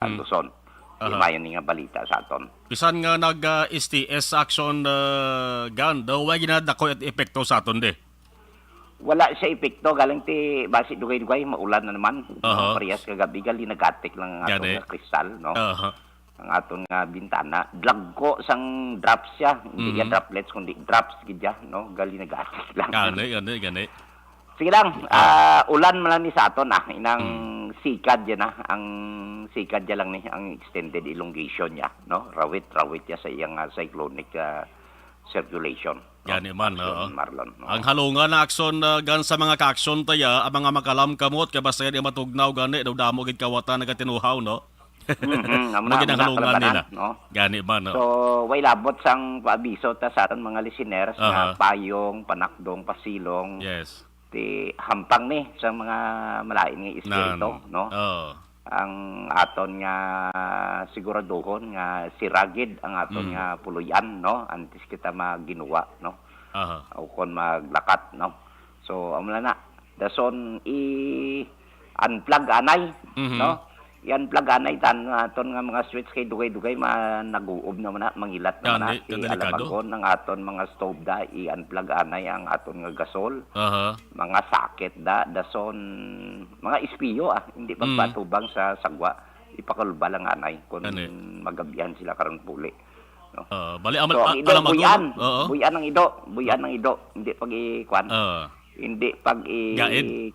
Luzon. Di mayon nga balita sa aton. Bisan nga nag-STS action gan, daw wag ginadako at epekto sa aton de. Wala siya epekto galing ti basi dugay-dugay maulan na naman. Parehas kagabi gali nagatik lang ang aton nga kristal, no. Ang aton nga bintana, dlagko sang drops siya, hindi ya droplets kundi drops gidya, no. Gali nagatik lang. Gani. Sige lang, ulan man lang ni sa aton inang sikad yan ang sikad ya lang ni ang extended elongation niya, no. Rawit ya sa iyang cyclonic circulation. Gani man, Marlon, no? Ang halungan na akson gan sa mga ka-aksyon taya, ang mga makalam kamot, kabasta yan matugnaw gani, daw damo gid kawatan nagatinuhaw, no? Mga ginhalungan nila. No? Gani man, no? So, way labot sang paabiso ta sa aton mga listeners na payong, panakdong, pasilong. Yes. Ti hampang ni sa mga malain nga espiritu, no? Ang aton nga siguraduhon nga siragid ang aton nga puluyan, no, antes kita maginuwa, no, o kon maglakat, no. So amla na dason unplug anay, no, i-unplug anay tan aton nga mga switch kay dugay-dugay naguob naman na mangilat naman na alamagon ang aton mga stove da i-unplug anay ang aton nga gasol, mga socket dason mga espiyo hindi pagpatubang sa sagwa ipakalba lang anay kung magabihan sila karon puli, no. Bali so, alamagon buyan ang ido hindi pag ikwan hindi pag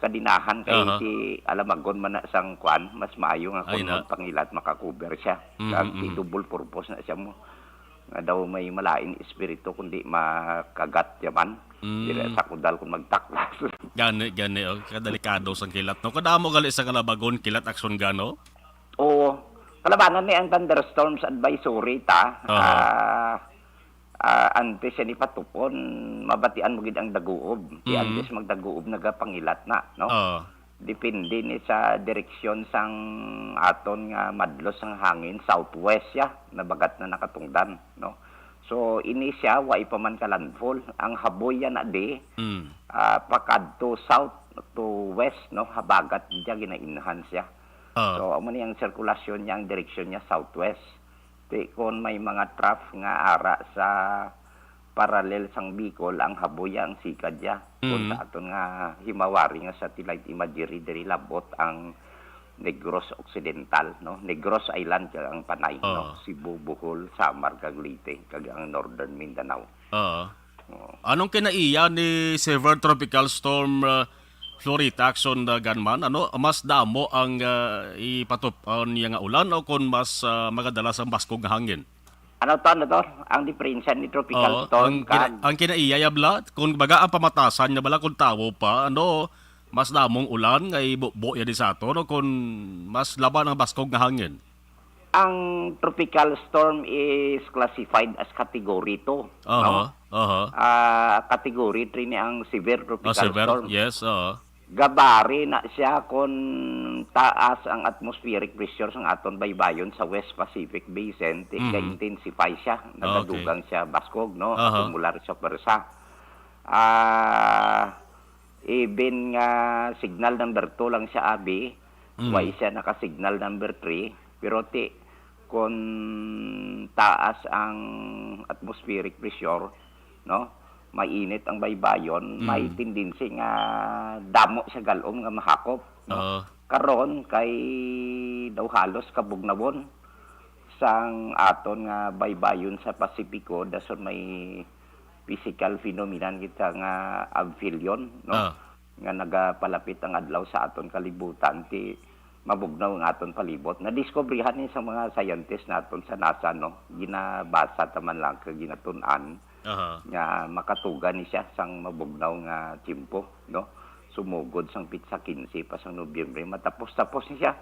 kadinahan kay si alamagon man na sang kwan mas maayo nga kung pangilat makakover siya kasi double purpose na siya mo nga daw may malain espiritu kundi makagat yaman dili sa kudal kung magtaklas. Gani kadelikado sang kilat, no. Kadamo gali sa alamagon kilat aksyon gano. Oo, kalabanan ni ang thunderstorms advisory ta. Antes siya ni patupon, mabatian mo gid ang daguob. Di antes magdaguob nagapangilat na, no? Depende ni sa direksyon sang aton nga madlos ang hangin, southwest siya, nabagat na nakatungdan, no? So, ini siya, wai pa man ka landfall. Ang haboy yan na di, pakadto south to west, no? Habagat diya, gina-enhance siya. So, amo ni ang sirkulasyon niya, ang direksyon niya, southwest. Kung may mga trough nga ara sa parallel sang Bicol ang haboya ang sikad ya kung sa aton nga himawari nga satellite imagery diri labot ang Negros Occidental, no, Negros Island kag ang Panay, no, Cebu, Bohol, Samar, Leyte kag ang Northern Mindanao. Anong kinaiya ni severe tropical storm Florita action ganman, ano mas damo ang ipatupon niya nga ulan o kung mas magadalas ang baskog nga hangin? Ano to? Ang diferensya ni tropical storm ang kinaiya bla kung baga ang pamatasan niya bala kung tawo pa, ano mas damong ulan nga ibubo ya di sa ato no kung mas laban ang baskog nga hangin? Ang tropical storm is classified as category 2. Category 3 ni ang severe tropical storm. Yes, Gabari na siya kung taas ang atmospheric pressure sa aton baybayon sa West Pacific Basin, intensify siya, nagadugang siya baskog, no, akumular siya persa. Even nga signal number 2 lang siya abi, why siya naka-signal number 3, pero kung taas ang atmospheric pressure, no, mainit ang baybayon, may tendency nga damo sa galom nga mahakop. No? Karon kay daw halos kabugnawon sang aton nga baybayon sa Pasipiko dason may physical phenomenon kita nga aphelion, no? Nga nagapalapit ang adlaw sa aton kalibutan ti mabugnaw ang aton palibot. Na-discoveryhan ni sa mga scientist naton sa NASA, no? Ginabasa taman lang kag ginatun-an nga makatugan ni siya sang mabugnaw nga tiempo, no, sumugod sang pitsa 15 pa sang Nobyembre matapos ni siya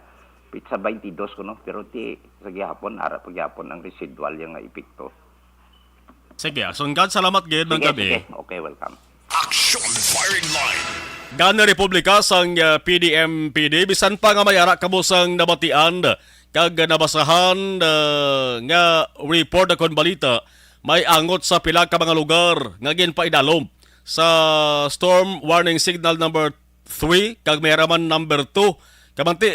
pitsa 22 kuno pero sa gihapon ara pagyapon ang residual yang nga epekto. Sige, sunggad salamat gid ng gabi. Okay, welcome. Action firing line. Gana Republika sang PDM-PD bisan pa nga mayara kabusang nabatian kag nabasahan nga report akon balita may angot sa pila ka mga lugar nga ginpaidalom sa storm warning signal number 3 kag may raman number 2 Kamanti,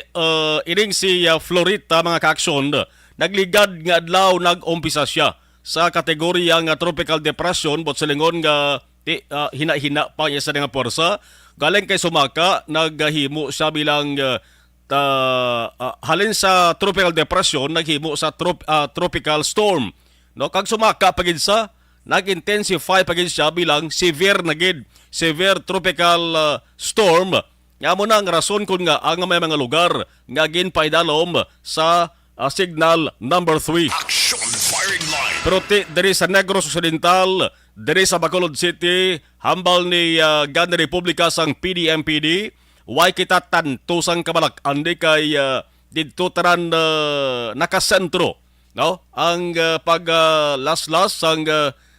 ining si Florita mga kaaksyon, nagligad nga adlaw nag-umpisa siya sa kategorya nga tropical depression but silingon nga hina-hina pa niya sa nga puwersa. Galing kay sumaka, naghimo siya bilang halin sa tropical depression, naghimo sa tropical storm. No, kag sumaka pagid sa nag-intensify pagid siya bilang severe tropical storm. Nga mo na ang rason kung nga ang may mga lugar nga ginpaidalom sa signal number 3. Action firing line. Pero diri sa Negros Occidental, diri sa Bacolod City, hambal ni Gana Republika sang PDMPD, way kita tanto sang kabalak andi kay didto tanan nakasentro, no? Ang paglaslas sang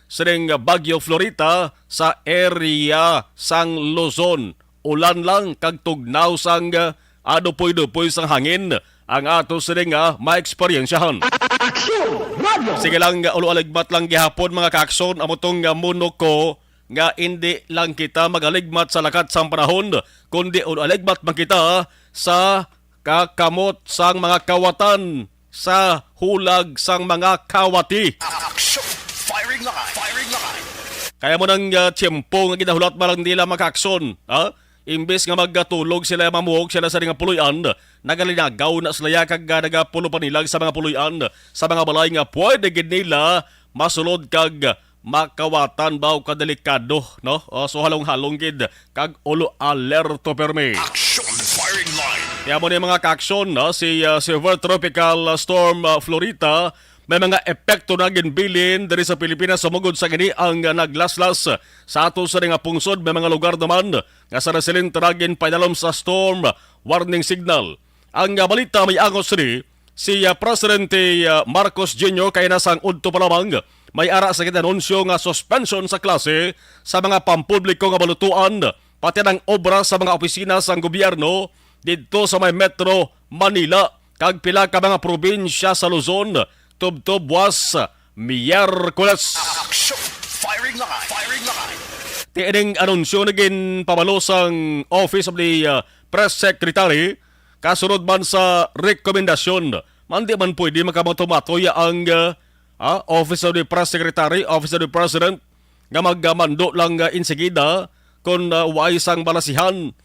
sering Bagyo Florita sa area sang Luzon. Ulan lang kag tugnaw sang adopoy-dopoy sang hangin ang ato sering ma-eksperyensyahan. Sige lang, ulo-aligmat lang gihapon mga kaakson, amotong muno ko nga hindi lang kita magaligmat sa lakat sang panahon, kundi ulo-aligmat man kita sa kakamot sang mga kawatan, sa hulag sang mga kawati. Action firing line. Firing line. Kaya mo nang tiyempo nga ginahulat malang nila mga kaakson, ha? Imbes nga maggatulog sila mamuhog sila sa mga puluyan, nagalinagaw na sila kag nagapulo pa nilang sa mga puluyan, sa mga balay nga pwede gid nila masulod kag makawatan ba o kadelikado, no? So halong-halong gid kag ulo alerto permi. Action firing line. Kaya mo ni mga kaaksyon, no? Si Severe Tropical Storm Florita, may mga epekto na ginbilin dari sa Pilipinas sumugod sa gini ang naglaslas sa ato sa nga pungsod. May mga lugar naman nga sa nasilin taragin paidalom sa storm warning signal. Ang balita may angos ni si Presidente Marcos Jr. kay nasang udto pa lamang may ara sa kinanunsyo nga suspension sa klase sa mga pampubliko nga balutuan pati ng obra sa mga opisina sang gobyerno didto sa may Metro Manila kag pila ka mga probinsya sa Luzon tubtob was Miyerkules. Action firing line. Firing line. Tiining anunsyo naging pabalo sang Office of the Press Secretary kasunod man sa rekomendasyon. Mandi man pwede makamatumato ang Office of the Press Secretary, Office of the President nga magmando lang insigida kung way sang balasihan.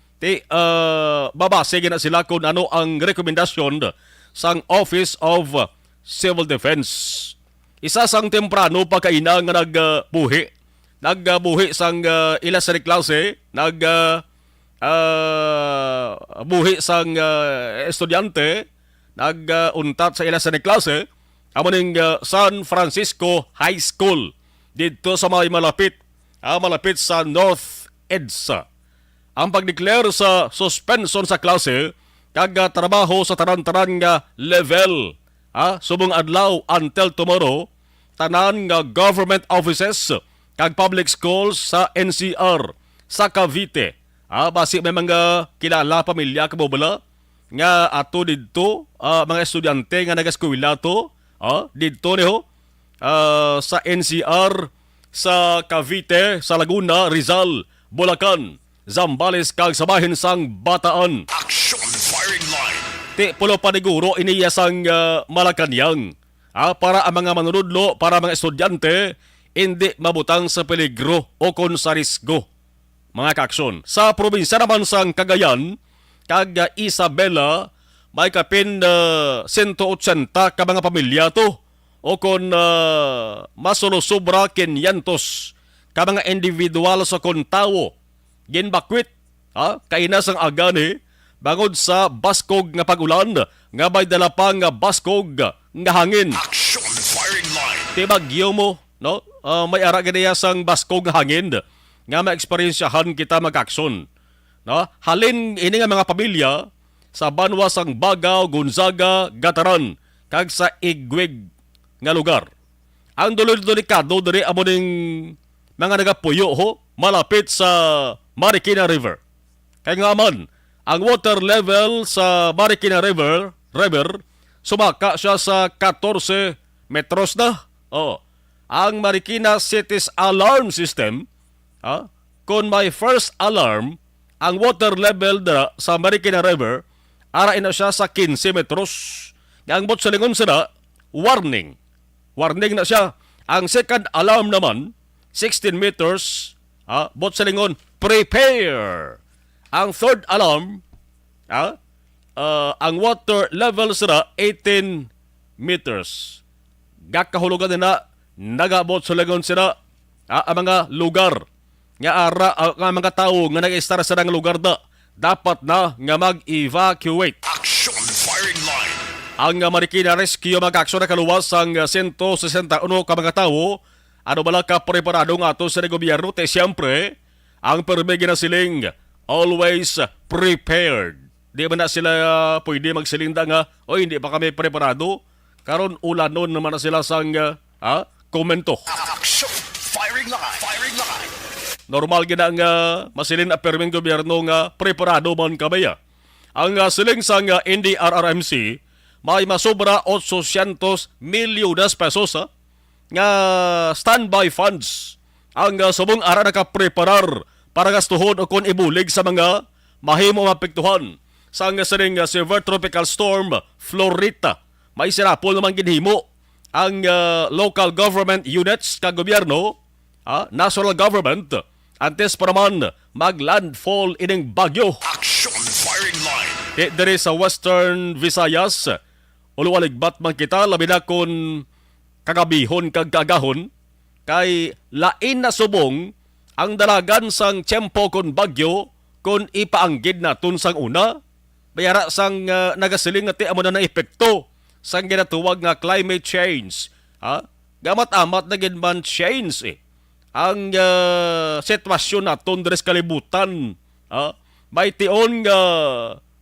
Babase na sila kung ano ang rekomendasyon sang Office of Civil Defense. Isa sang temprano pagkaina nga nagbuhi sang ilas sa klase, buhi sang estudyante, untat sa ilas sa klase, amoning San Francisco High School dito sa may malapit sa North EDSA. Ang pag-declare sa suspension sa klase kag trabaho sa tanan-tanan nga level subong adlaw until tomorrow, tanan nga government offices kag public schools sa NCR sa Cavite. Basi may mga kilala pamilya kabubala nga ato didto mga estudyante nga nagaskwela to didto niho sa NCR sa Cavite, sa Laguna, Rizal, Bulacan, Zambales kag sa bahin sang Bataan. Action firing line. Ti pulo paniguro iniya sang Malacanang para ang mga manunudlo, para mga estudyante hindi mabutang sa peligro o kon sa risgo. Mga kaaksyon, sa probinsya naman sang Cagayan kag Isabela may kapin 180 ka mga pamilya to o kon masulosobra 500 ka mga individual sa kontawo ginbakwit kainas ang agani bangod sa baskog nga pagulan nga may dala pa nga baskog nga hangin. Action firing line. Ti bagyo mo, no? May ara ganiya sang baskog nga hangin nga maeksperiensyahan kita mag-aksyon. No? Halin ini nga mga pamilya sa banwa sang Bagao, Gonzaga, Gataran kag sa Igwig nga lugar. Ang delikado diri amo ning mga nagapuyo malapit sa Marikina River. Kaya nga man, ang water level sa Marikina River sumaka siya sa 14 metros na. Ang Marikina City's alarm system, kung may first alarm, ang water level sa Marikina River arain na siya sa 15 metros. Ang botsalingon sila, warning. Warning na siya. Ang second alarm naman, 16 meters, botsalingon, prepare. Ang third alarm, ang water level sila, 18 meters. Gakahulugan nila, nagabotsalingon sila, ang mga lugar nga mga tao nga nag-istar sa lugar na dapat na nga mag-evacuate. Action firing line. Ang Marikina Rescue mag-aksyon na kaluwas ang 161 ka mga tao. Ano bala ka preparado nga ato sa gobyerno? Te siyempre, ang permigi na siling always prepared. Di ba na sila pwede magsilinda nga, o hindi pa kami preparado? Karon ulanon naman na sila sang komento. Action firing line. Firing line. Normal gina nga masilin na perming gobyerno nga preparado man kabaya. Ang siling sang NDRRMC may masobra 800 milyones pesos nga standby funds ang subong ara nakapreparar para gastuhon o kon ibulig sa mga mahimo mapektuhan sa siling severe tropical storm Florita. May sirapol naman ginhimo ang local government units ka gobyerno, national government, antes pa naman mag-landfall ining bagyo. Action firing line. Dere sa Western Visayas, uluwaligbat man kita, labi na kung kagabihon kag kagahon, kay lain na subong ang dalagan sang tiyempo kon bagyo kung ipaanggid na tun sang una, bayara sang nagasiling nga ti amo na epekto sang ginatuwag nga climate change. Gamat-amat na ginman change ang sitwasyon naton dres kalibutan. May tion nga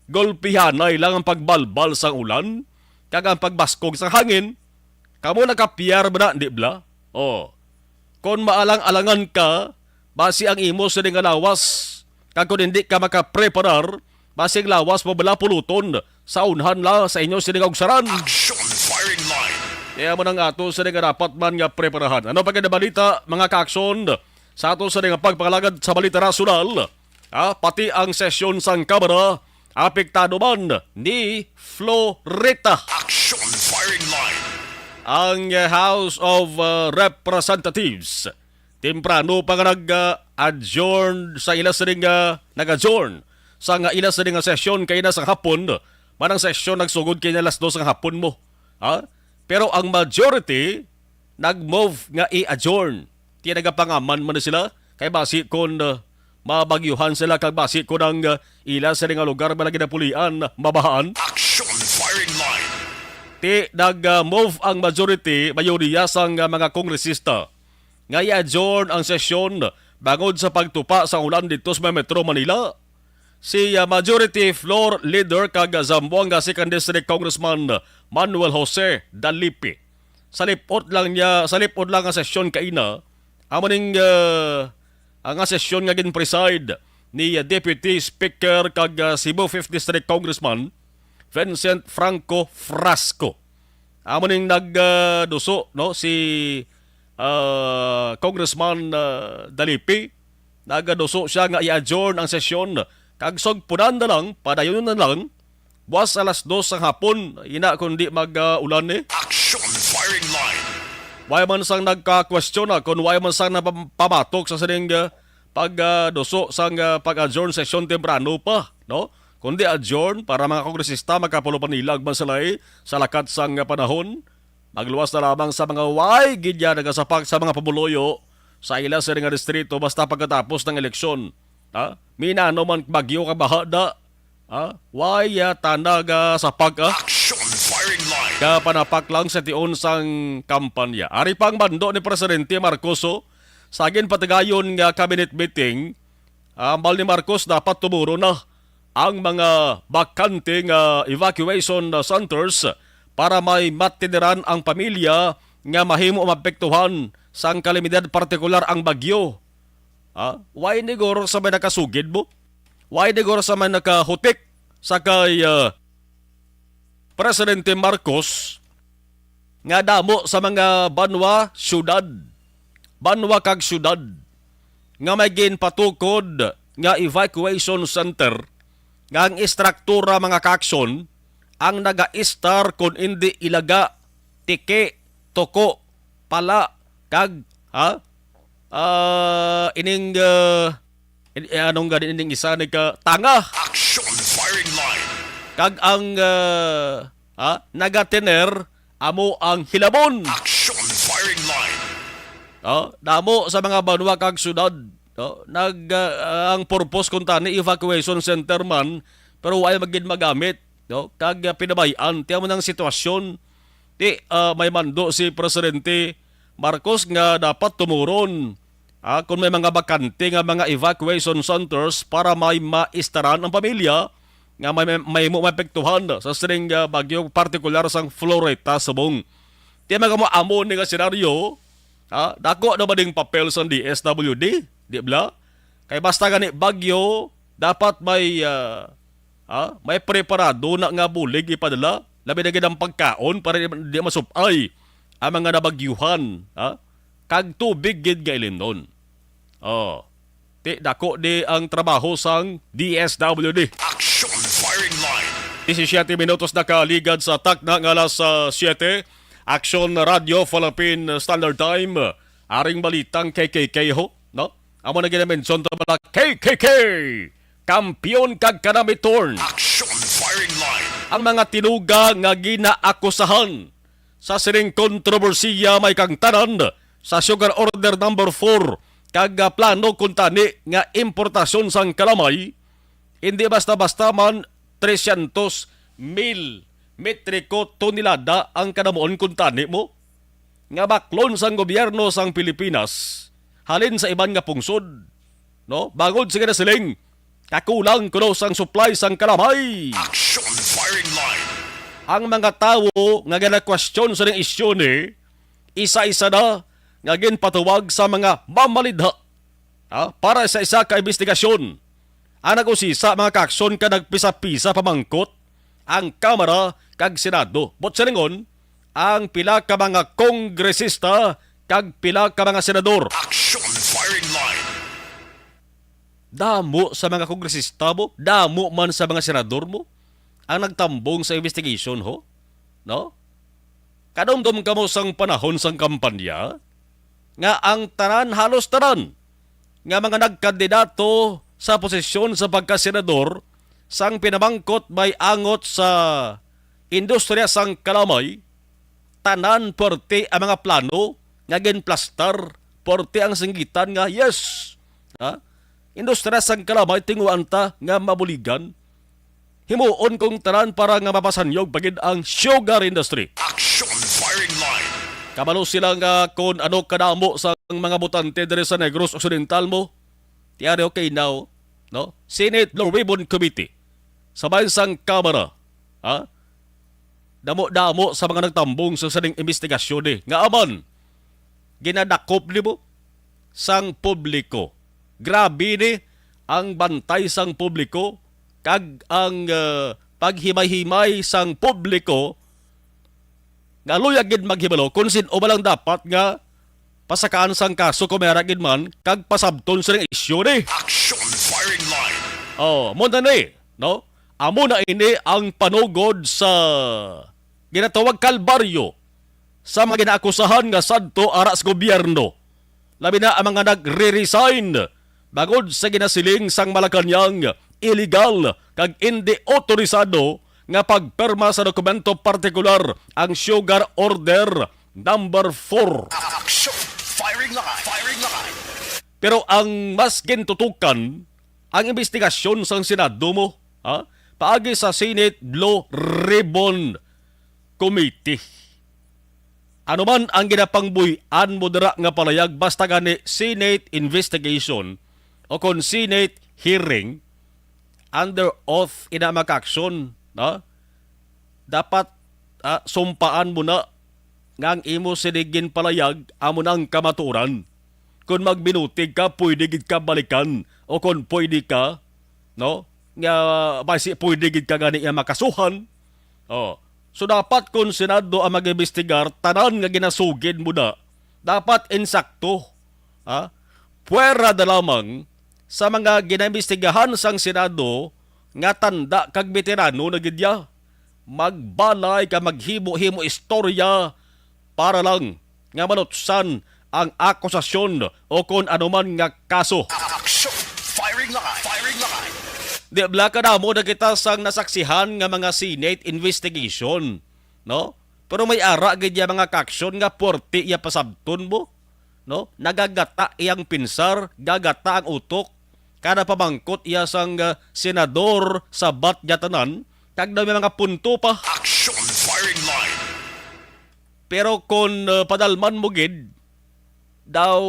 golpihanay lang ang pagbalbal sang ulan, kag ang pagbaskog sang hangin. Kamo nakapiyar ba na, di bla? Kung maalang-alangan ka, basi ang imo sa nga lawas, kag kung hindi ka makapreparar, basi ang lawas mo bala puluton, sa unhan la sa inyo sining saran. Action firing line. Kaya mo nang ato sa nga dapat man nga preparahan. Ano pa kada balita, mga kaaksyon, sa ato sa nga pagpalagad sa balita nasyonal, pati ang sesyon sang Kamara, apektado man ni Florita. Action firing line. Ang House of Representatives, temprano pa nga nag-adjourn sa ila sa nag-adjourn sa nga ila sa sesyon kay na sa hapon, manang sesyon nagsugod kay na alas 2 ang hapon mo. Pero ang majority nag-move nga i-adjourn. Tiya nagapangaman man na sila kay basi kon mabagyuhan sila kag basi kon ang ila sa nga lugar ba ginapulian mabahaan. Action firing line. Ti nag-move ang mayoriya sang mga kongresista nga i-adjourn ang sesyon bangod sa pagtupa sa ulan dito sa Metro Manila. Si Majority Floor Leader kag Zamboanga 2nd District Congressman Manuel Jose Dalipi. Salipod lang ang sesyon kaina. Amaning ang sesyon nga gin-preside ni Deputy Speaker kag Cebu 5th District Congressman Vincent Franco Frasco. Amaning nagduso si Congressman Dalipi. Nagduso siya nga i-adjourn ang sesyon. Kag sugpunan na lang, padayon na lang, buwas alas 2 ang hapon, ina kundi mag-ulan Action firing line. Why man sang nagka-question kung why man sang napamatok sa sining pag-duso sang pag-adjourn session temprano pa, no? Kundi adjourn para mga kongresista magkapulupan nilag man sila sa lakat sang panahon, magluwas na lamang sa mga why gidya nagasapak sa mga pamuloyo sa ila sa nga distrito basta pagkatapos ng eleksyon. Minano man bagyo ka bahada. Why tanaga sa Action firing line. panapak lang sa tion sang kampanya. Ari pang bando ni Presidente Marcos sa agin patagayon nga cabinet meeting, ambal ni Marcos dapat tumuro na ang mga bakante nga evacuation centers para may matiniran ang pamilya nga mahimo mapektuhan sang kalamidad partikular ang bagyo. Why ni goro sa may nakasugid mo? Why ni goro sa may nakahutik sa kay Presidente Marcos nga damo sa mga banwa kag syudad nga may ginpatukod nga evacuation center nga ang istruktura mga kaaksyon ang naga-star kung hindi ilaga tike, toko, pala, kag ining anong ganin ining isa ni ka tanga Action firing line. kag ang nagatiner amo ang hilabon. Action firing line. Damo sa mga banwa kag syudad ang purpose kun tani evacuation center man pero ay magid magamit kag pinabayan tiyan mo ng sitwasyon may mando si Presidente Marcos nga dapat tumuron kung may mga bakante nga mga evacuation centers para may maistaran ang pamilya nga may mapektuhan sa sering bagyo partikular sang Floreta Subong. Tiyan mga mo amo ni nga senaryo dako na ba ding papel sa DSWD? Di ba? Kay basta gani bagyo, dapat may preparado na nga bulig ipadala. Labi na ang pagkaon para di masupay ang mga nabagyuhan. Kag tubig gid nga ilindon. Dako di ang trabaho sang DSWD. Action firing line. 17 minutos na kaligad sa tak na nga alas 7. Action Radio Philippine Standard Time. Aring balitang KKK ho, no? Amo na ginamention to mga KKK. Kampiyon kag kanami torn. Action firing line. Ang mga tinuga nga ginaakusahan sa siring kontrobersiya may kang tanan sa Sugar Order number 4 kag plano kung tani nga importasyon sang kalamay hindi basta-basta man 300,000 metriko tonelada ang kanamuon kung tani mo nga baklon sang gobyerno sang Pilipinas halin sa iban nga pungsod no bangod sige na siling kakulang kuno sang supply sang kalamay. Action firing line. Ang mga tawo nga gana-question sa ning isyu ni isa-isa na nga ginpatuwag sa mga mamalidha para sa isa ka investigasyon. Ang nag-usisa mga kakson ka nagpisa-pisa pamangkot ang Kamara kag Senado. Bot sa lingon, ang pila ka mga kongresista kag pila ka mga senador. Action firing line. Damo sa mga kongresista mo, damo man sa mga senador mo ang nagtambong sa investigation ho. No? Kadumdum ka mo sang panahon sang kampanya nga ang tanan halos tanan nga mga nagkandidato sa posisyon sa pagkasenador sang pinamangkot may angot sa industriya sang kalamay tanan porte ang mga plano nga ginplastar porte ang singgitan nga yes industriya sang kalamay tinguan ta nga mabuligan himuon kong tanan para nga mapasanyog bagid ang sugar industry. Action firing line. Kabalo sila nga kung ano kadamo sa mga botante dere sa Negros Occidental mo. Tiyari okay now, no? Senate Blue Ribbon Committee. Sabay sang Kamara. Damo-damo sa mga nagtambong sa saning investigasyon nga aman ginadakop ni mo sang publiko. Grabe ni ang bantay sang publiko kag ang paghimay-himay sang publiko nga luyag gid maghibalo kung sino ba lang dapat nga pasakaan sang kaso kung mayara gid man kag pasabton sa isyu ni. Action firing line. Mo na ni, no? Amo na ini ang panugod sa ginatawag kalbaryo sa mga ginaakusahan nga sadto ara sa gobyerno. Labi na ang mga nagre-resign bagod sa ginasiling sang Malacañang illegal kag hindi otorisado nga pagperma sa dokumento partikular ang Sugar Order number 4. Action firing line. Firing line. Pero ang mas gintutukan ang investigasyon sang Senado mo paagi sa Senate Blue Ribbon Committee. Ano man ang ginapangbuyan mo dira nga palayag basta gani Senate investigation o kon Senate hearing under oath ina makaksyon dapat sumpaan mo na nga ang imo sinigin palayag amo nang kamaturan. Kung magbinutig ka, pwede gid ka balikan o kung pwede ka nga basi pwede gid ka gani nga makasuhan. So dapat kung Senado ang mag-imbestigar tanan nga ginasugid mo na dapat insakto. Puwera na lamang sa mga ginaimbestigahan sang Senado nga tanda kag veterano na gidya. Magbalay ka maghimo-himo istorya para lang nga manutsan ang akusasyon o kung anuman nga kaso. Action! Firing line! Firing line! Di bla ka na mo na kita sang nasaksihan nga mga Senate investigation. No? Pero may ara gidya mga kaksyon nga porti iya pasabton mo. No? Nagagata iyang pinsar, gagata ang utok. Kada pamangkot iya sang senador sa Batjatanan, kag na may mga punto pa. Action! Firing line! Pero kung padalman mo gid, daw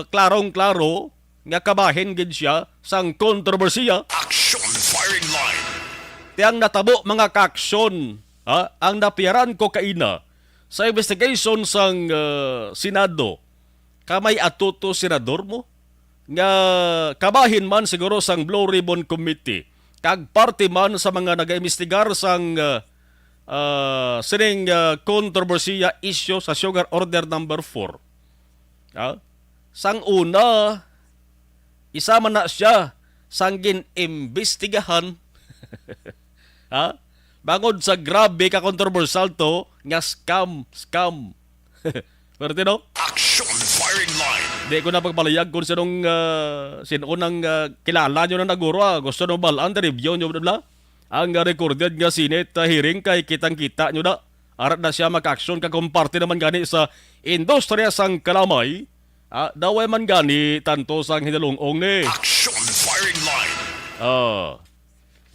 klarong-klaro, nga kabahin gid siya sang kontrobersiya. Action! Firing line! Tiyang natabo mga kaaksyon, ang napiaran ko kaina sa investigation sang Senado. Kamay atuto senador mo, nga kabahin man siguro sang Blue Ribbon Committee, kag parte man sa mga nag-imbestigar sang sining kontrobersiya issue sa Sugar Order number 4. Sang una, isa man na siya sang gin-imbestigahan bangod sa grabe ka kontrobersal to nga scam. Pero no? Action! Firing line! Di ko na pagpalayag kung sinunang kilala nyo na naguro. Gusto nyo balaan, review nyo na ang recorded nga Senate hearing kay kitang-kita nyo na. Arat na siya mag-action kakumparte naman gani sa industriya sang kalamay. Daway man gani tanto sang hinalungong ni. Action! Firing line!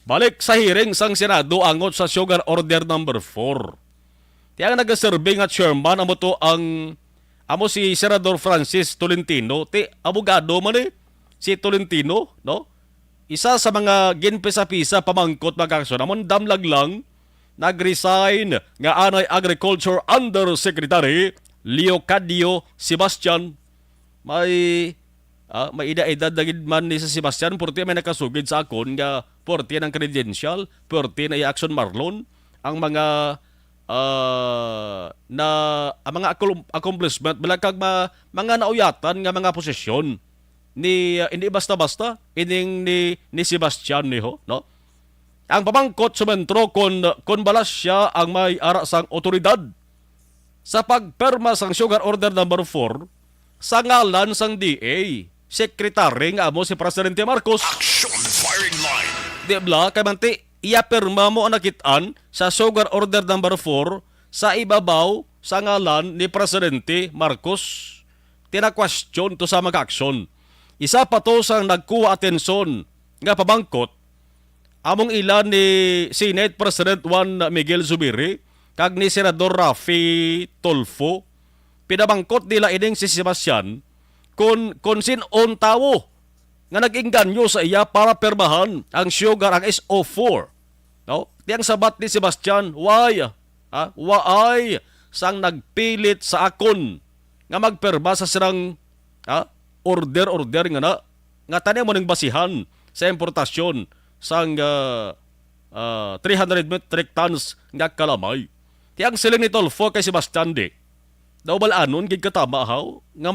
Balik sa hearing sang Senado angot sa Sugar Order number 4. Tiyang nag-serving at chairman amo to amo si Senador Francis Tolentino. Abogado man si Tolentino, no? Isa sa mga ginpisa-pisa pamangkot mag-aksyon. Amon damlag lang, nag-resign nga anay Agriculture Undersecretary Leocadio Sebastian. May ida-edad dagid man ni sa Sebastian, porti may nakasugid sa akon nga porti ng credential, porti na i-action marlon, ang mga ang mga accomplishment balakag mga nauyatan nga mga posisyon ni hindi basta-basta ining ni Sebastian niho, no? Ang pamangkot sumentro kon balas siya ang may ara sang otoridad sa pagperma sang Sugar Order number 4 sa ngalan sang DA. Sekretary nga amo si Presidente Marcos. Action! Firing line! Di bla, kay manti, iapirma mo ang nakitaan sa Sugar Order number 4 sa ibabaw sa ngalan ni Presidente Marcos. Tina-question to sa mag-aksyon. Isa pa to sang nagkuha atensyon nga pabangkot among ilan ni Senate President Juan Miguel Zubiri kag ni Senador Rafi Tolfo. Pinabangkot nila ining si Sebastian kung sin-on tawo nga nag-ingganyo sa iya para permahan ang sugar ang SO4. No? Tiyang sabat ni Sebastian, why sang nagpilit sa akon nga magperma sa sirang order nga tanim mo ning basihan sa importasyon sang 300 metric tons nga kalamay. Tiyang siling ni Tolfo kay Sebastian di. Daw balanon gid katama haw nga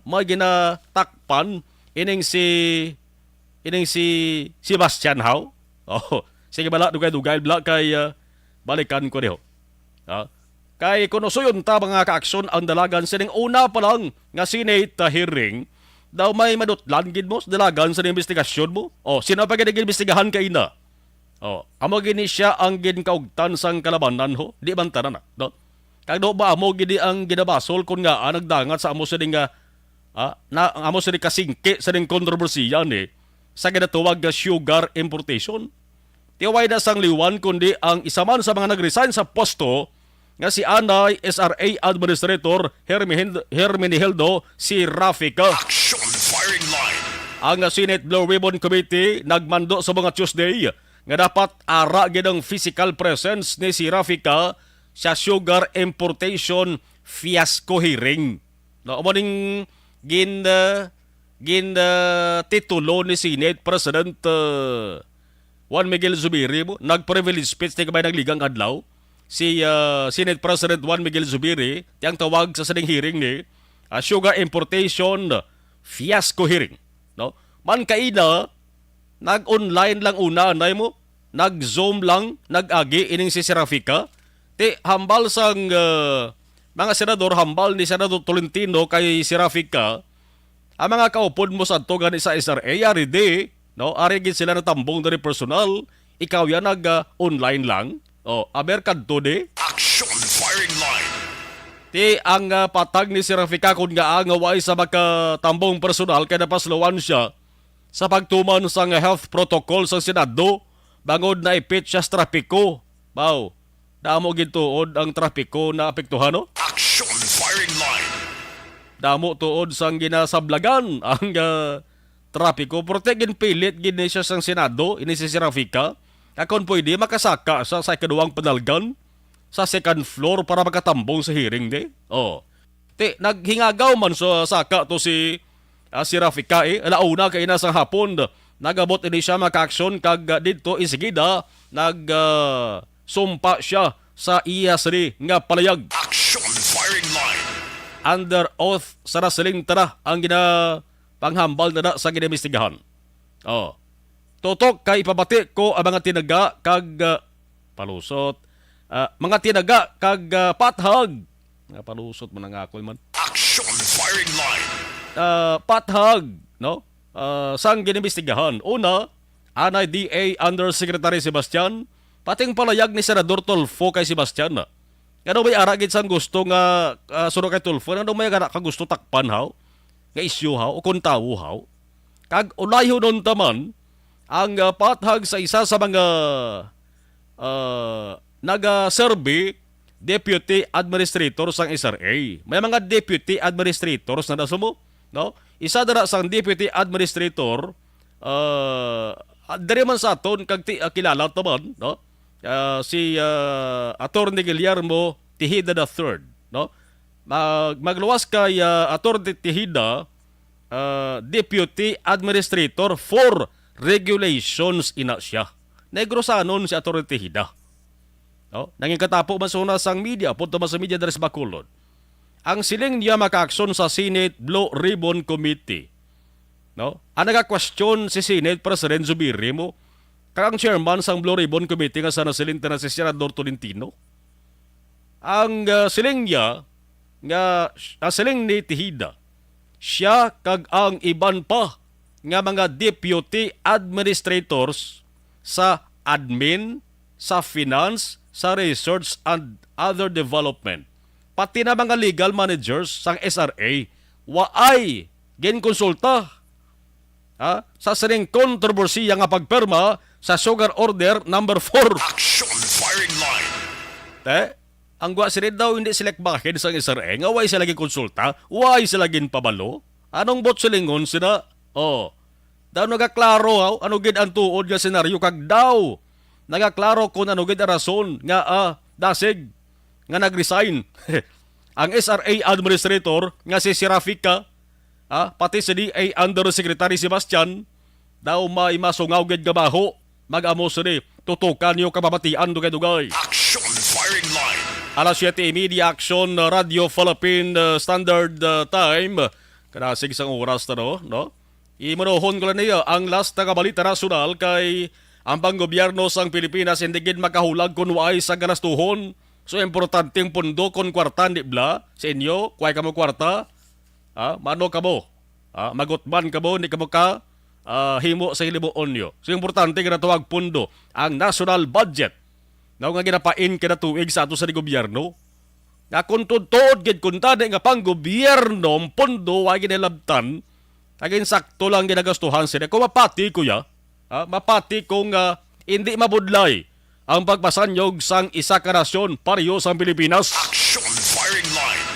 may ginatakpan ining si Sebastian haw. Sige bala dugay-dugay bala kay balikan ko diho. Kay kunusuyon ta mga kaaksyon ang dalagan sining una pa lang nga Senate hearing daw may madutlan gid mo sa dalagan sa investigasyon mo. Sino pa gid imbestigahan kay ina? Amo gini siya ang ginkaugtan sang kalabanan ho. Di man tanan na. No? Kag do ba amo gidi ang ginabasol kun nga nagdangat sa amo sa ding amo sa ding kasingke sa ding kontrobersiya ni sa ginatuwag nga sugar importation. Tiway na sang liwan kundi ang isa man sa mga nagresign sa posto nga si Anay SRA Administrator Hermenegildo si Rafica. Action! Firing line! Ang Senate Blue Ribbon Committee nagmando sa mga Tuesday nga dapat ara gid ang physical presence ni si Rafica sa sugar importation fiasco hearing. No, ning titulo ni Senate President Juan Miguel Zubiri mo nag-privilege speech ni kabay nagligang adlaw si Senate President Juan Miguel Zubiri tiyang tawag sa sading hearing ni sugar importation fiasco hearing, no? Man kaina nag-online lang una, anay mo, nag-zoom lang, nag-agi, ining si Serafica. Ti, hambal sang mga senador, hambal ni Senador Tolentino kay Serafica, ang mga kaupod mo sa to gani sa SRA, ari di, no? Ari gid sila na tambong dari personal, ikaw yan nag-online lang, American to di. Action firing line. Ti ang patag ni Serafica kung nga angaway sa makatambong personal kaya napasluan siya sa pagtuman sa health protocol sa Senado bangod na ipit siya sa trapiko. Bao, damo gintuod ang trapiko na apektuhan, no? Action firing line. Damo tuod sang ginasablagan ang trapiko. Porte ginpilit gini siya sang Senado, ini si Serafica. Akon pwede makasaka sa ikaduwang panalgan sa second floor para makatambong sa hearing di. Ti naghingagaw man sa saka to si Serafica alauna kay na sa hapon nagabot ini siya maka-aksyon kag didto isigida sumpa siya sa iyasri nga palayag. Action firing line. Under oath sa nasiling tara ang panghambal na sa ginamistigahan. Totok kay ipabati ko ang mga tinaga kag palusot. Mga tinaga kag pathag. Nga palusot man nga ako man. Action firing line. Pathag, no? Sang ginamistigahan. Una, anay DA Undersecretary Sebastian, pating palayag ni Senador Tulfo kay Sebastian na. Ano may aragid sang gusto nga sunod kay Tulfo? Ano may ka gusto takpan haw? Nga isyu haw? O kuntawo haw? Kag ulayo nun taman, ang pathag sa isa sa mga naga-survey deputy administrator sang SRA. May mga deputy administrators na nasumo, no? Isa dara sang deputy administrator diri man sa aton kag kilala taman, no? Si Attorney Guillermo Tejeda III, no? Magluwas kay Attorney Tejeda, deputy administrator for regulations ina siya. Negrosanon si Atty. Tejeda. No? Nanging katapo masuna sang media, punto mas sa media dari sa Bacolod. Ang siling niya maka-aksyon sa Senate Blue Ribbon Committee. No? Ang nagka-question si Senate President Zubiri mo, kang chairman sang Blue Ribbon Committee nga sa nasiling na si Senador Tolentino. Ang siling niya, siling ni Tejeda, siya kag ang iban pa nga mga deputy administrators sa admin, sa finance, sa research and other development. Pati na mga legal managers sang SRA, waay ginkonsulta sa sining kontrobersiya nga pagperma sa Sugar Order number 4. Action firing line. Ang gwa sinid daw hindi silekbahin sang SRA, nga way sila ginkonsulta, way sila ginpabalo. Anong bot silingon sina? Daw nagaklaro ano gid ang tuod nga senaryo kag daw nagaklaro kung ano gid ang rason nga dasig nga nagresign ang SRA administrator nga si Serafica, pati si DA Undersecretary Sebastian daw may masungaw gid gabaho mag-amo sini tutukan yo kababatian dugay-dugay. Action firing line. Alas 7:30 Action Radio Philippine Standard Time. Kanasig sang oras na no? Imunohon ko lang niya ang last na kabalita nasyonal kay ang panggobyerno sang Pilipinas hindi gid makahulag kung waay sa ganastuhon. So importanteng pundo kung kwarta ni bla sa inyo, kuway kamo kwarta, mano kamo, magutman kamo, ni kamo ka himo sa hilimuon nyo. So importante nga tuwag pundo ang national budget na nga ginapain kinatuig sa ato sa gobyerno. Nga kung tuod gid kung tani nga panggobyerno pundo wa ginilabtan, agin sakto lang ginagastuhan sila. Kung mapati ko mapati kung hindi mabudlay ang pagpasanyog sang isa ka nasyon pareho sa Pilipinas. Action firing line.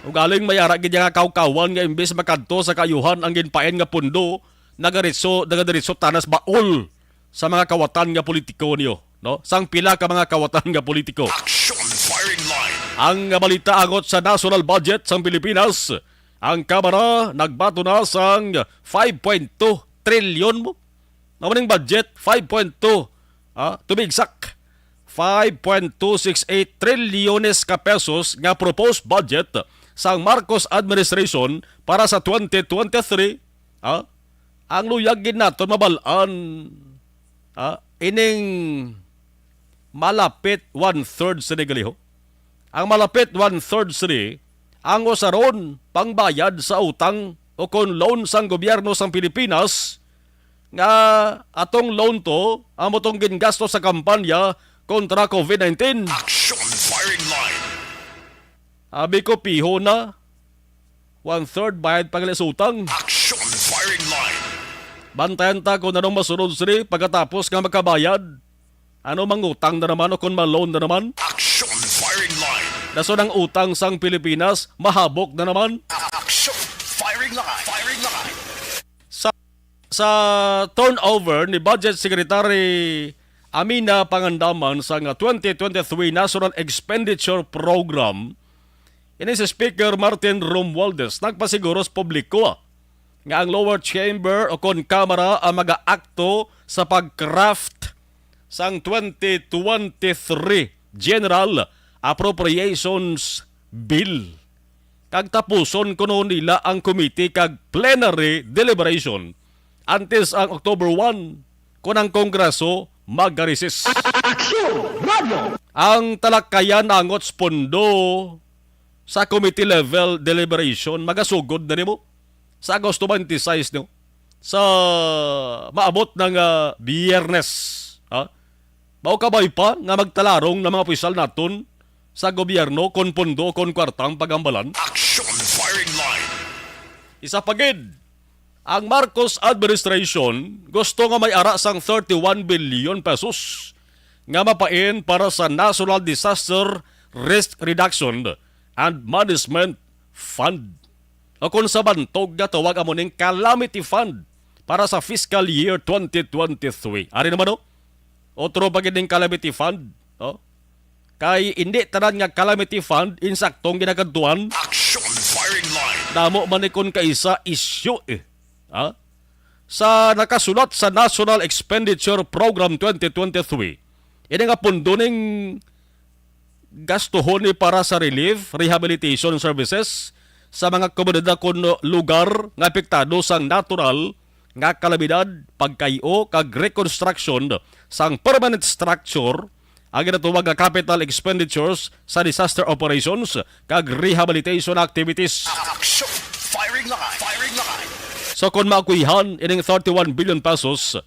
Ugaling mayara gid nga kawkawan nga imbes makadto sa kayuhan ang ginpaen nga pundo nagadiretso tanas baol sa mga kawatan nga politiko niyo, no? Sang pila ka mga kawatan nga politiko. Action firing line. Ang balita agot sa national budget sang Pilipinas, ang Kamara nagbato na sang 5.2 trilyon mo. Naman budget 5.2 to be exact 5.268 trilyones ka pesos nga proposed budget sang Marcos administration para sa 2023 ang luyag gid naton mabalaan ining malapit 1/3 sa negaliho. Ang malapit 1/3 sini ang usaron pangbayad sa utang o kon loan sang gobyerno sang Pilipinas nga atong loan to ang motong gingasto sa kampanya kontra COVID-19. Action firing line. Abi ko piho na 1/3 bayad pagalis utang. Action firing line. Bantayan ta kung anong masunod sini pagkatapos nga magkabayad. Ano mangutang na naman o kung ma-loan na naman? Action firing line. Daso ng utang sang Pilipinas, mahabok na naman. Action firing line. Firing line. Sa turnover ni Budget Secretary Amina Pangandaman sa 2023 National Expenditure Program, ini si Speaker Martin Romualdez nagpasiguro sa publiko nga ang lower chamber o kon kamara ang mag-aakto sa pag-craft sang 2023 General Appropriations Bill. Kag tapuson kuno nila ang committee kag plenary deliberation antes ang October 1 kung ang Kongreso mag-resist. Ang talakayan angot pondo sa committee level deliberation magasugod na nimo sa Agosto 26 no sa maabot ng Biyernes. Mao kabay pa nga magtalarong ng mga opisyal naton sa gobyerno kon pondo kon kwartang pagambalan. Action firing line. Isa pagid, ang Marcos administration gusto nga may ara sang 31 billion pesos nga mapain para sa National Disaster Risk Reduction and Management Fund. O kung sa bantog nga tawag amuning Calamity Fund para sa fiscal year 2023. Ari naman o? Otro pagid ning Calamity Fund. Kay hindi tanan nga Calamity Fund insaktong ginagaduan. Action firing line. Damo man ni kon kaisa issue sa nakasulat sa National Expenditure Program 2023. Ini nga pundo ning gastuhon ni para sa relief, rehabilitation services sa mga komunidad kon lugar nga apektado sang natural nga kalamidad, pagkayo kag reconstruction sang permanent structure ang ginatawag nga capital expenditures sa disaster operations kag rehabilitation activities. Action firing line. Firing line. So kung makuihan ining 31 billion pesos,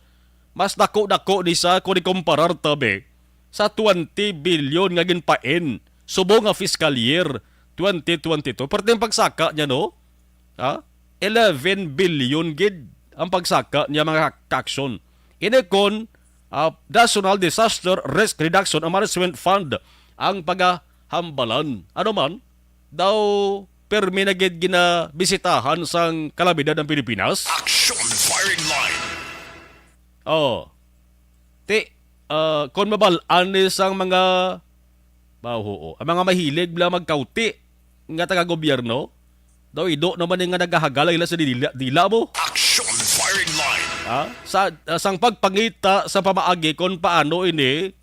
mas dako-dako ni sa kung ikumparar tabi sa 20 billion nga ginpain subo nga fiscal year 2022. Perting pagsaka niya no? 11 billion gid ang pagsaka niya mga kaksyon. Ini kon National Disaster Risk Reduction and Management Fund ang pagahambalan. Ano man, daw permi na gid ginabisitahan sang kalamidad ng Pilipinas. Action firing line. Kung mabalaan ni sang mga ang mga mahilig bla magkauti nga taga-gobyerno, daw ido naman nga nagahagalay ila sa dila mo. Action firing line. Sang pagpangita sa pamaagi kung paano ini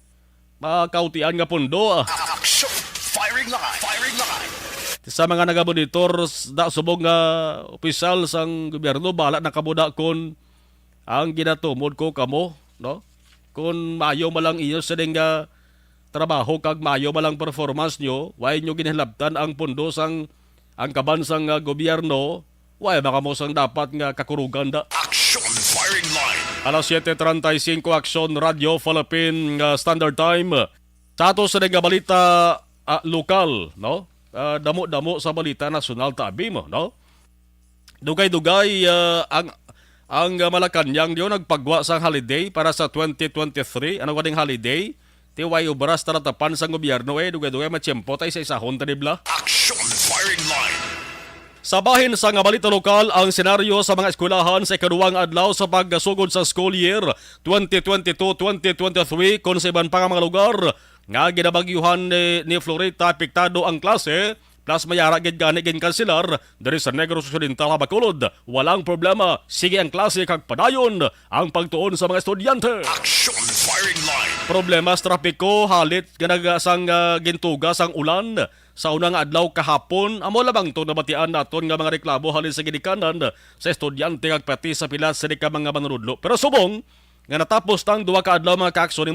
makautian nga pondo. Action firing line. Firing line. Sa mga nagamonitor da subong nga opisyal sang gobyerno bala na kamuda kon ang ginatumod ko kamo no kung mayo malang iyo sa nga trabaho kag mayo malang performance nyo way nyo ginahilabtan ang pondo sang ang kabansang gobyerno way makamo sang dapat nga kakurugan da. Action firing line. Alas 7:35 Action Radio Philippine Standard Time. Sa ato sa nga balita lokal no. Damo-damo sa balita nasyonal tabi mo, no? Dugay-dugay ang Malacanang diyo nagpagwa sa holiday para sa 2023. Ano kaning holiday? Tiway ubras taratapan sa gobyerno dugay-dugay matiyempo tay sa isahon tanibla. Action firing line. Sa bahin sa nga balita lokal, ang senaryo sa mga eskwelahan sa ikaduwang adlaw sa paggasugod sa school year 2022-2023 kung sa iban pa nga mga lugar nga ginabagyuhan ni Florita apektado ang klase plus mayara gid gani gin kanselar diri sa Negros Occidental Bacolod. Walang problema, sige ang klase kag padayon ang pagtuon sa mga estudyante. Action firing firing line. Problema sa trapiko, halit ganagasang gintuga sang ulan sa unang adlaw kahapon. Amo lamang to nabatian naton nga mga reklamo halin sa ginikanan sa estudyante kag pati sa pila sa ka mga manunudlo. Pero subong nga natapos tang duwa ka adlaw mga kaakson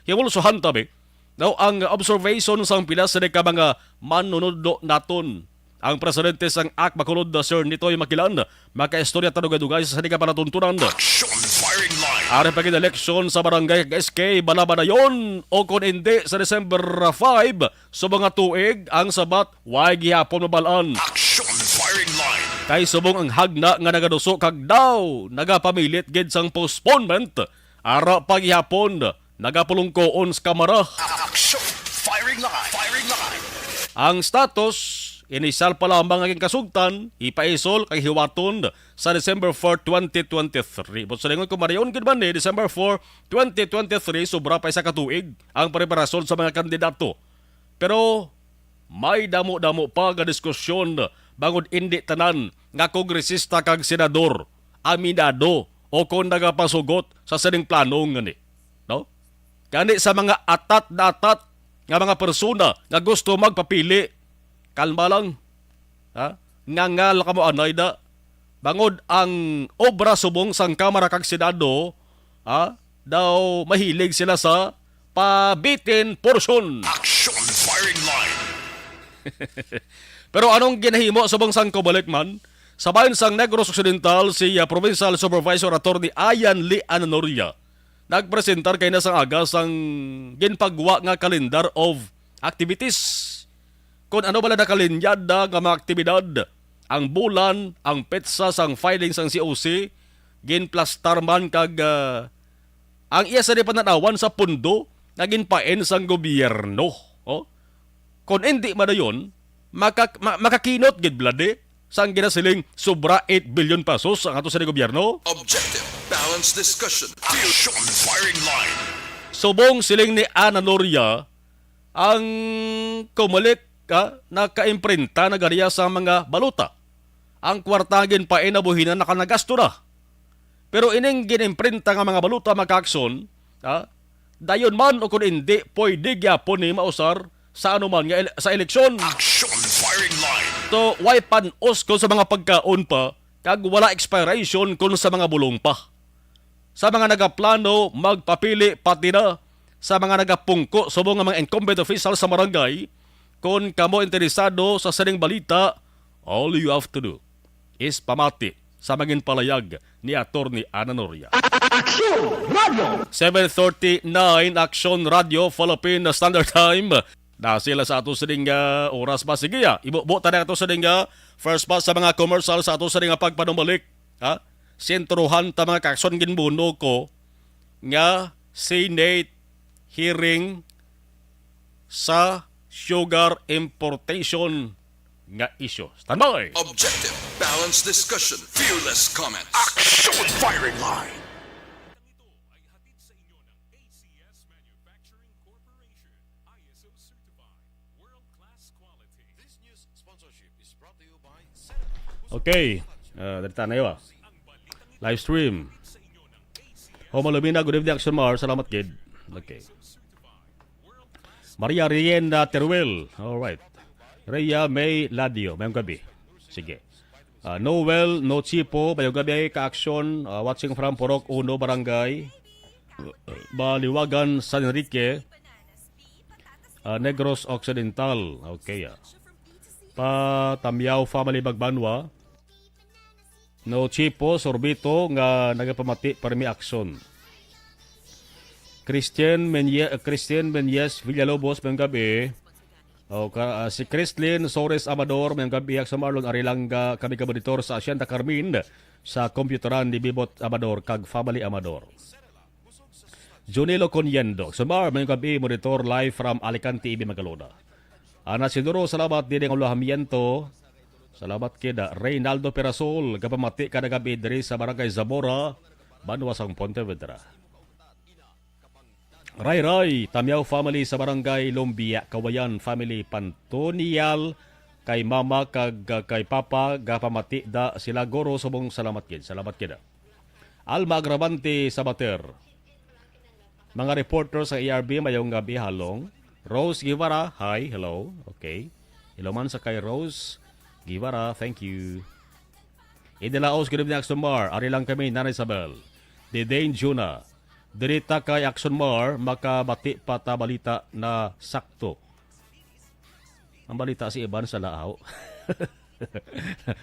himulsuhan tabi. Now ang observation sang pila sa ka mga manunudlo naton. Ang presidente sang AK Bacolod Sir Nitoy Makilan makaistorya tanong-dugay sa ka panatuntunan. Action, firing line. Ari pa eleksyon sa barangay SK Balabanayon o kung hindi sa December 5 sa mga tuig ang sabat way gihapon mabalaan. Action, firing line. Kay subong ang hagna nga nagaduso kag daw nagapamilit gid sang postponement ara pa gihapon nagapulungkoon sa kamara. Action, firing line. Firing line. Ang status inisal pa lamang ang kasugtan, ipaisol kay hiwaton sa December 4, 2023. But sa lingon ko mariyon gid man December 4, 2023, sobra pa isa katuig ang preparasyon sa mga kandidato. Pero may damo-damo pa nga diskusyon bangod indi tanan nga kongresista kag senador aminado o kung nagapasugot sa sining plano ngani. No? Kani sa mga atat na atat nga mga persona nga gusto magpapili, kalma lang. Ha? Ngangal ka mo anay da. Bangod ang obra subong sang Kamara kag Senado, daw mahilig sila sa pabitin portion. Action, firing line. Pero anong ginahimo subong sang Kobalikman? Sa bayan sang Negros Occidental, si Provincial Supervisor Attorney Ayan Lee Ananoria nagpresentar kay na sang aga sang ginpagwa nga calendar of activities. Kung ano bala nakalinyad nga mga aktibidad, ang bulan, ang petsa sang filing sang COC, ginplastar man kag ang iya sa di pananawan sa pundo na ginpaen sang gobyerno. Oh? Kung hindi madayon, makakinot gid blade sang ginasiling sobra 8 billion pesos ang ato sa gobyerno. Objective, balanced discussion. Action, firing line. Subong siling ni Ana Noria ang kumulit naka-imprinta na ganiya sa mga baluta. Ang kwartagin pa inabuhinan nakanagasto na. Pero ining ginimprinta nga mga baluta makakson, dayon man o kung hindi, pwede gyapon ni mausar sa anuman nga sa eleksyon. Action, firing line. To way panos kung sa mga pagkaon pa, kag wala expiration kung sa mga bulong pa. Sa mga nagaplano, magpapili pati na sa mga nagapungko sa mga incumbent official sa barangay. Kung kamo interesado sa saning balita, all you have to do is pamati sa maging palayag ni Attorney Ana Noria. Action Radio! 7:39 Action Radio Philippine Standard Time. Na sila sa ato sa oras ba? Sige ibubuta na ato sa first pass sa mga commercial sa ato sa pagpanumbalik. Sentruhan ta mga kakson ginbuno ko nga Senate hearing sa sugar importation nga issue. Standby! Objective, balanced discussion. Fearless comments. Action, firing line. Okay, dito na yun. Live stream. Homalumina, good evening, Action Mar. Salamat, kid. Okay. Maria Rienda Teruel. Alright. Rhea May Ladio. Mayong gabi. Sige. Noel No Chipo. Mayong gabi ka-action. Watching from Porok Uno Barangay. Baliwagan San Enrique. Negros Occidental. Okay. Tamyaw Family Bagbanwa. No Chipo Sorbito nga nagapamati parmi action. Christian Menyes Villalobos mayong gabi. Si Christlyn Sores Amador mayong gabi sa Marlon Arilanga kami kabaditor sa Hacienda Carmen sa kompyuteran ni Bibot Amador kag Family Amador. Junilo Conyendo Sumar mayong gabi monitor live from Alicante Ibi Magalona. Ana Sidoro salamat din ang ulahamiento. Salamat kida Reynaldo Perasol kapamati kada gabi diri sa Barangay Zamora Banwasang Pontevedra. Ray Tamyaw family sa Barangay Lumbia Kawayan family Pantonial kay mama kag kay papa gapamati da sila goro subong salamat kid. Salamat kida. Alma Agravante sa Bater. Mga reporter sa ARB, mayong gabi, halong. Rose Guevara, hi, hello. Okay. Hello man sa kay Rose Guevara, thank you. Idelaos, good evening, Action Mar. Ari lang kami, Nana Isabel. Didane Juna. Dirita kay Action Mar, makabati pata balita na sakto. Ang balita si Iban sa laaw.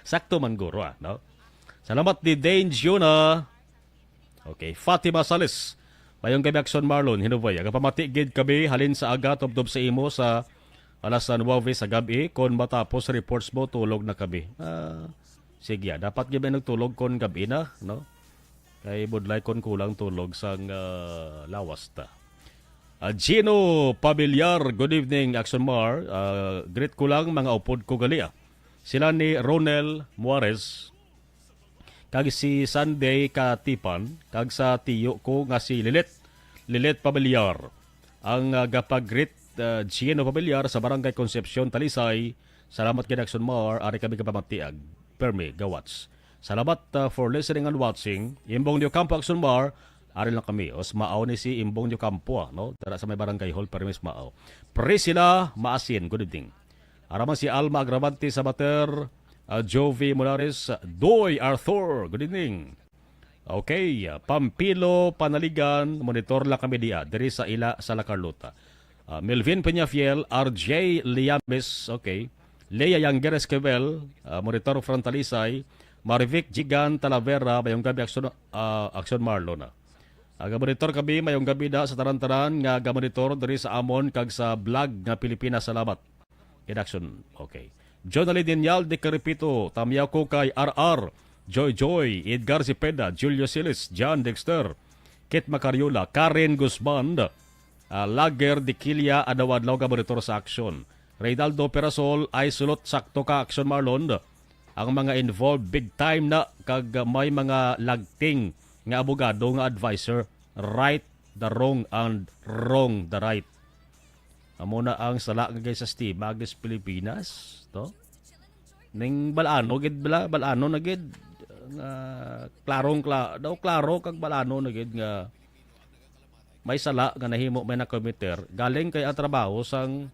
Sakto man guro, no? Salamat ni Dane Juna. Okay, Fatima Salis. Mayong gabi Action Marlon, hinubay. Agapamati gid kabi halin sa aga tubdob sa imo sa alas 9 sa gabi kon matapos reports mo tulog na kabi. Sige, dapat gyud nagtulog kon gabi na, no? Kay budlay kon kulang tulog sang lawas ta. Gino Pabiliar, good evening Action Mar. Greet ko lang mga upod ko gali. Sila ni Ronel Muarez, kag si Sunday Katipan, kag sa tiyo ko nga si Lilet Pabiliar. Ang gapag-greet Gino Pabiliar sa Barangay Concepcion, Talisay. Salamat kay Action Mar, ari kami kapamatiag. Permi, gawats. Salamat for listening and watching. Imbong Dio Campo Action Mar, ari lang kami. Os maaw ni si Imbong Dio Campo, no? Tara sa may Barangay Hall, permis maaw. Priscilla Maasin, good evening. Araman si Alma Agravante sa Bater, Jovi Molares, Doy Arthur, good evening. Okay, Pampilo Panaligan, monitor lang kami diya, diri sa ila sa La Carlota. Melvin Peñafiel, RJ Liames, okay. Leia Yangeres Kevel, monitor from Talisay. Marivic Gigan Talavera, mayong gabi Action Marlon. Monitor kami mayong gabi da sa taran-taran nga gamonitor diri sa Amon kag sa vlog nga Pilipinas. Salamat. Action, okay. Jonali Dinyal de Caripito, tamiyaw ko kay RR, Joy, Edgar Cepeda, Julio Silis, John Dexter, Kit Macariola, Karen Guzman, Lager de Kilia, Adawadlaw ka monitor sa action. Reynaldo Perasol, ay sulot sakto ka Action Marlon. Ang mga involved big time na kag may mga lagting nga abogado nga advisor, right the wrong and wrong the right. Amo na ang sala nga sa Steve Agnes Pilipinas, to. Ning balano gid balano na gid klaro kag balano na gid nga may sala nga nahimo may na-committer galing kay ang trabaho sang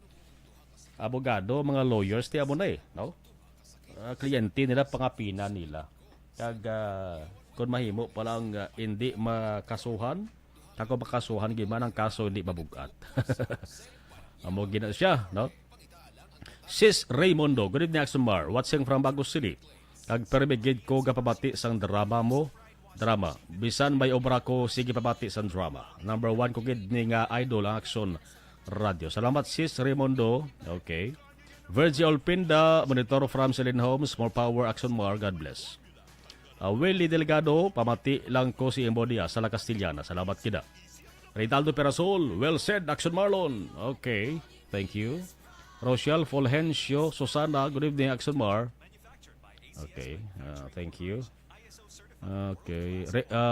abogado, mga lawyers ti amo na no? Kliyente nila, pangapina nila. Kag kung mahimo palang hindi makasuhan, kag makasuhan giman ang kaso hindi mabugat. Amo gina siya, no? Sis Raymondo, good evening Action Mar. Watching from Bagos City. Kag permigid ko gapabati sang drama. Bisan may obra ko, sige pabati sang drama. Number 1 ko gid ni nga idol ang Action Radio. Salamat Sis Raymondo. Okay. Virgie Olpinda, monitor from Celine Homes, more power Action Mar, God bless. Willie Delgado, pamati lang ko si Embodia sa La Castillana. Salamat kida. Reynaldo Perasol, well said Action Marlon. Okay, thank you. Rochelle Fulgencio Susana, good evening Action Mar. Okay, thank you. Okay,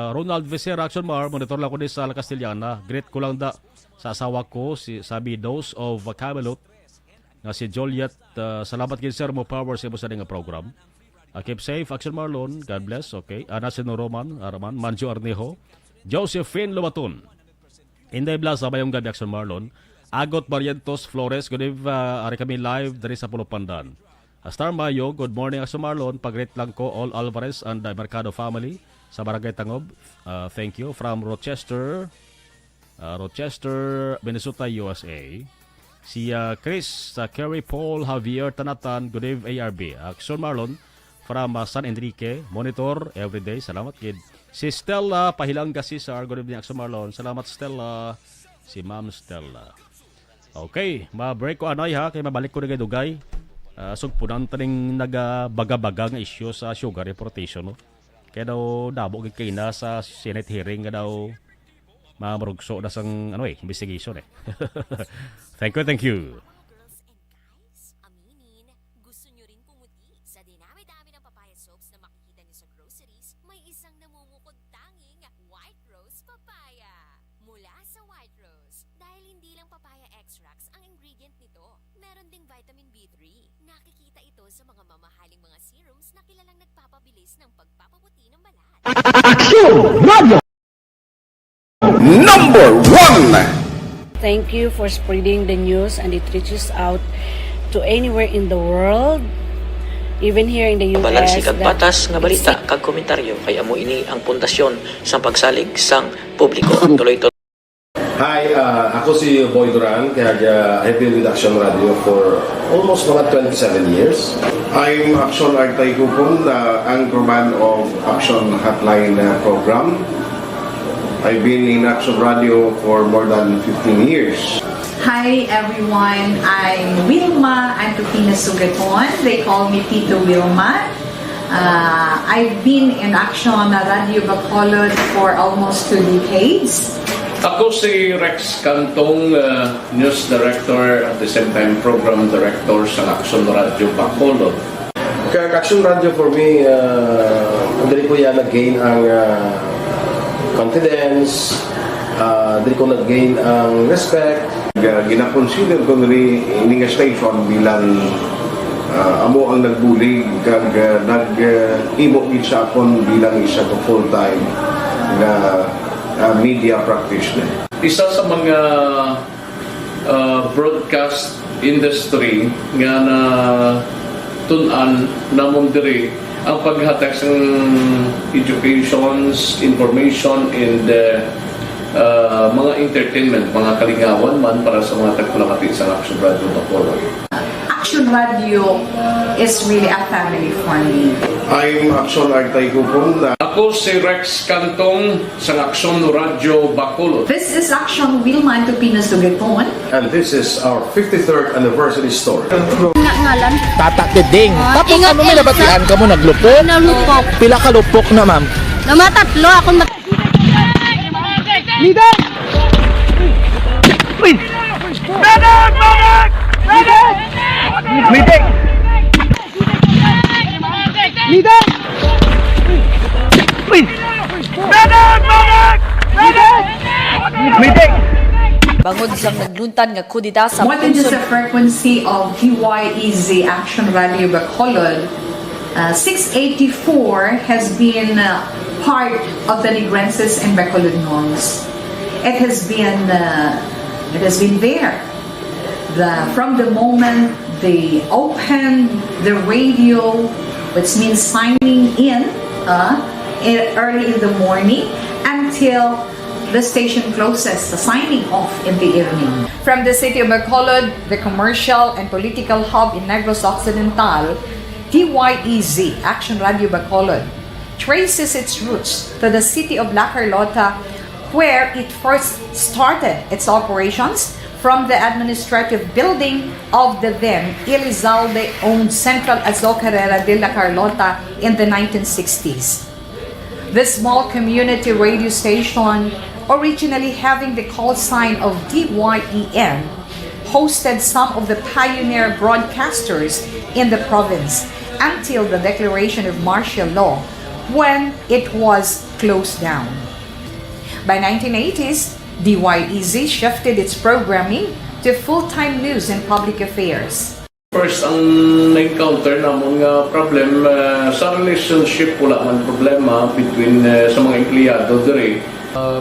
Ronald Vicera Action Mar, monitor lang ko din sa La Castillana. Great ko lang da sa asawa ko si Sabi Dose of Camelot nga si Joliet. Salamat kay Sir mo power sa sa nga program. Keep safe Action Marlon, God bless. Okay, Anasino Roman Araman, Manjo Arnejo, Josephine Lumaton, Inday Blaza bayong gabi Action Marlon. Agot Barrientos Flores, good evening. Ari kami live dari sa Pulo Pandan. Star Mayo, good morning Action Marlon. Pag-greet lang ko all Alvarez and the Mercado family sa Barangay Tangob. Thank you from Rochester, Minnesota, USA. Si Chris, Kerry Paul Javier Tanatan, good evening ARB. Action Marlon from San Enrique, monitor everyday. Salamat kid. Si Stella Pahilanga Cesar, good evening Action Marlon. Salamat Stella. Si Ma'am Stella. Okay, ma-break ko anay ha, kaya mabalik ko na kay Dugay. Sugpunan taning nagabaga-baga nga issue sa sugar importation. No? Kaya daw dabo kay na sa Senate hearing nga daw marugso na sang investigation. Thank you. Gusto nyo rin pumuti? Sa dinami-dami ng papaya soaps na makikita nyo sa groceries, may isang namumukod tanging White Rose Papaya. Mula sa White Rose, dahil hindi lang papaya extracts ang ingredient nito, meron ding vitamin B3. Nakikita ito sa mga mamahaling mga serums na kilalang nagpapabilis ng pagpapaputi ng balat. Number 1. Thank you for spreading the news and it reaches out to anywhere in the world, even here in the US. Balansi kag patas nga balita kag komentaryo kay amo ini ang pundasyon sa pagsalig sang publiko. Tuloy-tuloy. Hi, ako si Boy Duran, kaya I've been with Action Radio for almost mga 27 years. I'm Action Artay Kupon, the anchorman of Action Hotline program. I've been in Action Radio for more than 15 years. Hi everyone, I'm Wilma Antofina Sugaton. They call me Tito Wilma. I've been in Action Radio Bacolod for almost 2 decades. Ako si Rex Cantong, News Director at the same time Program Director sa Action Radio Bacolod. Kaya Action Radio for me, dali ko yan nag-gain ang confidence, dali ko nag-gain ang respect. Gina-consider ko rin ini nga station bilang amo ang nagbulig kag nag-imo gid sa akon bilang isa ka full-time na media practitioner. Isa sa mga broadcast industry nga na tun-an namon diri ang paghatag sa educations, information, and mga entertainment, mga kalingawan man para sa mga tagpulakati sa Action Radio Bacolod. Action Radio is really a family for me. I'm Action Artay Kupon. Ako si Rex Cantong sa Action Radio Bacolod. This is Action Wilma Antofina Sugaton. And this is our 53rd anniversary story. Ngalan? Tata Tiding. Tapos ano may nabatian ka mo? Naglupok? Nalupok. Pila ka lupok na, ma'am? Namatatlo ako Leader! Uy! Medic! Medic! Medic! Medic! Leader! Uy! Medic! Medic! Medic! Medic! Bangod siyang nagluntan nga kudita sa More than just a frequency of DYEZ Action Radio Bacolod, 684 has been part of the Negrenses and Bacolodnons. It has been there. From the moment they opened the radio, which means signing in early in the morning, until the station closes, the signing off in the evening. From the city of Bacolod, the commercial and political hub in Negros Occidental, DYEZ Action Radio Bacolod traces its roots to the city of La Carlota, where it first started its operations from the administrative building of the then Elizalde-owned Central Azocarrera de La Carlota in the 1960s. This small community radio station, originally having the call sign of DYEN, hosted some of the pioneer broadcasters in the province until the declaration of martial law, when it was closed down. By 1980s, DYEZ shifted its programming to full-time news and public affairs. First, ang na-encounter namon nga problem sa relationship, wala man problema between sa mga empleyado diri.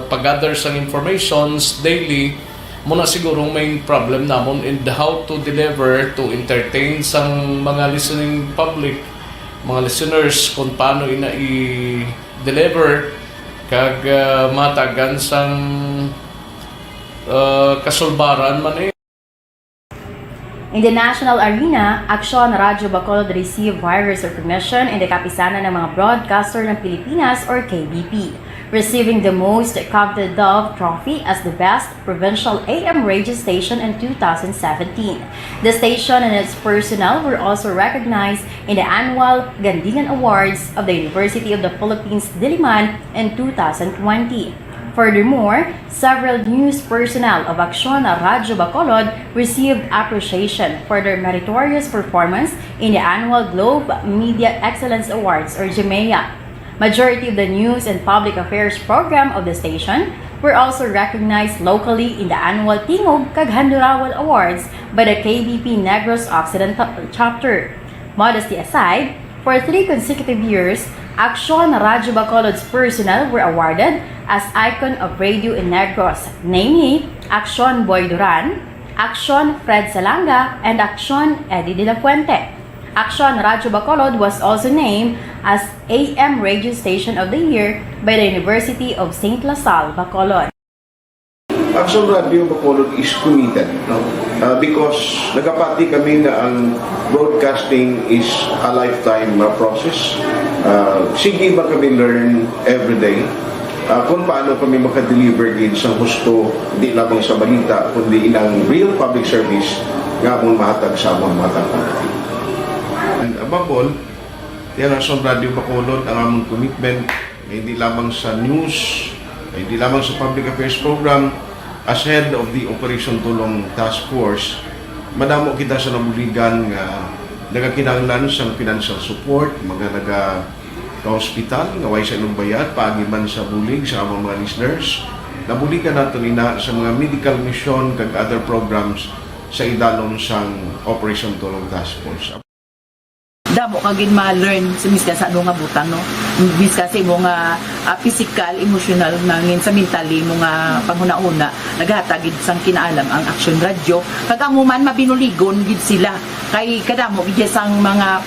Pag-gather sa informations daily, muna siguro main problem namon in how to deliver, to entertain sang mga listening public, mga listeners, kung paano ina i-deliver kag matagan sang kasulbaran man eh. In the national arena, Action Radio Bacolod received virus recognition in the kapisanan ng mga broadcaster ng Pilipinas or KBP, receiving the most coveted Dove Trophy as the best provincial AM radio station in 2017. The station and its personnel were also recognized in the annual Gandingan Awards of the University of the Philippines, Diliman in 2020. Furthermore, several news personnel of Action Radio Bacolod received appreciation for their meritorious performance in the annual Globe Media Excellence Awards or GMEA. Majority of the news and public affairs program of the station were also recognized locally in the annual Tingog kag Handurawal Awards by the KBP Negros Occidental Chapter. Modesty aside, For 3 consecutive years, Aksyon Radyo Bacolod's personnel were awarded as Icon of Radio in Negros, namely Aksyon Boy Duran, Aksyon Fred Salanga, and Aksyon Eddie de la Fuente. Aksyon Radyo Bacolod was also named as AM Radio Station of the Year by the University of St. La Salle, Bacolod. Action Radio Bacolod is committed, no? Because nagapati kami na ang broadcasting is a lifetime process. Sige ba kami learn every day kung paano kami makadeliver din sa gusto, hindi lamang sa balita, kundi ilang real public service nga mong mahatag sa among matang. And above all, yan ang Radio Bacolod, ang among commitment, hindi lamang sa news, hindi lamang sa public affairs program. As head of the Operation Tulong Task Force, madamo kita sa nabuligan nga nagakinahanglan sa financial support, mga naga-hospital, nga way sa inyong bayad, paagiman sa bulig sa among mga listeners. Nabuligan nato nina sa mga medical mission kag other programs sa idalom sang Operation Tulong Task Force. Damo kagin ma-learn sa miskan sa nga butan, no? Miskan sa imong physical, emotional, nangin sa mentally mga panghuna-una naghatagid sang kinaalam ang Aksyon Radio. Kag amo man mabinuligon gid sila kay kadamo gid sang mga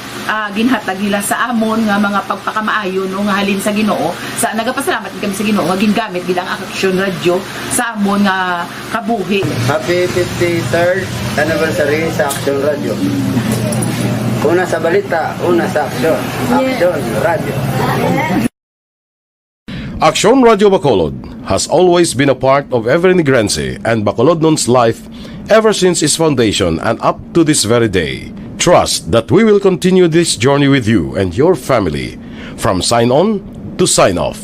ginhatag nila sa amon nga mga pagpakamaayon o nga halin sa Ginoo. Sa nagapasalamat kami sa Ginoo nga gingamit gid ang Aksyon Radio sa amon nga kabuhi. Happy 53rd anniversary sa Aksyon Radio. Una sa balita, una sa aksyon. Aksyon Radio. Aksyon Radio Bacolod has always been a part of every Negrense and Bacolodnon's life ever since its foundation and up to this very day. Trust that we will continue this journey with you and your family from sign on to sign off.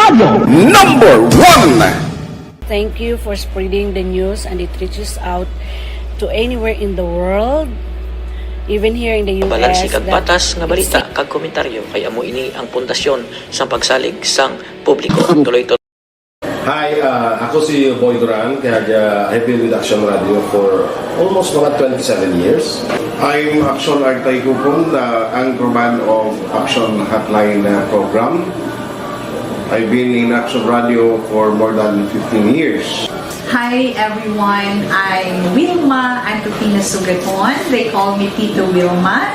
Radio number 1. Thank you for spreading the news and it reaches out to anywhere in the world, even here in the US. Balansig ang batas nga balita kag komentaryo kay amo ini ang pundasyon sa pagsalig sang publiko. Tuloy-tuloy. Hi, ako si Boy Duran, kaya I've been with Action Radio for almost mga 27 years. I'm Action Artay Kupon, anchorman of Action Hotline program. I've been in Action Radio for more than 15 years. Hi everyone, I'm Wilma Antofina Sugaton. They call me Tito Wilma.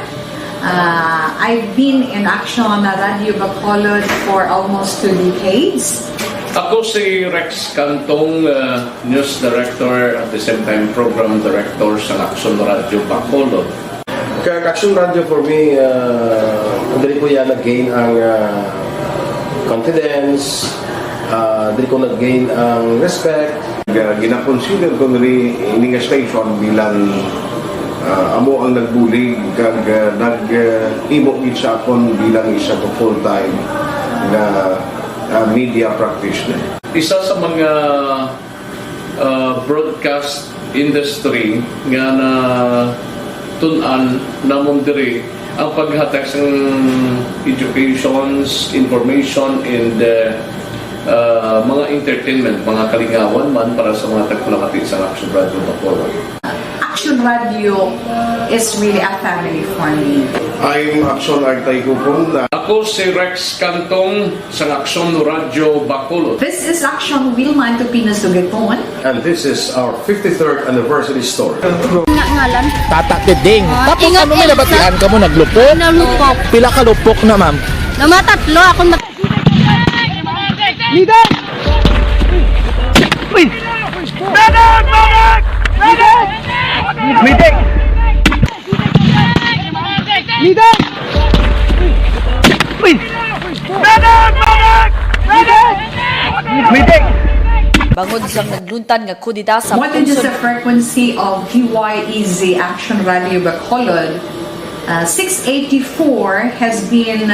I've been in Action Radio Bacolod for almost 2 decades. Ako si Rex Cantong, News Director at the same time Program Director sa Action Radio Bacolod. Action Radio for me, hindi ko yan nag-gain ang confidence, hindi ko nag-gain ang respect. Gina-consider ko rin ining station bilang amo ang nagbulig kag nag-imo sa akon bilang isa ko full-time na media practitioner. Isa sa mga broadcast industry nga na tun-an namon diri ang paghatag sa educations, information, and mga entertainment, mga kalingawan man para sa mga tagpulamati sa Action Radio Bacolod. Action Radio is really a family for me. I'm Action Artay Kupon. Ako si Rex Cantong sa Action Radio Bacolod. This is Action Wilma Antofina Sugaton. And this is our 53rd anniversary story. Ngalan? Tata Tiding. Tapos ano may nabatian ka mo? Naglupok? Nalupok. Pila ka lupok na, ma'am? Namatatlo ako Leader! Uy! Medic! Medic! Medic! Medic! Leader! Uy! Medic! Medic! Medic! Medic! Bangod sa nagluntan nga kudita sa More than just the frequency of DYEZ Action Radio Bacolod, 684 has been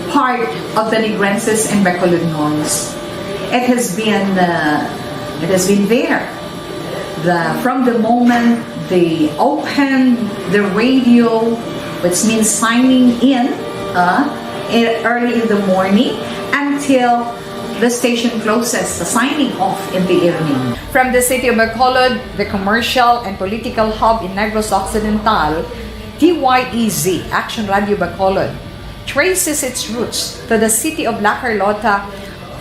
part of the Negrenses and Bacolodnons. It has been there. from the moment they open the radio, which means signing in early in the morning, until the station closes, the signing off in the evening. From the city of Bacolod, the commercial and political hub in Negros Occidental, DYEZ, Action Radio Bacolod, traces its roots to the city of La Carlota,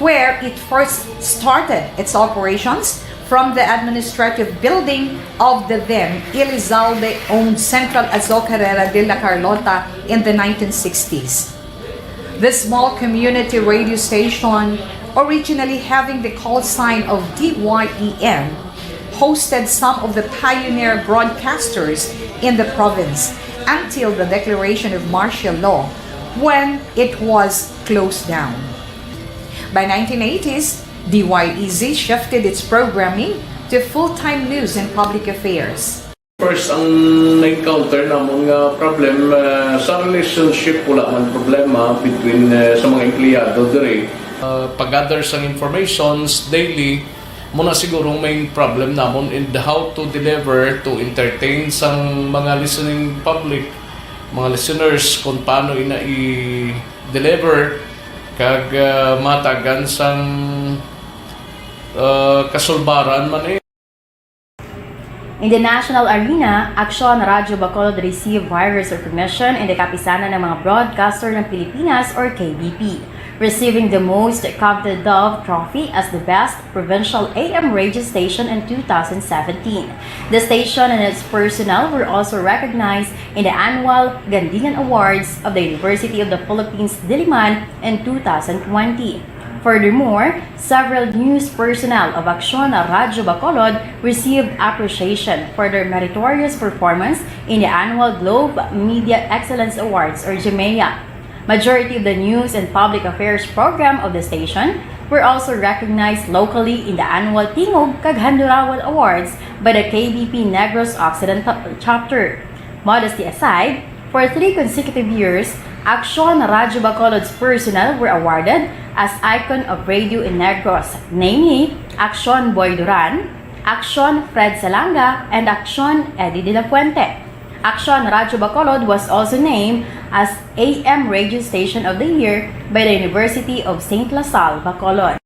where it first started its operations from the administrative building of the then Elizalde-owned Central Azocarrera de La Carlota in the 1960s. The small community radio station, originally having the call sign of DYEN, hosted some of the pioneer broadcasters in the province until the declaration of martial law, when it was closed down. By 1980s, DYEZ shifted its programming to full-time news and public affairs. First, ang na-encounter namon nga problem sa relationship wala man problema between sa mga empleyado dire. Pag-gather sang informations daily, muna siguro main problem namon in the how to deliver to entertain sang mga listening public, mga listeners kung paano ina i-deliver kag matagan sang kasulbaran man eh. In the national arena, Aksyon Radio Bacolod received virus recognition in the kapisanan ng mga broadcaster ng Pilipinas or KBP, receiving the most coveted Dove Trophy as the best provincial AM radio station in 2017. The station and its personnel were also recognized in the annual Gandingan Awards of the University of the Philippines Diliman in 2020. Furthermore, several news personnel of Aksyon Radio Bacolod received appreciation for their meritorious performance in the annual Globe Media Excellence Awards or GMEA. Majority of the news and public affairs program of the station were also recognized locally in the annual Tingog kag Handurawal Awards by the KBP Negros Occidental Chapter. Modesty aside, for 3 consecutive years, Aksyon Radio Bacolod's personnel were awarded as Icon of Radio in Negros, namely Aksyon Boy Duran, Aksyon Fred Salanga, and Aksyon Eddie de la Fuente. Aksyon Radio Bacolod was also named as AM Radio Station of the Year by the University of St. La Salle, Bacolod.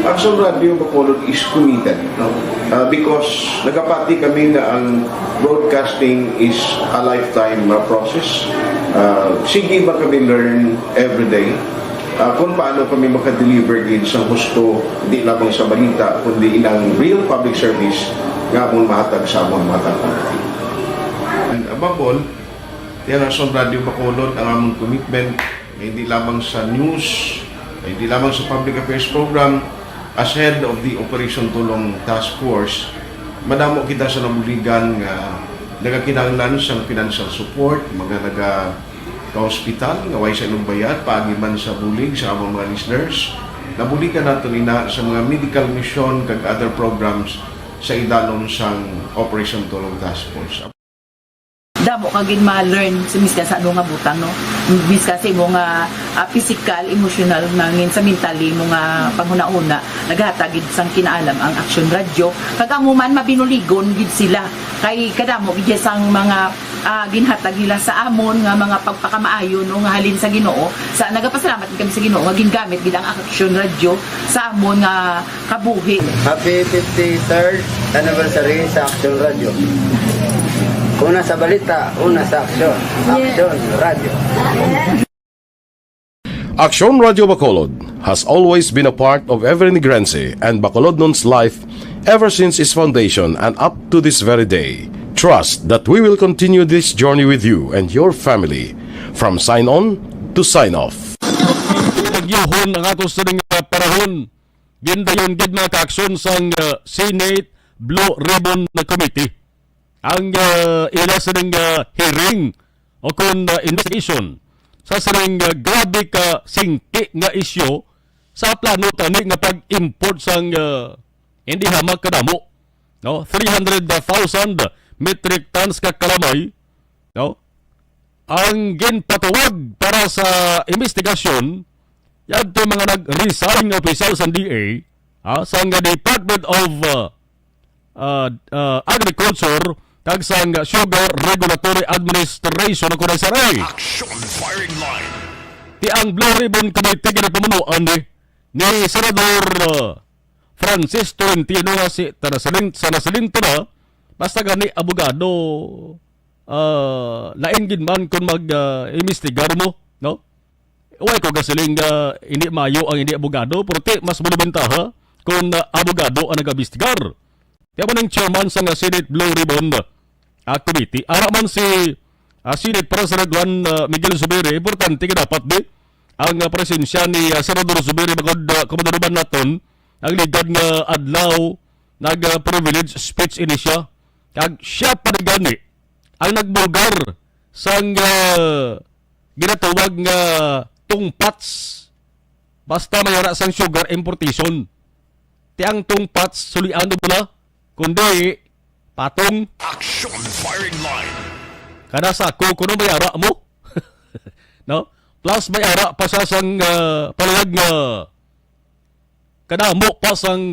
Action Radio Bacolod is committed, no? Because nagapati kami na ang broadcasting is a lifetime process. Sige ba kami learn every day kung paano kami makadeliver din sa gusto, hindi lamang sa balita, kundi inang real public service nga mong mahatag sa among matang. And above all, yan Action Radio Bacolod ang among commitment, hindi lamang sa news, hindi lamang sa public affairs program. As head of the Operation Tulong Task Force, madamo kita sa nabuligan nga nagakinahanglan sa financial support, mga naga-hospital, nga way sa inyong bayad, paagiman sa bulig sa among mga listeners. Nabuligan nato nina sa mga medical mission kag other programs sa idalom sang Operation Tulong Task Force. Damo kagin ma-learn sa miska sa nga butang no, miska sa imo nga physical, emotional nangin sa mentally mo nga panghuna-una naghatag gid sang kinaalam ang Action Radio kag amo man mabinuligon gid sila kay kadamo gid sang mga ginhatag nila sa amon nga mga pagpakamaayon o nga halin sa Ginoo sa nagapasalamat kami sa Ginoo nga gingamit gid ang Action Radio sa amon nga kabuhi. Happy 53rd anniversary sa Action Radio. Una sa balita, una sa aksyon. Aksyon Radio. Action Radio Bacolod has always been a part of every Negrense and Bacolodnon's life ever since its foundation and up to this very day. Trust that we will continue this journey with you and your family from sign on to sign off. Nagyuhon ang ato sa parahon. Gindayon gid mga kaaksyon sang Senate Blue Ribbon na Committee. Ang ila sa hearing o kung investigation sa sarang grabe ka singki nga isyo sa plano tani nga pag-import sang hindi hamak kadamo, no? 300,000 metric tons ka kalamay, no? Ang ginpatuwag para sa investigasyon yadto mga nag-resign nga opisyal sa DA sa Department of Agriculture kag sang Sugar Regulatory Administration ako na saray. Action firing line. Ti ang Blue Ribbon Committee kini pamunuan ni Senador Francis Tolentino nga si nasalinto na basta gani abogado lain gid man kung mag-investigar mo, no? Uway ko gasiling hindi mayo ang hindi abogado, pero mas bulubentaha kung abogado ang nag-investigar. Kaya man ang chairman sa Senate Blue Ribbon Committee, ara man si Senate President Juan Miguel Zubiri, importante ka dapat ang presensya ni Senador Zubiri magod kumaduruban naton ang ligad nga adlaw nag-privilege speech ini siya. Kag siya panigani ang nagbulgar sang ginatawag nga tungpats basta mayara sang sugar importation. Tiang tungpats sulian bala kundi patong Action firing line. kada sako kuno mayara mo. No? Plus mayara pa sa sang palayag nga kadamo pa sang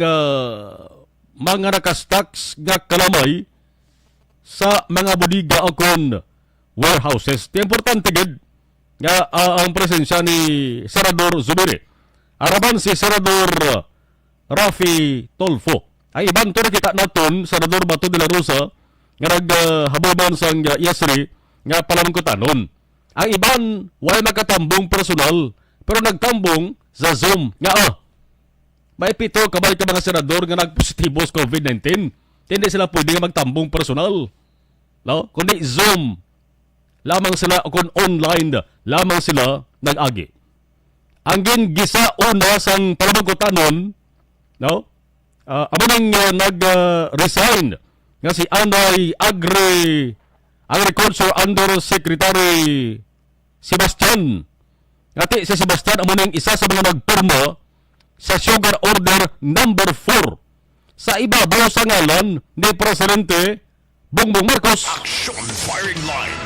mga nakastocks nga kalamay sa mga bodega o kon warehouses. Di importante gid nga ang presensya ni Senador Zubiri. Araban si Senador Rafi Tolfo. Ay iban to nakita naton Senador Bato de la Rosa nga naghaboban sang IASRI nga palamkotanon. Ang iban way makatambong personal pero nagtambong sa Zoom nga may pito kabay ka mga senador nga nagpositibo sa COVID-19. Hindi sila pwede nga magtambong personal. No? Kundi Zoom lamang sila o kung online lamang sila nag-agi. Ang gisa una sang palamagkotanon, no? Amo nang nag-resign nga si Anay Agriculture Undersecretary Sebastian. Ngati si Sebastian amo nang isa sa mga nagpirma sa Sugar Order number 4 sa ibabaw sa ngalan ni Presidente Bongbong Marcos. Action firing line.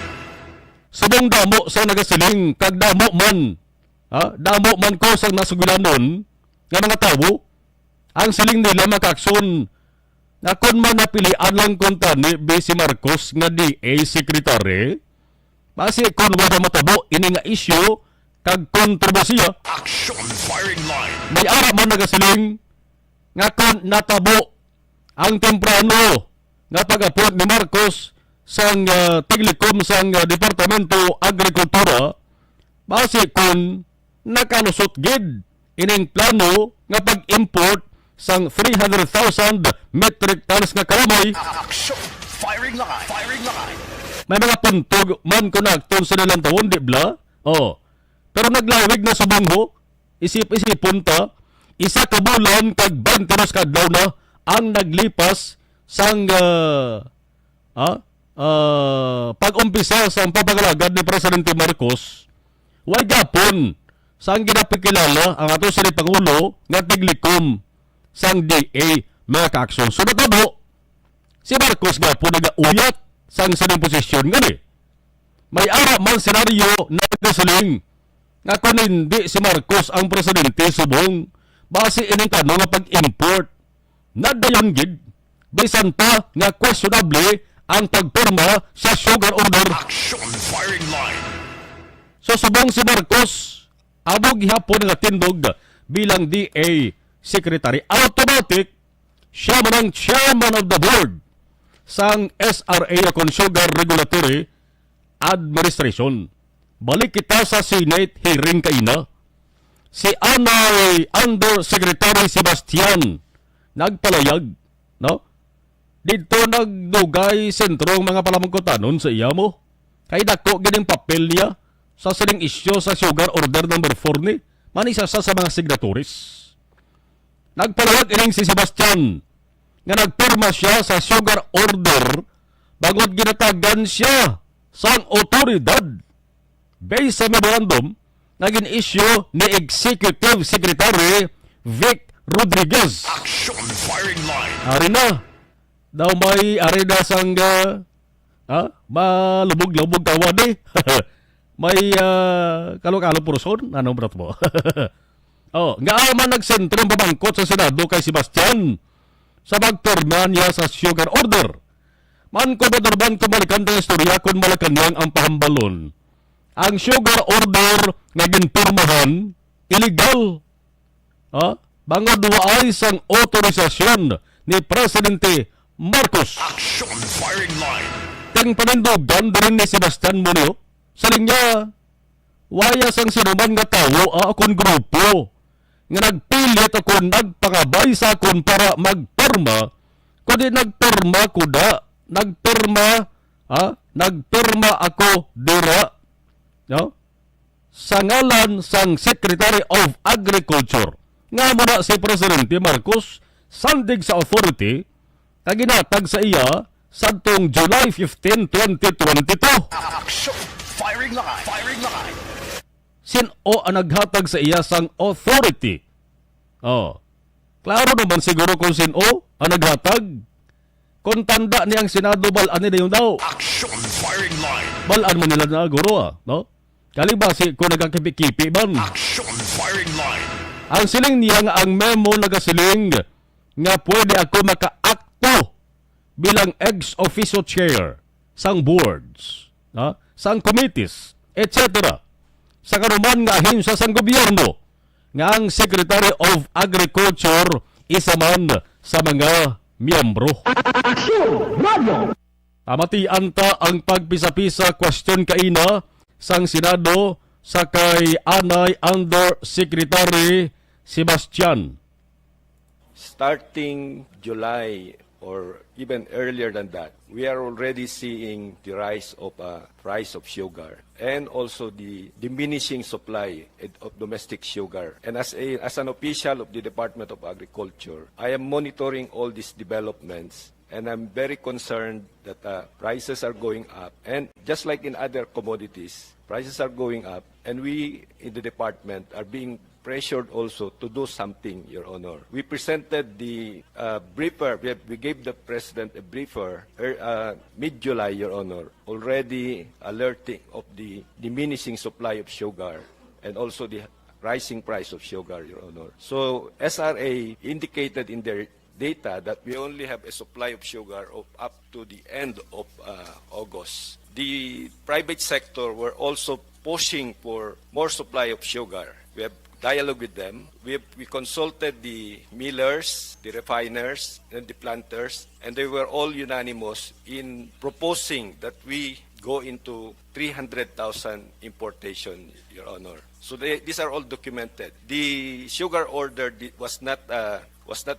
Subong damo sa nagasiling kag damo man ko sa nasugilanon nga mga tawo ang siling nila makakson na kung man napilian lang konta ni B.C. Marcos nga DA Secretary basi kung wala matabo ini nga issue kag kontrobersiya. Action firing line. May ara man nagasiling nga kung natabo ang temprano nga pag-appoint ni Marcos sang tiglikom sang Departamento Agrikultura base kung nakalusot gid ining plano nga pag-import sang 300,000 metric tons nga kalamay. Action firing line. Firing line. May mga puntog man ko nagton sa nilang tawon, di bla? Pero naglawig na sa bungho, isip-isipon ta, isa ka bulan kag 20 kadlaw na ang naglipas sang pag-umpisa sa pagpagalagad ni Presidente Marcos. Way gapon sang ginapikilala ang ato sa Pangulo nga tiglikom sang DA mga kaaksyon. So natabo, si Marcos gapon nag-uyat sang sanang posisyon nga ni. May ara man senaryo na nagsaling nga kung hindi si Marcos ang presidente subong base ining tanong nga pag-import na dayon gid bisan pa nga questionable ang pagporma sa sugar order. Action firing line. So subong si Marcos abog gihapon nga tindog bilang DA Secretary. Automatic siya man ang chairman of the board sang SRA kon Sugar Regulatory Administration. Balik kita sa Senate hearing kaina. Si Anay Undersecretary Sebastian nagpalayag, no? Dito nagdugay sentrong mga palamangkotanon sa iya mo. Kay dako gining papel niya sa sining isyu sa Sugar Order number 4 ni. Manisa sa mga signatories. Nagpalayag ining si Sebastian nga nagpirma siya sa Sugar Order bangod ginatagan siya sang otoridad. Based sa memorandum, naging issue ni Executive Secretary Vic Rodriguez. Action firing line. Ari na. Daw may ari na sang malubog-lubog kawan eh. May kalo-kalo puruson. Anong brat mo? Nga man nagsentro ang pamangkot sa Senado kay Sebastian. sa pagpirma niya sa sugar order. Man ko badurban kumalikan ng istorya kung Malacanang ang pahambalon. Ang sugar order nga ginpirmahan illegal. Bangod waay sang otorisasyon ni Presidente Marcos. Action firing line. Teng panindugan din ni Sebastian Munio sa linya. Waya sang sinuman nga tawo akong grupo nga nagpilit ako nagpangabay sa akon para magpirma. Kundi nagpirma ko da. Nagpirma ako dira. No? Sa ngalan sang Secretary of Agriculture. Nga muna si Presidente Marcos sandig sa authority kaginatag sa iya sadtong July 15, 2022. Action firing line. Firing line. Sino ang naghatag sa iya sang authority? Klaro naman siguro kung sino ang naghatag. Kung tanda niyang Senado, balaan nila yung daw. Action firing line. Balaan mo nila na guro, no? Kalibasi kung nagkakipi-kipi man. Action firing line. Ang siling niya nga ang memo nagasiling nga pwede ako maka-akto bilang ex-officio chair sang boards, sang committees, etc. Sa kanuman nga ahensya sang gobyerno nga ang Secretary of Agriculture isa man sa mga miyembro. Tamatian ta ang pagpisa-pisa question kaina sang Senado sa kay Anay Undersecretary Sebastian. Starting July or even earlier than that, we are already seeing the rise of price of sugar and also the diminishing supply of domestic sugar. And as an official of the Department of Agriculture, I am monitoring all these developments and I'm very concerned that prices are going up. And just like in other commodities, prices are going up and we in the department are being pressured also to do something, Your Honor. We presented the briefer, we gave the President a briefer mid-July, Your Honor, already alerting of the diminishing supply of sugar and also the rising price of sugar, Your Honor. So SRA indicated in their data that we only have a supply of sugar of up to the end of August. The private sector were also pushing for more supply of sugar. We have dialogue with them. We consulted the millers, the refiners, and the planters, and they were all unanimous in proposing that we go into 300,000 importation, Your Honor. So these are all documented. The sugar order was not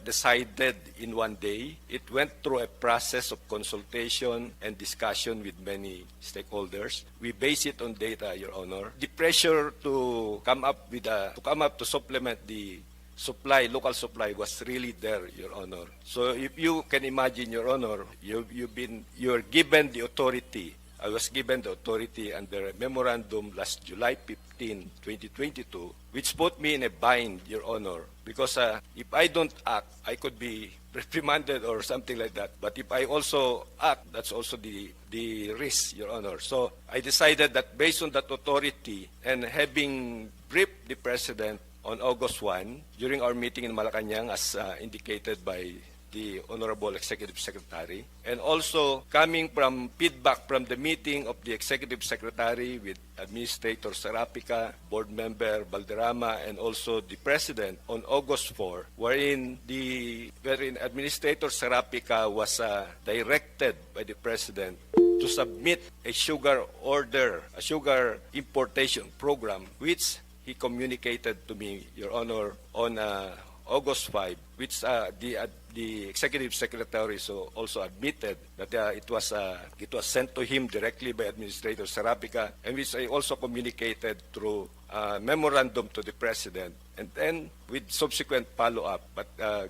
decided in one day. It went through a process of consultation and discussion with many stakeholders. We base it on data, Your Honor. The pressure to come up to supplement the supply, local supply, was really there, Your Honor. So if you can imagine, Your Honor, you're given the authority. I was given the authority under a memorandum last July 15, 2022, which put me in a bind, Your Honor, because if I don't act, I could be reprimanded or something like that. But if I also act, that's also the risk, Your Honor. So I decided that based on that authority and having briefed the President on August 1, during our meeting in Malacanang, as indicated by the Honorable Executive Secretary, and also coming from feedback from the meeting of the Executive Secretary with Administrator Serapica, Board Member Balderrama, and also the President on August 4, wherein Administrator Serapica was directed by the President to submit a sugar order, a sugar importation program, which he communicated to me, Your Honor, on August 5, which the Executive Secretary also admitted that it was sent to him directly by Administrator Serapica, and which I also communicated through memorandum to the President, and then with subsequent follow-up, but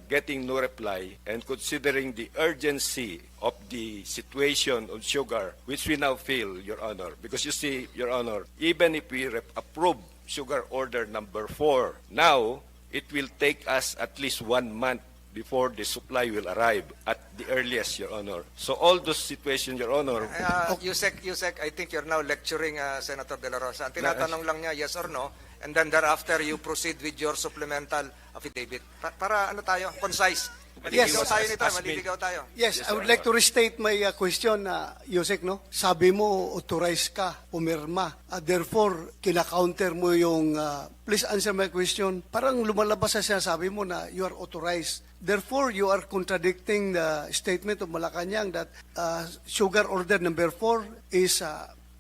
getting no reply, and considering the urgency of the situation on sugar, which we now feel, Your Honor, because you see, Your Honor, even if we approve sugar order number 4 now, it will take us at least 1 month before the supply will arrive at the earliest, Your Honor. So all those situations, Your Honor. Yusek, I think you're now lecturing Senator De La Rosa. Ang tinatanong lang niya, yes or no, and then thereafter you proceed with your supplemental affidavit. Para ano tayo, concise. Maliligaw tayo nito, maliligaw tayo. Yes, I would like to restate my question, Yusek, no? Sabi mo, authorized ka, pumirma. Therefore, kina-counter mo yung, please answer my question. Parang lumalabas sa sinasabi mo na you are authorized. Therefore, you are contradicting the statement of Malacanang that sugar order number 4 is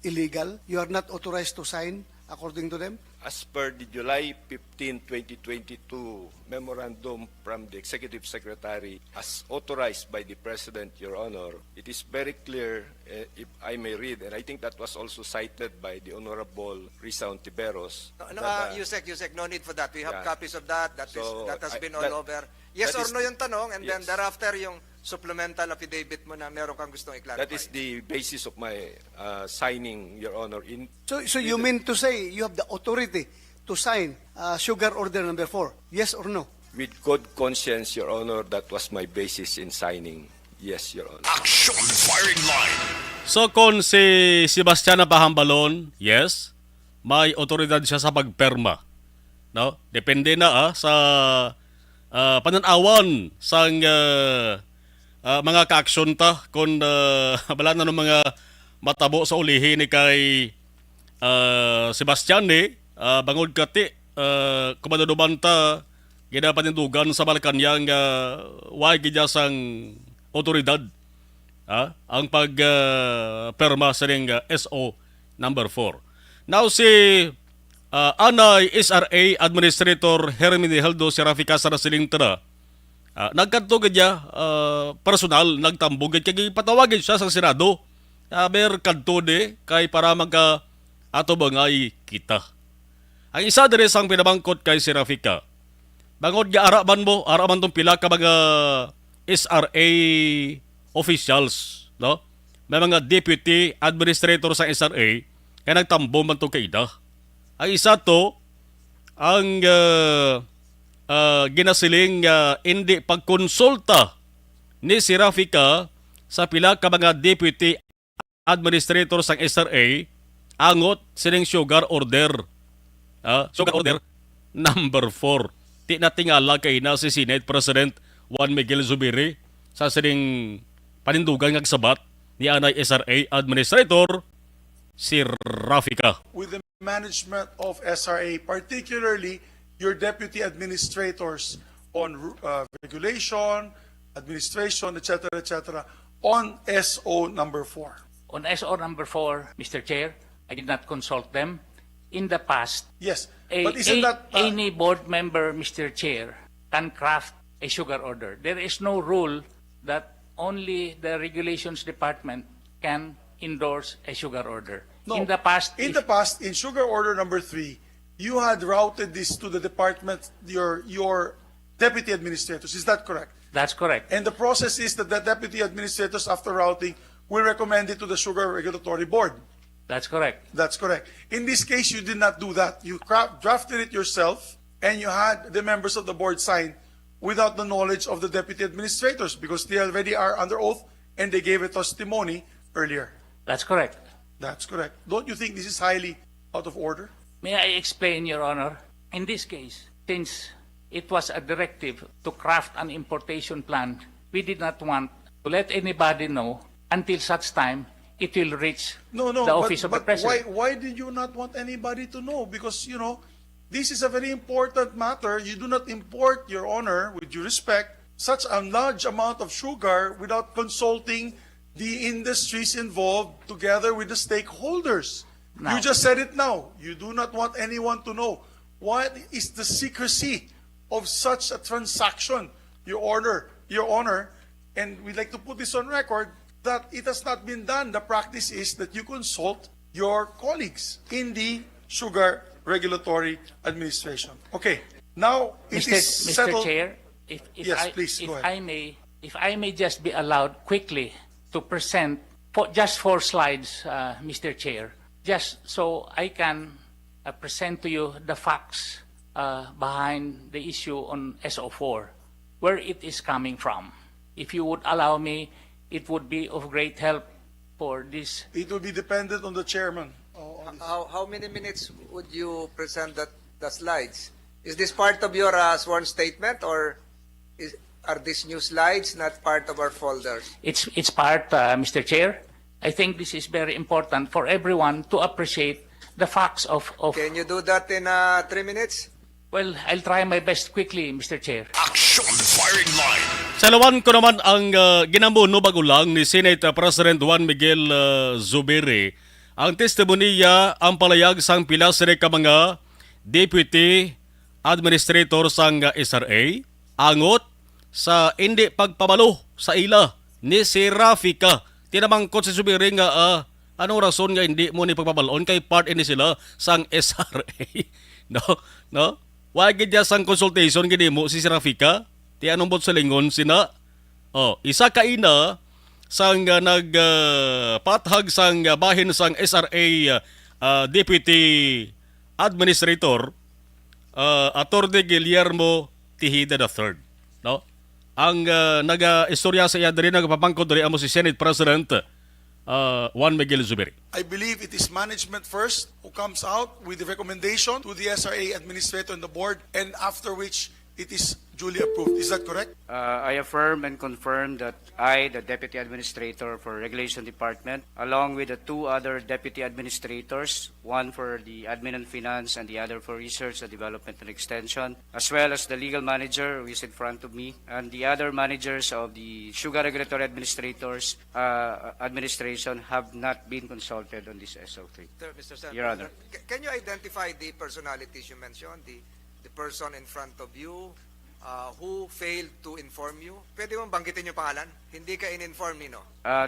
illegal. You are not authorized to sign according to them. As per the July 15, 2022 memorandum from the Executive Secretary as authorized by the President, Your Honor, it is very clear, if I may read, and I think that was also cited by the Honorable Risa Ontiveros. Yusek, no need for that. We have copies of that. That has been all over. Yes that or is- no yung tanong, and then yes. thereafter yung supplemental affidavit mo na meron kang gustong i-clarify. That is the basis of my signing, Your Honor. So you mean to say you have the authority to sign sugar order number 4? Yes or no? With good conscience, Your Honor, that was my basis in signing. Yes, Your Honor. Action firing line. So kung si Sebastian Pahambalon, yes, may otoridad siya sa pagperma. No? Depende na sa pananawan sang mga ka-aksyon ta kung wala na ng mga matabo sa ulihin ni kay Sebastian bangod kati kumaduduban ta ginapanindugan sa Malacanang why gidya sang otoridad ang pagperma sa ring SO number 4. Now si Anay SRA Administrator Hermine Heldo Serafika sa nasilingtara nagkanto gadya personal nagtambog kay patawagin siya sa Senado. Aber kadto de kay para magka ato bangay kita. Ang isa diri sang pinabangkot kay Serafika. Bangod nga araman tong pila ka mga SRA officials, no? May mga deputy administrator sa SRA kay nagtambo man to kay ida. Ang isa to ang ginasiling hindi pagkonsulta ni Serafika sa pila ka mga deputy administrator sa SRA angot sining sugar order. Sugar order number 4. Ti natingala kay na si Senate President Juan Miguel Zubiri sa sining panindugan nga sabat ni Anay SRA Administrator si Rafika. With the management of SRA, particularly your deputy administrators on regulation, administration, etc., on SO number 4. On SO number 4, Mr. Chair, I did not consult them. In the past, yes, but isn't that any board member, Mr. Chair, can craft a sugar order. There is no rule that only the regulations department can endorse a sugar order. No, in the past, in sugar order number 3, you had routed this to the department, your deputy administrators. Is that correct? That's correct. And the process is that the deputy administrators, after routing, will recommend it to the Sugar Regulatory Board. That's correct. That's correct. In this case, you did not do that. You drafted it yourself, and you had the members of the board sign without the knowledge of the deputy administrators because they already are under oath and they gave a testimony earlier. That's correct. That's correct. Don't you think this is highly out of order? May I explain, Your Honor? In this case, since it was a directive to craft an importation plan, we did not want to let anybody know until such time it will reach the office of the President. Why did you not want anybody to know? Because, this is a very important matter. You do not import, Your Honor, with due respect, such a large amount of sugar without consulting the industries involved together with the stakeholders. Now, you just said it now. You do not want anyone to know. What is the secrecy of such a transaction, Your Honor? And we'd like to put this on record that it has not been done. The practice is that you consult your colleagues in the Sugar Regulatory Administration. Okay, now it is settled. Mr. Chair, if I may just be allowed quickly to present just 4 slides, Mr. Chair, just so I can present to you the facts behind the issue on SO4, where it is coming from. If you would allow me, it would be of great help for this. It will be dependent on the chairman. How many minutes would you present the slides? Is this part of your sworn statement, or Are these new slides not part of our folders? It's part, Mr. Chair. I think this is very important for everyone to appreciate the facts of... Can you do that in 3 minutes? Well, I'll try my best quickly, Mr. Chair. Action firing line. Sa lawan ko naman ang ginamuno bagulang ni Senate President Juan Miguel Zubiri. Ang testimonya ang palayag sang pila sila ka mga deputy administrator sang SRA angot sa hindi pagpabalo sa ila ni si Rafika. Tinamangkot si Zubiri nga anong rason nga hindi mo ni pagpabaloon kay part ini sila sang SRA. No? Wag gid sang consultation gid mo si Rafika. Ti anong bot sa lingon sina? Isa ka ina sang nagpathag sang bahin sang SRA Deputy Administrator Attorney Guillermo Tejeda III, no? Ang naga-istorya sa iya diri nagpapangkod diri amo si Senate President Juan Miguel Zubiri. I believe it is management first who comes out with the recommendation to the SRA administrator and the board, and after which it is duly approved. Is that correct? I affirm and confirm that I, the Deputy Administrator for Regulation Department, along with the 2 other Deputy Administrators, one for the Admin and Finance and the other for Research and Development and Extension, as well as the Legal Manager who is in front of me, and the other managers of the Sugar Regulatory Administrators Administration have not been consulted on this SO3. Mr. Senator, Your Honor. Can you identify the personalities you mentioned, the person in front of you who failed to inform you? Pwede mong banggitin yung pangalan? Hindi ka in-inform no?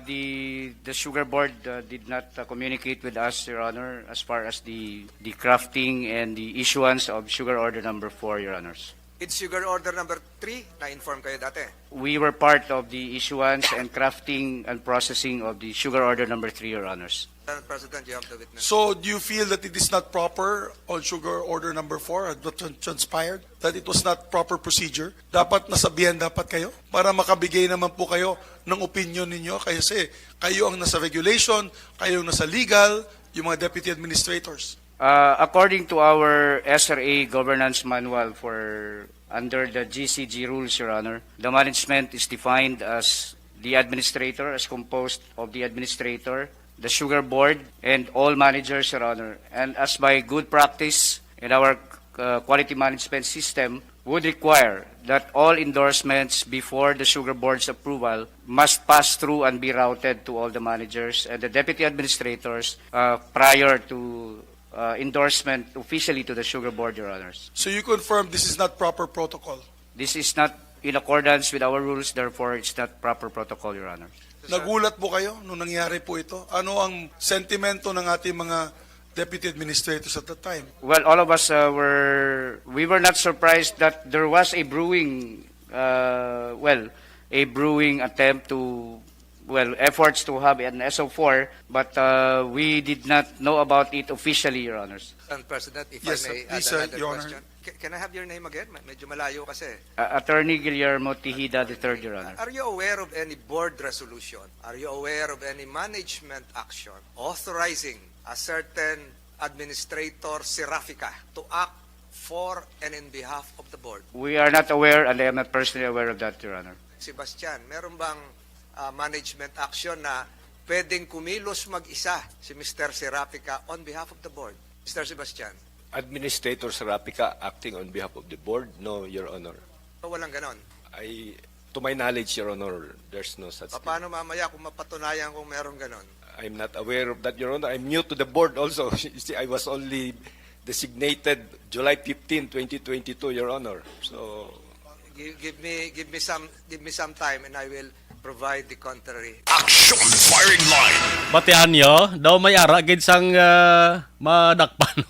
The Sugar Board did not communicate with us, Your Honor, as far as the crafting and the issuance of Sugar Order Number 4, Your Honors. It's Sugar Order Number 3, na-inform kayo dati? We were part of the issuance and crafting and processing of the Sugar Order Number 3, Your Honors. President, you have the witness. So, do you feel that it is not proper on Sugar Order Number 4, what transpired? That it was not proper procedure? Dapat nasabihan dapat kayo? Para makabigay naman po kayo ng opinion ninyo. Kasi kayo ang nasa regulation, kayo ang nasa legal, yung mga deputy administrators. According to our SRA governance manual for under the GCG rules, Your Honor, the management is defined as the administrator, as composed of the administrator, the Sugar Board, and all managers, Your Honor. And as by good practice in our quality management system, would require that all endorsements before the Sugar Board's approval must pass through and be routed to all the managers and the deputy administrators prior to endorsement officially to the Sugar Board, Your Honors. So you confirm this is not proper protocol? This is not in accordance with our rules, therefore it's not proper protocol, Your Honor. Nagulat po kayo nung nangyari po ito? Ano ang sentimento ng ating mga deputy administrators at that time? Well, all of us we were not surprised that there was a brewing attempt to, efforts to have an SO4, but we did not know about it officially, Your Honors. President, if Yes, I may please, add another Your question. Can I have your name again? Medyo malayo kasi. Attorney Guillermo Tejeda III, Your Honor. Are you aware of any board resolution? Are you aware of any management action authorizing a certain administrator, si Rafika, to act for and in behalf of the board? We are not aware, and I am not personally aware of that, Your Honor. Sebastian, meron bang management action na pwedeng kumilos mag-isa si Mr. Serapika on behalf of the board? Mr. Sebastian. Administrator Serapika acting on behalf of the board? No, Your Honor. Walang ganon. To my knowledge, Your Honor, there's no such thing. Paano mamaya kung mapatunayan kung meron ganon? I'm not aware of that, Your Honor. I'm new to the board also. You see, I was only designated July 15, 2022, Your Honor. So give me some time and I will provide the contrary. Action firing line. Batihan nyo, daw may ara gid sang madakpan.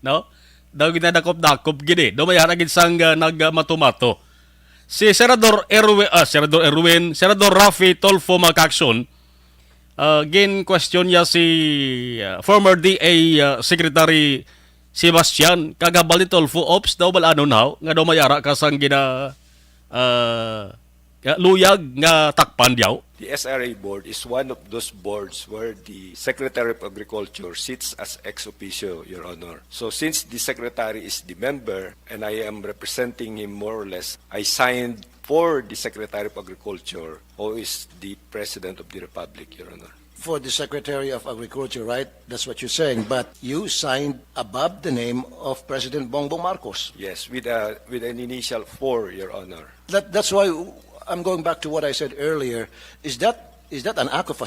No? Daw gid na dakop gid eh. Daw may ara gid sang nagmatumato. Si Senador Erwin, Senador Rafi Tolfo Macacson, gin question niya si former DA Secretary Sebastian kagabal ni Tolfo Ops daw bal ano now nga daw may ara ka sang gina luyag nga takpan diaw. the SRA board is one of those boards where the Secretary of Agriculture sits as ex officio, Your Honor. So since the Secretary is the member and I am representing him more or less, I signed for the Secretary of Agriculture, who is the President of the Republic, Your Honor. For the Secretary of Agriculture, right? That's what you're saying. But you signed above the name of President Bongbong Marcos. Yes, with an initial 4, Your Honor. That's why I'm going back to what I said earlier. Is that an act of a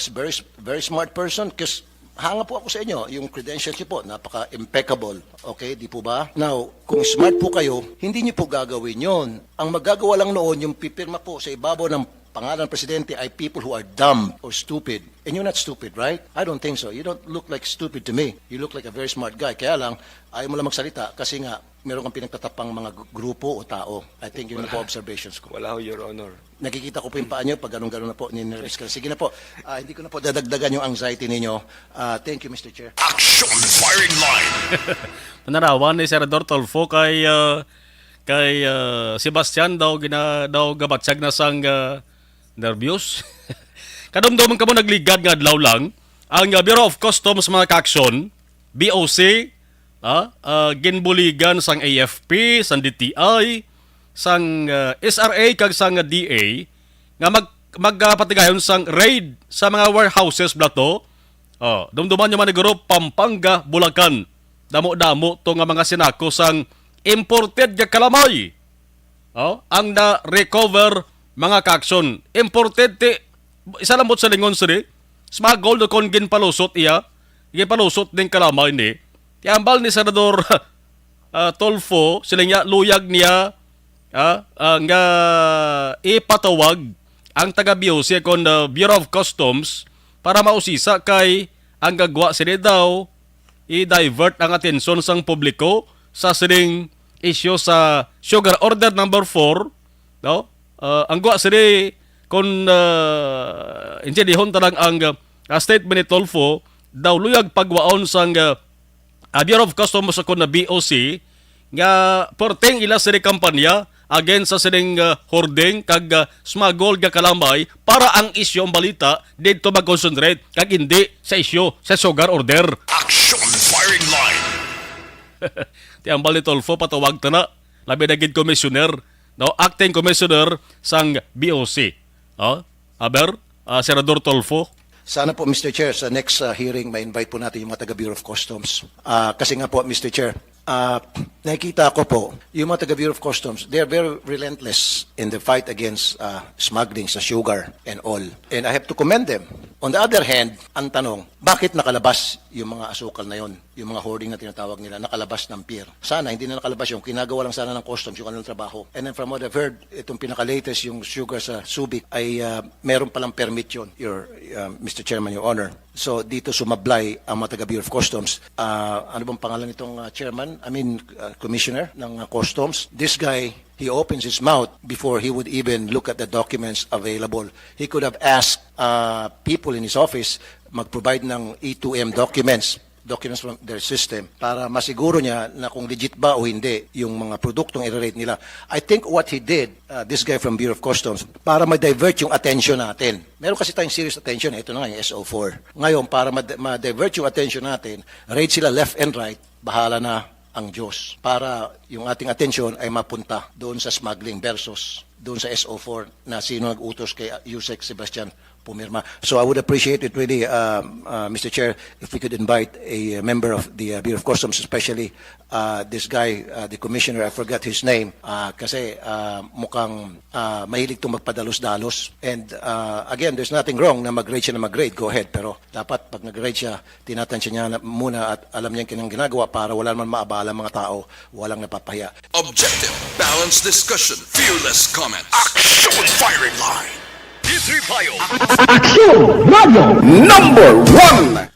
very smart person? Because hanga po ako sa inyo, yung credentials niyo po, napaka-impeccable. Okay, di po ba? Now, kung smart po kayo, hindi niyo po gagawin yon. Ang magagawa lang noon, yung pipirma po sa ibabaw ng pangalan ng presidente ay people who are dumb or stupid. And you're not stupid, right? I don't think so. You don't look like stupid to me. You look like a very smart guy. Kaya lang, ayaw mo lang magsalita kasi nga, meron kang pinagtatapang mga grupo o tao. I think yun na po observations ko. Wala ho, Your Honor. Nakikita ko po yung paa nyo pag ganun-ganun na po, ninervis ka. Sige na po, hindi ko na po dadagdagan yung anxiety ninyo. Thank you, Mr. Chair. Action firing line. Manarawan ni Senador Tolfo kay Sebastian daw gabatsag na sang nervyos. Kadumduman ka mo nagligad nga adlaw lang ang Bureau of Customs mga kaaksyon, BOC, ginbuligan sang AFP, sang DTI, sang SRA kag sang DA nga magpatigayon sang raid sa mga warehouses blato. Dumduman nyo man group Pampanga, Bulacan. Damo-damo to nga mga sinako sang imported nga kalamay. Ang na-recover mga kaaksyon. Imported isa lang sa lingon siri. Smuggled o kon ginpalusot iya. Ginpalusot din kalamay ni. Tiambal ni Senador Tolfo, sila niya, luyag niya nga ipatawag ang taga-BOC kon Bureau of Customs para mausisa kay ang gagwa sila daw i-divert ang atensyon sang publiko sa sining issue sa Sugar Order number 4. No? Ang gwa sila kung insidihon talang ang statement ni Tolfo daw luyag pagwaon sang Bureau of Customs ako na BOC nga porteng ila sa kampanya against sa sining hoarding kag smuggle nga kalamay para ang isyu ang balita dito mag-concentrate kag hindi sa isyu sa Sugar Order. Action firing line. Tiambal ni Tolfo patawag ta na labi na gid commissioner, no, acting commissioner sang BOC. Aber Senador Tolfo. Sana po, Mr. Chair, sa next hearing, ma-invite po natin yung mga taga-Bureau of Customs. Kasi nga po, Mr. Chair, nakikita ko po, yung mga taga-Bureau of Customs, they are very relentless in the fight against smuggling sa sugar and all. And I have to commend them. On the other hand, ang tanong, bakit nakalabas yung mga asukal na yon, yung mga hoarding na tinatawag nila, nakalabas ng pier? Sana, hindi na nakalabas yung kinagawa lang sana ng customs, yung kanilang trabaho. And then from what I've heard, itong pinaka-latest, yung sugar sa Subic, ay meron palang permit yun, Mr. Chairman, Your Honor. So, dito sumablay ang mga taga-Bureau of Customs. Ano bang pangalan nitong Commissioner ng Customs? This guy, he opens his mouth before he would even look at the documents available. He could have asked people in his office mag-provide ng E2M documents from their system para masiguro niya na kung legit ba o hindi yung mga produktong i-rate nila. I think what he did, this guy from Bureau of Customs, para ma-divert yung attention natin. Meron kasi tayong serious attention. Ito na nga yung SO4. Ngayon, para ma-divert yung attention natin, rate sila left and right, bahala na ang Diyos. Para yung ating atensyon ay mapunta doon sa smuggling versus doon sa SO4 na sino nag-utos kay Yusek Sebastian pumirma. So I would appreciate it really, Mr. Chair, if we could invite a member of the Bureau of Customs, especially this guy, the commissioner, I forgot his name, kasi mukhang mahilig itong magpadalos-dalos. And again, there's nothing wrong na mag-grade siya na mag-grade. Go ahead. Pero dapat pag nag-grade siya, tinatansya niya muna at alam niya yung ginagawa para wala naman maabala mga tao, walang napapahiya. Objective, balanced discussion, fearless comment. Action firing line. Action Radio number 1.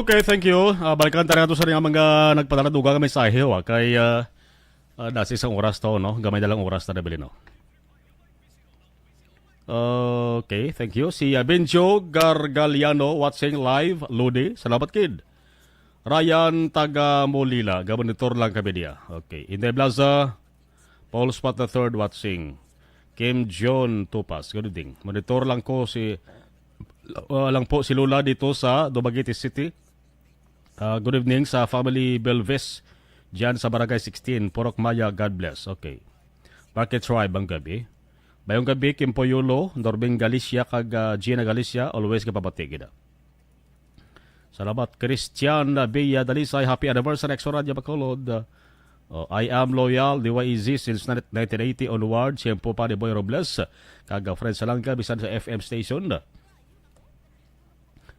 Okay, thank you. Balikan tayo nato sa mga nagpadaladuga kami sa iyo. Kay dasi isang oras to, no? Gamay na lang oras na nabili, no? Okay, thank you. Si Benjo Gargaliano watching live. Lodi, salamat kid. Ryan Taga Molila, gabonitor lang kami dia. Okay, Inday Blaza, Paul Spot III watching. Kim John Tupas, good evening. Monitor lang ko si Lula dito sa Dumaguete City. Good evening sa family Belves dyan sa Barangay 16, Porok Maya, God bless. Okay. Market Tribe ang gabi. Bayong gabi, Kim Poyulo, Norbing Galicia, kag Gina Galicia, always kapabatigid. Salamat, Christian Bia Dalisay, happy anniversary, Exo Radio Bacolod. I am loyal, DYEZ, since 1980 onward, siyempo pa ni Boy Robles, kag Fred Salanga, bisan sa FM station.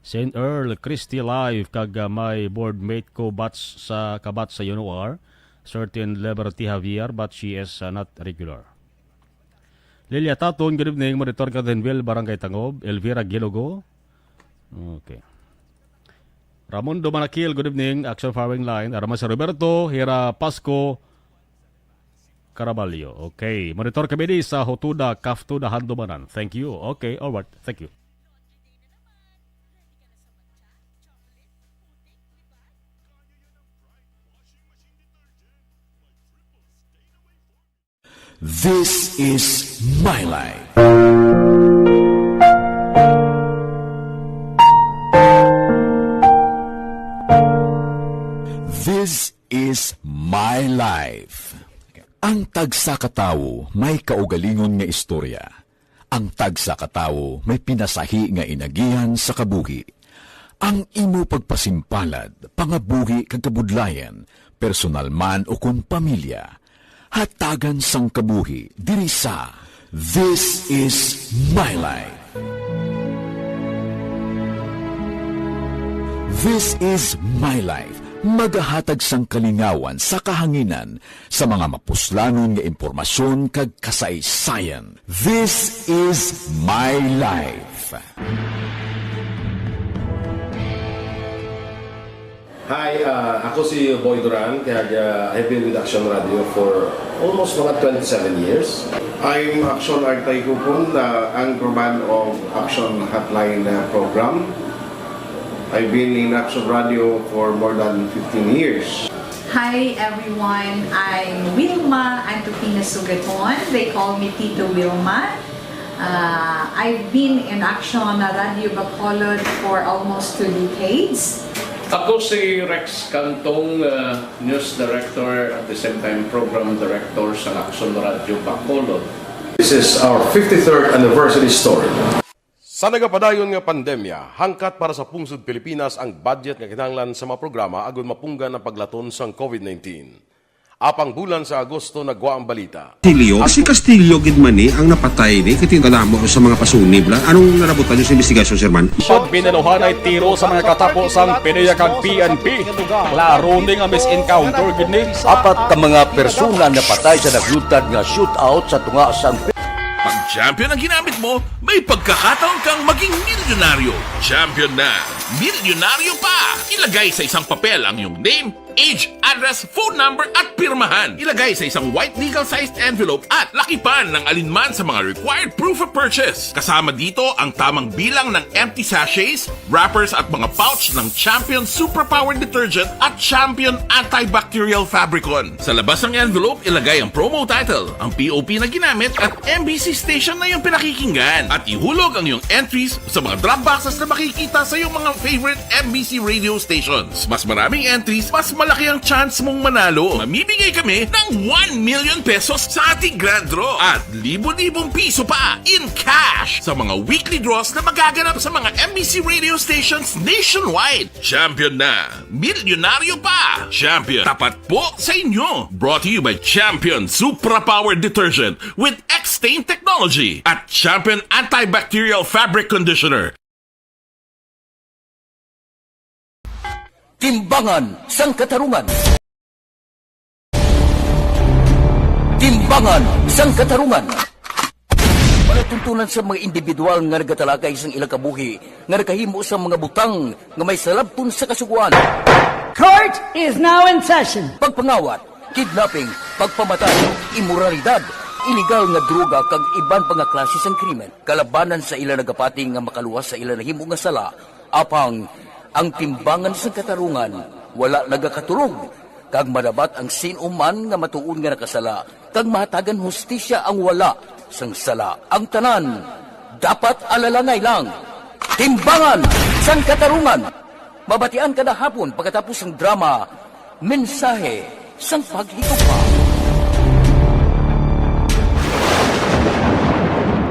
St. Earl, Christy Live, kag my boardmate ko bats sa kabat sa UNOR, certain Liberty Javier, but she is not regular. Lilia Taton, good evening, Monitor Gardenville, Barangay Tangob, Elvira Gilogo. Okay. Ramondo Manakil, good evening, Action Firing Line, Aramas Roberto, Hira Pasco, Caraballo. Okay. Monitor kami sa Hotuda, Kaftuda, Handumanan. Thank you. Okay, alright. Thank you. This is my life. This is my life. Ang tagsa katawo may kaugalingon nga istorya. Ang tagsa katawo may pinasahi nga inagihan sa kabuhi. Ang imo pagpasimpalad, pangabuhi kag kabudlayan, personal man o kun pamilya, hatagan sang kabuhi diri sa This is my life. This is my life. Magahatag sang kalingawan sa kahanginan sa mga mapuslanon nga impormasyon kag kasaysayan. This is my life. Hi, ako si Boy Duran, kaya I've been with Action Radio for almost mga 27 years. I'm Action Artay Kupon, anchorman of Action Hotline program. I've been in Action Radio for more than 15 years. Hi everyone, I'm Wilma Antopina Sugaton. They call me Tito Wilma. I've been in Action Radio Bacolod for almost 2 decades. Ako si Rex Cantong, News Director at the same time Program Director sa Action Radio Bacolod. This is our 53rd anniversary story. Sa nagapadayon nga pandemya, hangkat para sa pungsod Pilipinas ang budget nga kinahanglan sa mga programa agon mapunggan ang paglaton sang COVID-19. Apang bulan sa Agosto nagwa ang balita. Si Castillo gidmani ang napatay ni katingkadamo sa mga pasunib lang. Anong narabutan niyo sa investigasyon, Sir Man? Siyod binaluhan ay tiro sa mga katapusang PIDEA kag PNP. Klaro ni nga misencounter gini. Apat ka mga persona na patay sa naglutad nga shootout sa tunga sang pag champion ang ginamit mo, may pagkakataon kang maging milyonaryo. Champion na, milyonaryo pa! Ilagay sa isang papel ang iyong name, age, address, phone number at pirmahan. Ilagay sa isang white legal-sized envelope at lakipan ng alinman sa mga required proof of purchase. Kasama dito ang tamang bilang ng empty sachets, wrappers at mga pouch ng Champion Superpowered Detergent at Champion Antibacterial Fabricon. Sa labas ng envelope, ilagay ang promo title, ang POP na ginamit at MBC station na yung pinakikinggan. At ihulog ang iyong entries sa mga drop boxes na makikita sa iyong mga favorite MBC radio stations. Mas maraming entries, mas malaki ang chance mong manalo. Mamibigay kami ng 1 million pesos sa ating grand draw at libo-libong piso pa in cash sa mga weekly draws na magaganap sa mga MBC radio stations nationwide. Champion na, milyonaryo pa. Champion, tapat po sa inyo. Brought to you by Champion Supra-Powered Detergent with X-Stain Technology at Champion Antibacterial Fabric Conditioner. Timbangan sang katarungan. Timbangan sang katarungan. Palatuntunan sa mga individual nga nagatalakay sang ilang kabuhi nga nakahimo sa mga butang nga may salabton sa kasuguan. Court is now in session. Pagpangawat, kidnapping, pagpamatay, immoralidad, illegal nga droga kag iban pa nga klase sang krimen. Kalabanan sa ilang nagapati nga makaluwas sa ilang nahimo nga sala, apang ang timbangan sa katarungan wala nagakatulog kag madabat ang sinuman nga matuon nga nakasala kag mahatagan hustisya ang wala sang sala. Ang tanan dapat alalanay lang. Timbangan sang katarungan. Mabatian kada hapon pagkatapos ng drama Mensahe sang Paghigugma.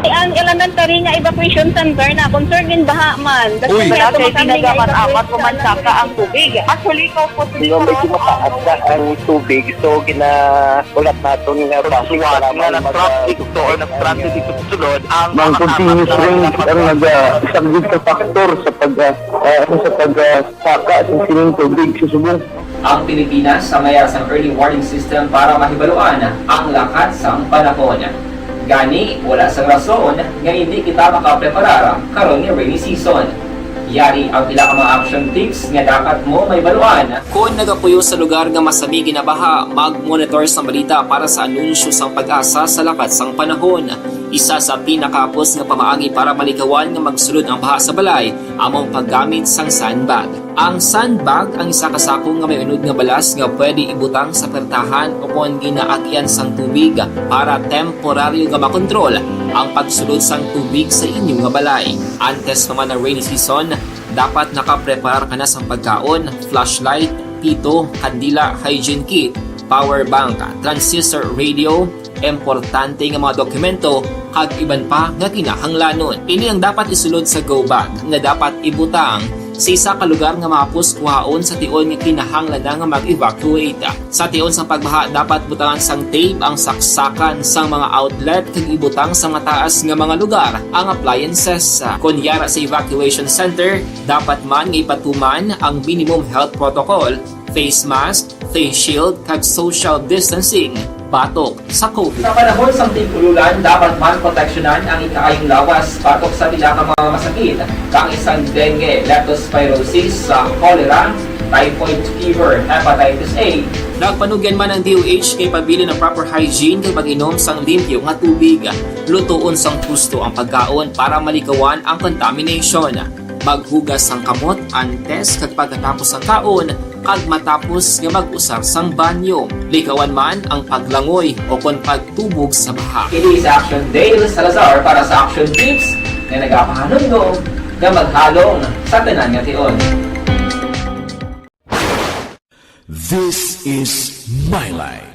Ang elementary nga evacuation center na concern din baha man. Uy, kaya pinagamat-amat pumansaka ang tubig. Actually, ko po medyo mataas na ang tubig. So, ginaulat natin nga basuhan nga nag-traffic to or nag-traffic dito sulod. Ang continuous rain ang isang dito factor sa pagsaka at sining tubig sa subong. Ang Pilipinas sa mayroon sa early warning system para mahibaluan ang lakas ng panahon. Gani, wala sa rason nga hindi kita makapreparar karon ni rainy season. Yari ang pila ka mga action tips nga dapat mo may baluan. Kung nagapuyo sa lugar nga masabi ginabaha, mag-monitor sa balita para sa anunsyo sang pag-asa sa lakas sang panahon. Isa sa pinakapos nga pamaagi para malikawan nga magsulod ang baha sa balay, among paggamit sang sandbag. Ang sandbag ang isa kasakong nga may unod nga balas nga pwede ibutang sa pertahan upon ginaagyan sang tubig para temporaryo nga makontrol ang pagsulod sang tubig sa inyong nga balay. Antes naman ng rainy season, dapat nakaprepare ka na sang pagkaon, flashlight, pito, kandila, hygiene kit, power bank, transistor radio, importante nga mga dokumento kag iban pa nga kinahanglanon. Ini ang dapat isulod sa go bag nga dapat ibutang sa isa ka lugar nga mapus kuhaon sa tion nga kinahanglan nga mag-evacuate. Sa tion sa pagbaha dapat butangan sang tape ang saksakan sang mga outlet kag ibutang sa mataas nga mga lugar ang appliances. Kunyara sa evacuation center, dapat man nga ipatuman ang minimum health protocol, face mask, face shield kag social distancing batok sa COVID. Sa panahon sa tig-ululan, dapat man proteksyonan ang ikaayong lawas batok sa pila ka mga masakit, kang isang dengue, leptospirosis, cholera, typhoid fever, hepatitis A. Nagpanugyan man ang DOH kay pabili ng proper hygiene kay pag-inom sang limpyo nga tubig. Lutuon sang husto ang pagkaon para malikawan ang contamination. Maghugas sang kamot antes kag pagkatapos ang kaon kag matapos nga mag-usar sang banyo. Likawan man ang paglangoy o kon pagtubog sa baha. Kini sa Action Dale Salazar para sa Action Tips na nagapahanundo nga maghalong sa tanan nga tion. This is my life.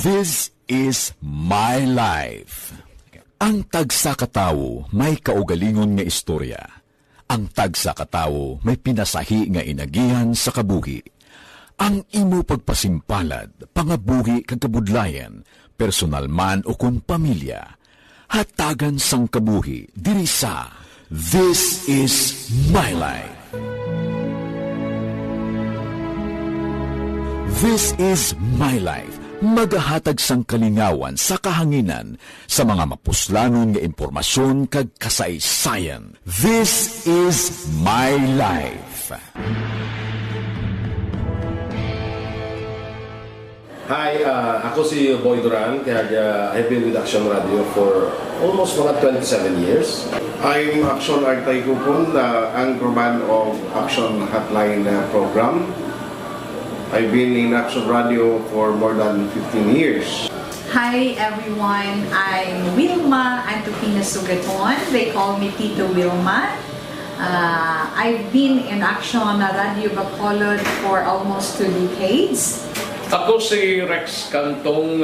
This is my life. Ang tagsa katawo may kaugalingon nga istorya. Ang tagsa katawo may pinasahi nga inagihan sa kabuhi. Ang imo pagpasimpalad, pangabuhi kag kabudlayan, personal man o kun pamilya, hatagan sang kabuhi diri sa This is my life. This is my life. Magahatag sang kalingawan sa kahanginan sa mga mapuslanon nga impormasyon kag kasaysayan. This is my life. Hi, ako si Boy Duran, kaya I've been with Action Radio for almost mga 27 years. I'm Action Artay Kupon, anchorman of Action Hotline program. I've been in Action Radio for more than 15 years. Hi everyone, I'm Wilma Antupina Sugaton. They call me Tito Wilma. I've been in Action Radio Bacolod for almost 2 decades. Ako si Rex Cantong,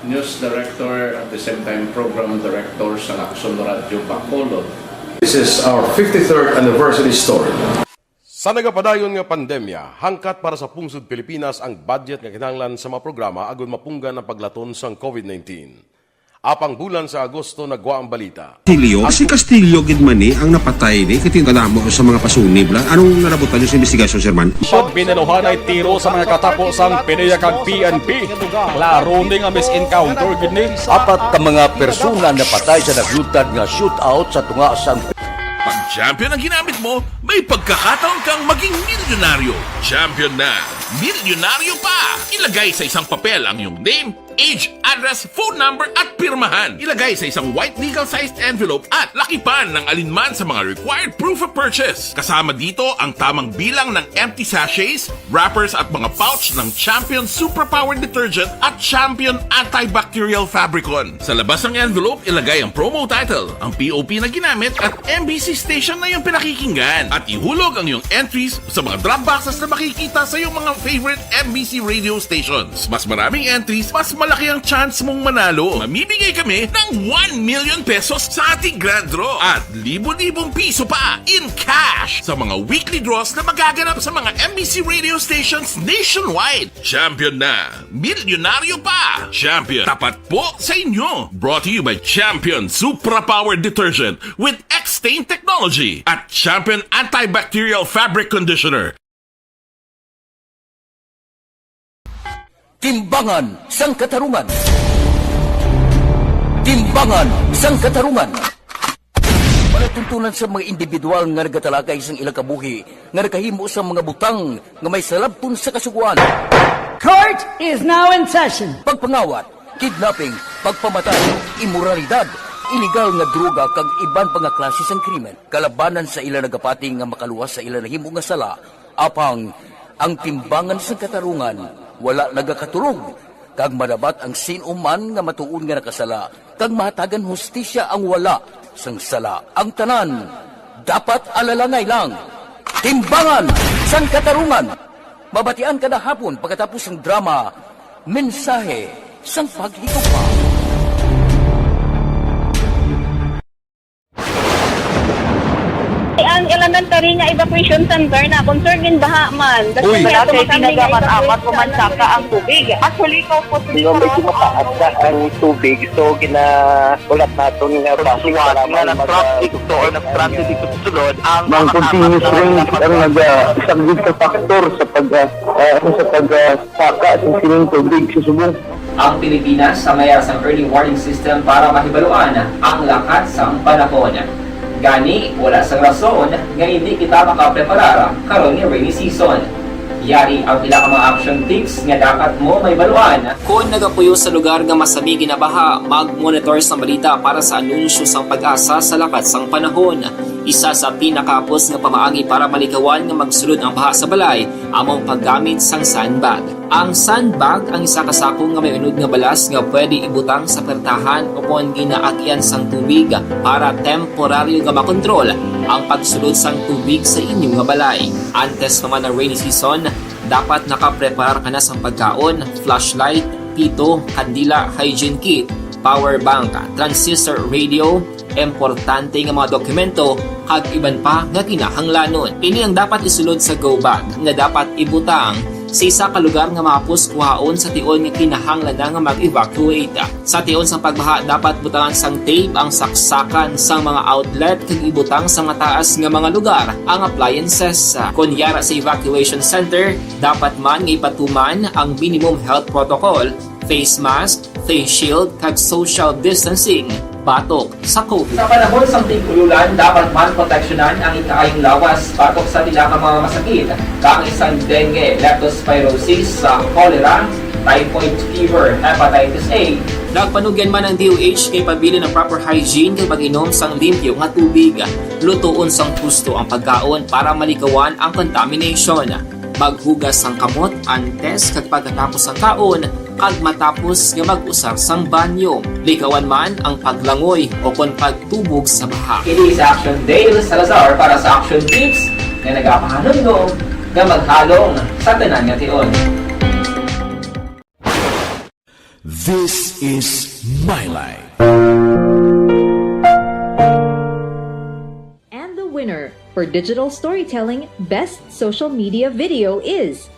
News Director at the same time Program Director sa Action Radio Bacolod. This is our 53rd anniversary story. Sa nagapadayon nga pandemya, hangkat para sa pungsod Pilipinas ang budget nga kinahanglan sa mga programa agon mapunggan ang paglaton sang COVID-19. Apang bulan sa Agosto nagwa ang balita. Si Castillo gidmani ang napatay ni katingkadamo sa mga pasunib lang. Anong narabutan yung sa investigasyon, Sir Man? Pag binaluhan ay tiro sa mga katapos ang PNP kag PNP. Klaro ni nga misencounter gini. Apat ka mga persona napatay sa naglutad nga shootout sa tunga sang Pag champion ang ginamit mo, may pagkakataon kang maging milyonaryo. Champion na! Milyonaryo pa! Ilagay sa isang papel ang iyong name, age, address, phone number at pirmahan. Ilagay sa isang white legal-sized envelope at lakipan ng alinman sa mga required proof of purchase. Kasama dito ang tamang bilang ng empty sachets, wrappers at mga pouch ng Champion Superpower Detergent at Champion Antibacterial Fabricon. Sa labas ng envelope, ilagay ang promo title, ang POP na ginamit at MBC station na yung pinakikinggan. At ihulog ang iyong entries sa mga drop boxes na makikita sa iyong mga favorite MBC radio stations. Mas maraming entries, mas malaki ang chance mong manalo. Mamibigay kami ng 1 million pesos sa ating grand draw at libo-libong piso pa in cash sa mga weekly draws na magaganap sa mga MBC radio stations nationwide. Champion na, milyonaryo pa. Champion, tapat po sa inyo. Brought to you by Champion Supra Power Detergent with X-Stain Technology at Champion Antibacterial Fabric Conditioner. Timbangan sang katarungan. Timbangan sang katarungan. Palatuntunan sa mga individual nga nagatalagay sang ilang kabuhi nga nakahimo sa mga butang nga may salabton sa kasuguan. Court is now in session. Pagpangawat, kidnapping, pagpamatay, immoralidad, iligal nga droga kag iban pa nga klase sang krimen. Kalabanan sa ilang nagapating nga makaluwas sa ilang nahimo nga sala, apang ang timbangan sang katarungan wala nagakatulog, kag madabat ang sinuman nga matuon nga nakasala, kag mahatagan hustisya ang wala sang sala. Ang tanan, dapat alalangay lang. Timbangan sang katarungan. Mabatian kada hapon pagkatapos ng drama, mensahe sang paghikupa. Ang elementary nga evacuation center na concern in baha man. Uy, dati ginagamat-amat pumansaka ang tubig. Actually, ikaw po medyo mataas na ang tubig. So, ginagulat natin nga basiwat nga ng traffic to or nag-traffic dito sa sulod. Ang continuous rain ang isang good factor sa pagsaka at sining tubig sa subong. Ang Pilipinas sa mayroon ng early warning system para mahibaluan ang lakas ng panahon. Gani, wala sang rason nga hindi kita makapreparar karon ni rainy season. Yari ang pila ka mga action tips nga dapat mo may baluan. Kung nagapuyo sa lugar nga masabi ginabaha, mag-monitor sa balita para sa anunsyo sang pag-asa sa lakas sang panahon. Isa sa pinakapos nga pamaagi para malikawan nga magsulod ang baha sa balay, among paggamit sang sandbag. Ang sandbag ang isa kasakong nga may unod nga balas nga pwede ibutang sa pertahan o kung ginaagyan sang tubig para temporaryo nga makontrol ang pagsulod sang tubig sa inyong nga balay. Antes naman ng rainy season, dapat nakaprepare ka na sang pagkaon, flashlight, pito, kandila, hygiene kit, power bank, transistor radio, importante nga mga dokumento kag iban pa nga kinahanglanon. Ini ang dapat isulod sa go bag nga dapat ibutang sa isa ka lugar nga mapus kuhaon sa tion nga kinahanglan nga mag-evacuate. Sa tion sang pagbaha dapat butangan sang tape ang saksakan sang mga outlet kag ibutang sa mataas nga mga lugar ang appliances. Kunyara sa evacuation center, dapat man nga ipatuman ang minimum health protocol, face mask, face shield kag social distancing batok sa COVID. Sa panahon sa tig-ululan, dapat man proteksyonan ang ikaayong lawas batok sa tila ka mga masakit. Kang isang dengue, leptospirosis, cholera, typhoid fever, hepatitis A. Nagpanugyan man ang DOH kay pabili ng proper hygiene kay pag-inom sang limpyo nga tubig. Lutuon sang gusto ang pagkaon para malikawan ang contamination. Maghugas sang kamot antes kag pagkatapos ang kaon kag matapos nga mag-usar sang banyo. Likawan man ang paglangoy o kon pagtubog sa baha. It is Action Dale Salazar para sa Action Tips na nagapahanundong nga maghalong sa tanan nga tion. This is My Life. And the winner for Digital Storytelling Best Social Media Video is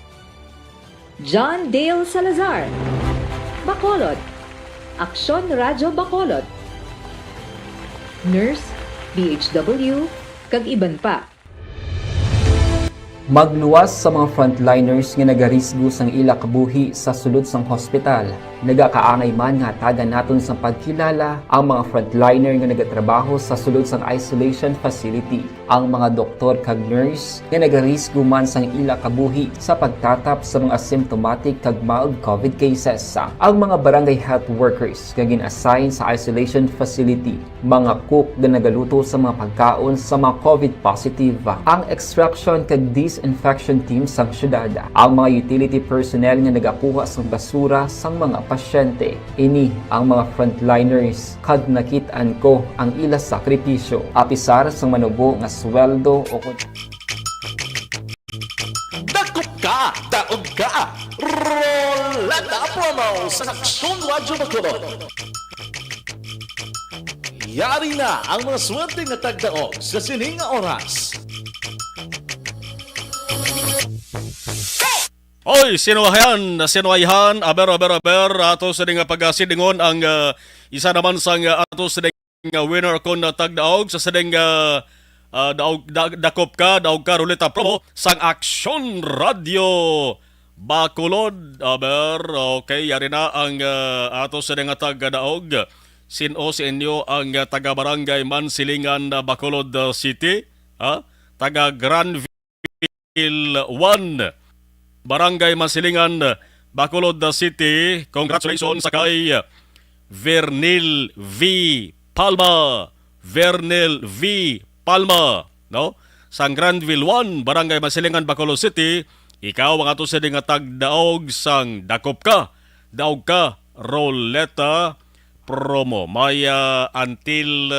John Dale Salazar, Bacolod, Aksyon Radyo Bacolod, Nurse, BHW, kag iban pa. Magluwas sa mga frontliners nga nagarisgo sang ila kabuhi sa sulod sang hospital. Nagakaangay man nga tagan naton sa pagkilala ang mga frontliner nga nagatrabaho sa sulod sang isolation facility, ang mga doktor kag nurse nga nagarisgo man sang ila kabuhi sa pagtatap sa mga asymptomatic kag mild COVID cases, ang mga barangay health workers nga gin-assign sa isolation facility, mga cook nga nagaluto sa mga pagkaon sa mga COVID positive, ang extraction kag disinfection team sang syudad, ang mga utility personnel nga nagakuha sang basura sang mga pasyente. Ini ang mga frontliners kag nakitaan ko ang ila sakripisyo, apisar sang manubo nga sweldo o Dakop ka! Daog ka! Rolanda promo sa Aksyon Radyo Bacolod. Yari na ang mga swerte nga tagdaog sa sining nga oras. Oy, sinuwayan, aber, ato sa nga pagsidingon ang isa naman sang ato sa nga winner kon na tagdaog sa sedeng dakop ka, ruleta promo sang Aksyon Radio Bacolod. Aber, okay, yari na ang ato sa nga tagdaog. Sino sa inyo ang taga-barangay Mansilingan, Bacolod City? Taga Granville 1. Barangay Mansilingan, Bacolod City. Congratulations sa kay Vernil V. Palma. No? Sa Granville 1, Barangay Mansilingan, Bacolod City. Ikaw ang ato sa nga tagdaog sang dakop ka. Daog ka, roleta promo. May until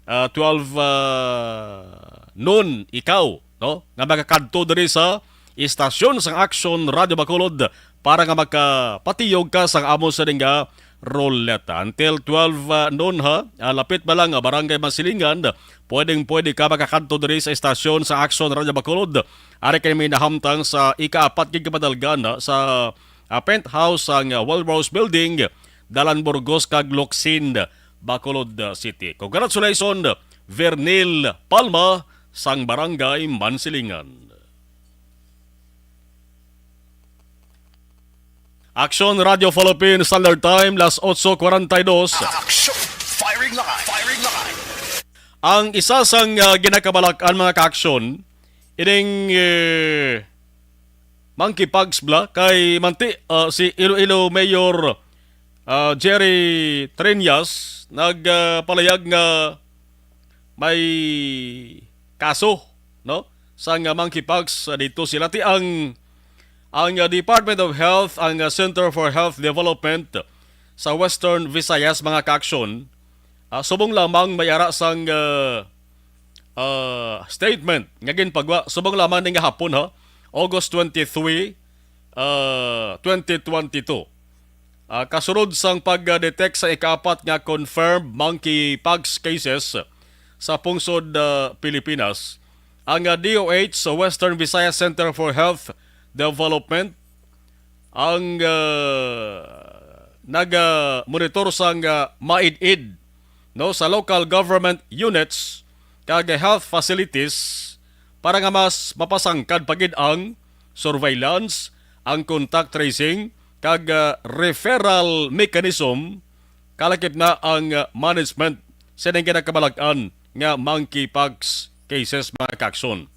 12 noon ikaw, no? Nga magakadto diri sa istasyon sang Aksyon Radio Bacolod para nga makapatiyog ka sang amo sa nga roleta. Until 12 noon lapit ba lang Barangay Mansilingan, pwede ka makakanto diri sa istasyon sa Aksyon Radio Bacolod. Ari kami nahamtang sa ika-4 gigapadalgan sa penthouse sang Walrose Building, Dalan Burgos kag Locsin, Bacolod City. Congratulations Vernil Palma sang Barangay Mansilingan. Aksyon Radio Philippines Standard Time, las 8:42. Aksyon! Firing line! Ang isa sang ginakabalak-an mga kaaksyon, ining monkeypox bla kay manti si Iloilo Mayor Jerry Trinas nagpalayag nga may kaso, no? Sang monkeypox dito sila ti ang Department of Health, ang Center for Health Development sa Western Visayas mga kaaksyon, subong lamang mayara sang statement nga ginpagwa subong lamang ning hapon August 23, 2022. Kasunod sang pag-detect sa ika-4 nga confirmed monkeypox cases sa pungsod Pilipinas, ang DOH sa Western Visayas Center for Health Development ang naga-monitor sang maid-id, no, sa local government units kag health facilities para nga mas mapasangkad pagid ang surveillance, ang contact tracing kag referral mechanism, kalakip na ang management sa nang kinakabalag-an nga monkeypox cases mga kaaksyon.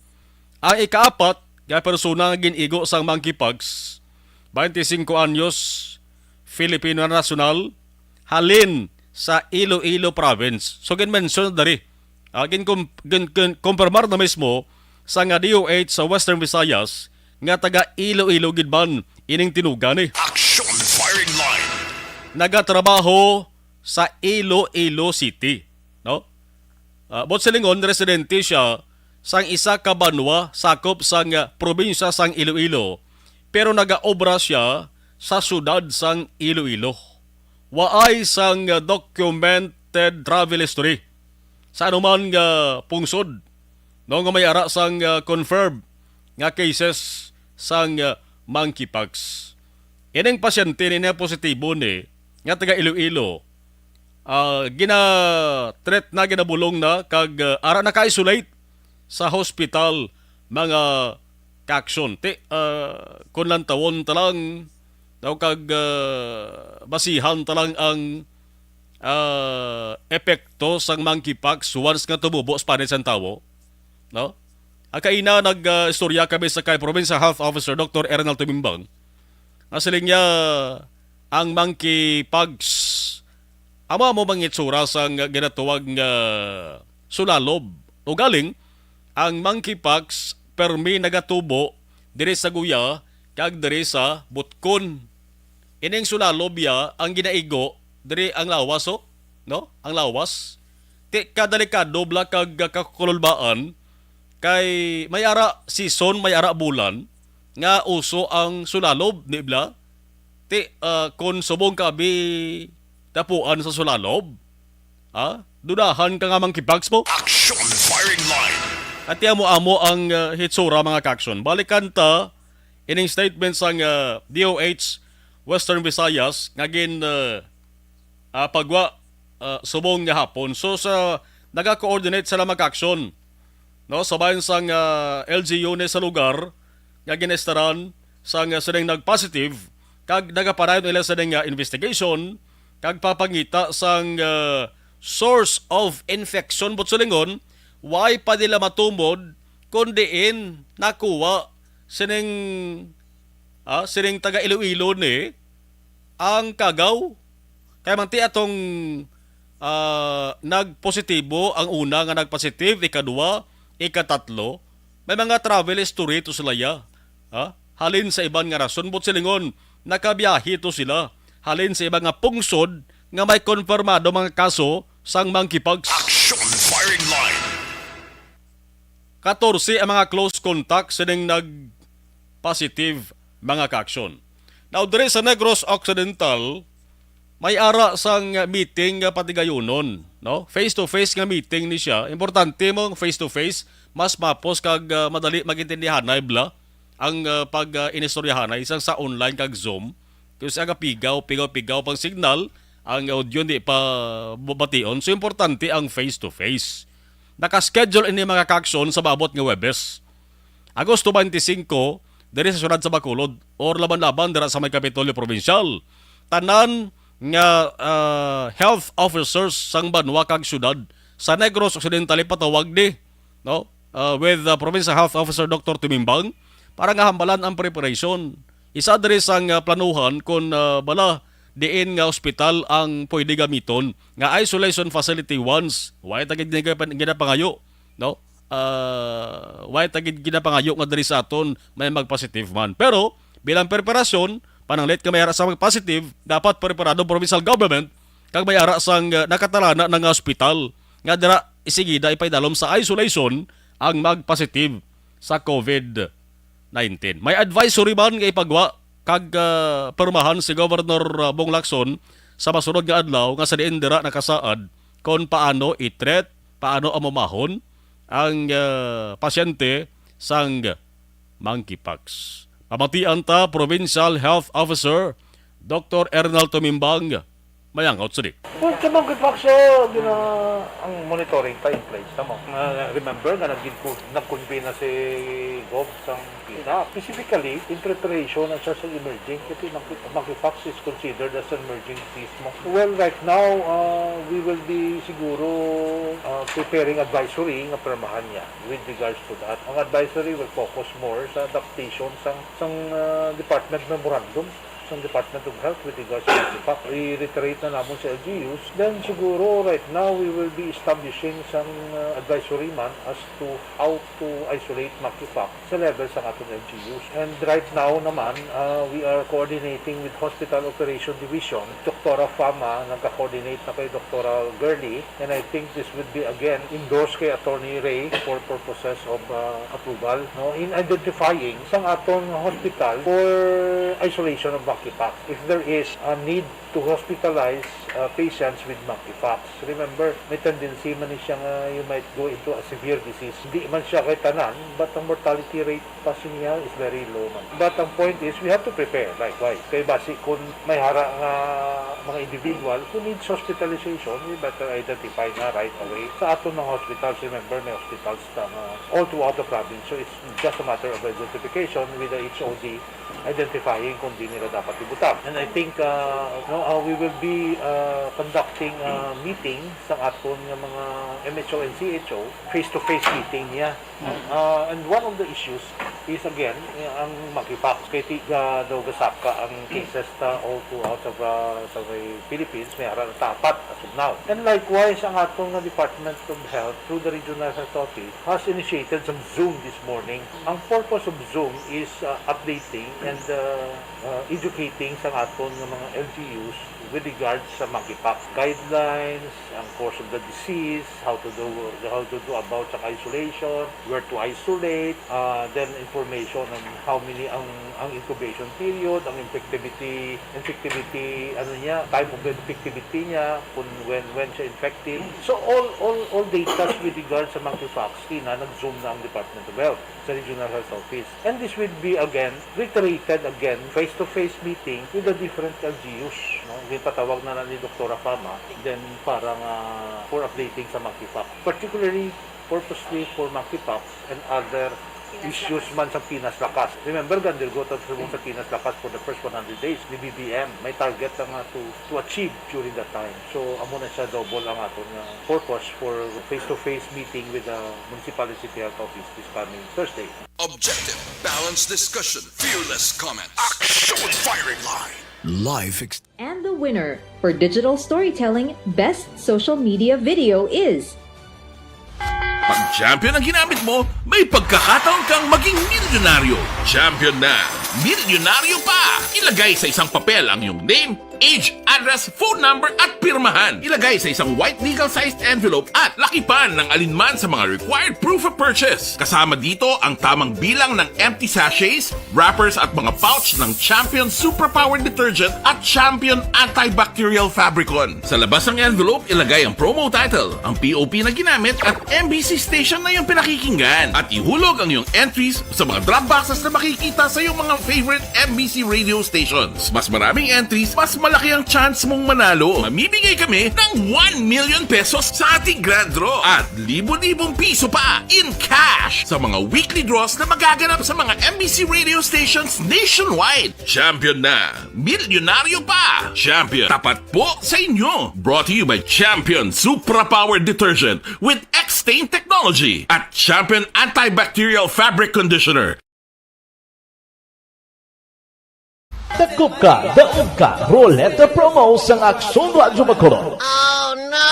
Ang ika-4 nga persona nga ginigo sang monkeypox, 25 anyos, Filipino national, halin sa Iloilo province. So gin-mention dari. Kumpirmar na mismo sa nga DOH sa Western Visayas nga taga Iloilo gidban ining tinugan ni. Action firing line. Nagatrabaho sa Iloilo City, no? Bot silingon residente siya sang isa ka banwa sakop sang probinsya sang Iloilo, pero nagaobra siya sa syudad sang Iloilo. Waay sang documented travel history sa anuman nga pungsod, no, nga may ara sang confirmed nga cases sang monkeypox. Ining pasyente ni positibo ni nga taga Iloilo, gina-treat na, ginabulong na kag ara naka-isolate sa hospital mga kaaksyon. Kung lang tawon talang No, kag basihan talang ang epekto sang monkeypox once nga tumubo sa panis ang tawo. No? Akaina nag-istorya kami sa kay Provincial Health Officer Dr. Ernal Tumimbang. Asiling niya ang monkeypox ama mo bang itsura sang ginatuwag nga sulalob. O galing ang monkeypox permi nagatubo diri sa guya kag diri sa butkon. Ining sulalob ya ang ginaigo diri ang lawas no? Ang lawas. Ti kadalikado bla kag kakululbaan kay may ara season, may ara bulan nga uso ang sulalob ni bla. Ti kon subong kabi tapuan sa sulalob. Dudahan ka nga monkeypox mo. Action firing line. At amo ang hitsura mga kakson. Balikan ta ining statement sang DOH Western Visayas ngagin pagwa subong nga hapon. So sa naga-coordinate sila mag-action. No, sabayan sang LGU ni sa lugar nga ginestaran sang sining nag-positive kag nagaparayon nila sa investigation kag papangita sang source of infection but sulingon why pa nila matumod kundiin nakuha sining taga Iloilo ni ang kagaw kaya manti atong nagpositibo ang una nga nagpositive, ikadua, ikatatlo may mga travel history to sila ya halin sa ibang nga rason but silingon nakabiyahe to sila halin sa ibang nga pungsod nga may konfirmado mga kaso sang monkeypox. Action firing line. 14 ang mga close contact sining nag-positive mga ka-action. Now, dire sa Negros Occidental, may ara sang meeting patigayunon. No? Face-to-face nga meeting ni siya. Importante mong face-to-face, mas mapos kag madali magintindihan na ibla ang pag-inistoryahan na isang sa online kag Zoom. Kasi aga pigaw pang signal, ang audio di pa bubation. So, importante ang face-to-face. Nakaschedule ini mga kakson sa babot nga Webes. Agosto 25, diri sa syudad sa Bacolod, or laban-laban dira sa may Kapitolyo Provincial. Tanan nga health officers sang banwa kag syudad sa Negros Occidental patawag di, no? With Provincial Health Officer Dr. Tumimbang para nga hambalan ang preparation. Isa diri sang planuhan kung bala diin nga ospital ang pwede gamiton nga isolation facility once why tagid ginapangayo, no? Why tagid ginapangayo nga diri sa aton may mag-positive man. Pero bilang preparasyon pananglit ka may ara sa mag-positive dapat preparado provincial government kag may ara sang nakatalana ng ospital nga dira isigida ipaydalom sa isolation ang mag-positive sa COVID-19. May advisory man nga ipagwa kag permahan si Governor Bong Lacson sa masunod nga adlaw nga sa diin dira nakasaad kung paano i-treat, paano amumahon ang pasyente sang monkeypox. Pamatian ta Provincial Health Officer Dr. Ernal Tumimbang mayangot sudi. Well, sa monkeypox, ang monitoring pa in place tamo. Remember nga nag-convene na si Gov sang PINA. Specifically, in preparation and such an emerging, kasi monkeypox is considered as an emerging disease mo. Well, right now, we will be siguro preparing advisory nga permahan niya with regards to that. Ang advisory will focus more sa adaptation sang department memorandum ng Department of Health with regards to monkeypox. I-reiterate na namin sa LGUs. Then siguro right now we will be establishing some advisory man as to how to isolate monkeypox sa level sa ating LGUs. And right now naman, we are coordinating with Hospital Operation Division. Dr. Fama, nagka-coordinate na kay Dr. Gurley. And I think this would be again endorsed kay Attorney Ray for purposes of approval. No, in identifying sang atong hospital for isolation of monkeypox. If there is a need to hospitalize patients with monkeypox. Remember, may tendency man siya nga you might go into a severe disease. Hindi man siya kay tanan, but ang mortality rate pa niya is very low man. But ang point is, we have to prepare. Likewise, kay basi kung may hara nga mga individual who needs hospitalization, we better identify na right away. Sa ato ng hospitals, remember, may hospitals all throughout the province. So it's just a matter of identification with the HOD identifying kung di nila dapat ibutang. And I think we will be conducting a meeting sa aton ng mga MHO and CHO, face-to-face meeting niya. And one of the issues is again, ang monkeypox. Kaya tiga daw gasaka ang cases all throughout sa Philippines, may harap na tapat as of now. And likewise, ang atong Department of Health through the Regional Health Office has initiated some Zoom this morning. Ang purpose of Zoom is updating and educating sa aton ng mga LGUs with regards sa monkeypox guidelines, ang course of the disease, how to do about sa isolation, where to isolate, then information on how many ang incubation period, ang infectivity time of the infectivity niya, kung when siya infected. So all data with regards sa monkeypox, nag-zoom na ang Department of Health sa Regional Health Office. And this will be again reiterated again face-to-face meeting with the different LGUs. Patawag na ni Dr. Fama, then parang for updating sa monkeypox. Particularly, purposely for monkeypox and other issues man sa Pinas Lakas. Remember, gandirgotan sa Pinas Lakas for the first 100 days ni BBM. May target na to achieve during that time. So, amo na siya double ang aton purpose for face-to-face meeting with the Municipality Health Office this coming Thursday. Objective, balanced discussion, fearless comment. Action firing line. And the winner for Digital Storytelling Best Social Media Video is... Pag champion ang ginamit mo, may pagkakataon kang maging milyonaryo. Champion na, milyonaryo pa! Ilagay sa isang papel ang iyong name, age, address, phone number at pirmahan. Ilagay sa isang white legal-sized envelope at lakipan ng alinman sa mga required proof of purchase. Kasama dito ang tamang bilang ng empty sachets, wrappers at mga pouch ng Champion Superpower Detergent at Champion Antibacterial Fabricon. Sa labas ng envelope, ilagay ang promo title, ang POP na ginamit at MBC station na yung pinakikinggan. At ihulog ang iyong entries sa mga drop boxes na makikita sa iyong mga favorite MBC radio stations. Mas maraming entries, mas malaki ang chance mong manalo. Mamimigay kami ng 1 million pesos sa ating grand draw at libo-libong piso pa in cash sa mga weekly draws na magaganap sa mga MBC radio stations nationwide. Champion na, milyonaryo pa. Champion, tapat po sa inyo. Brought to you by Champion Superpower Detergent with X-Stain Technology at Champion Antibacterial Fabric Conditioner. Dakop ka, daog ka, Roleta Promo sang Aksyon Radyo Bacolod. Oh no!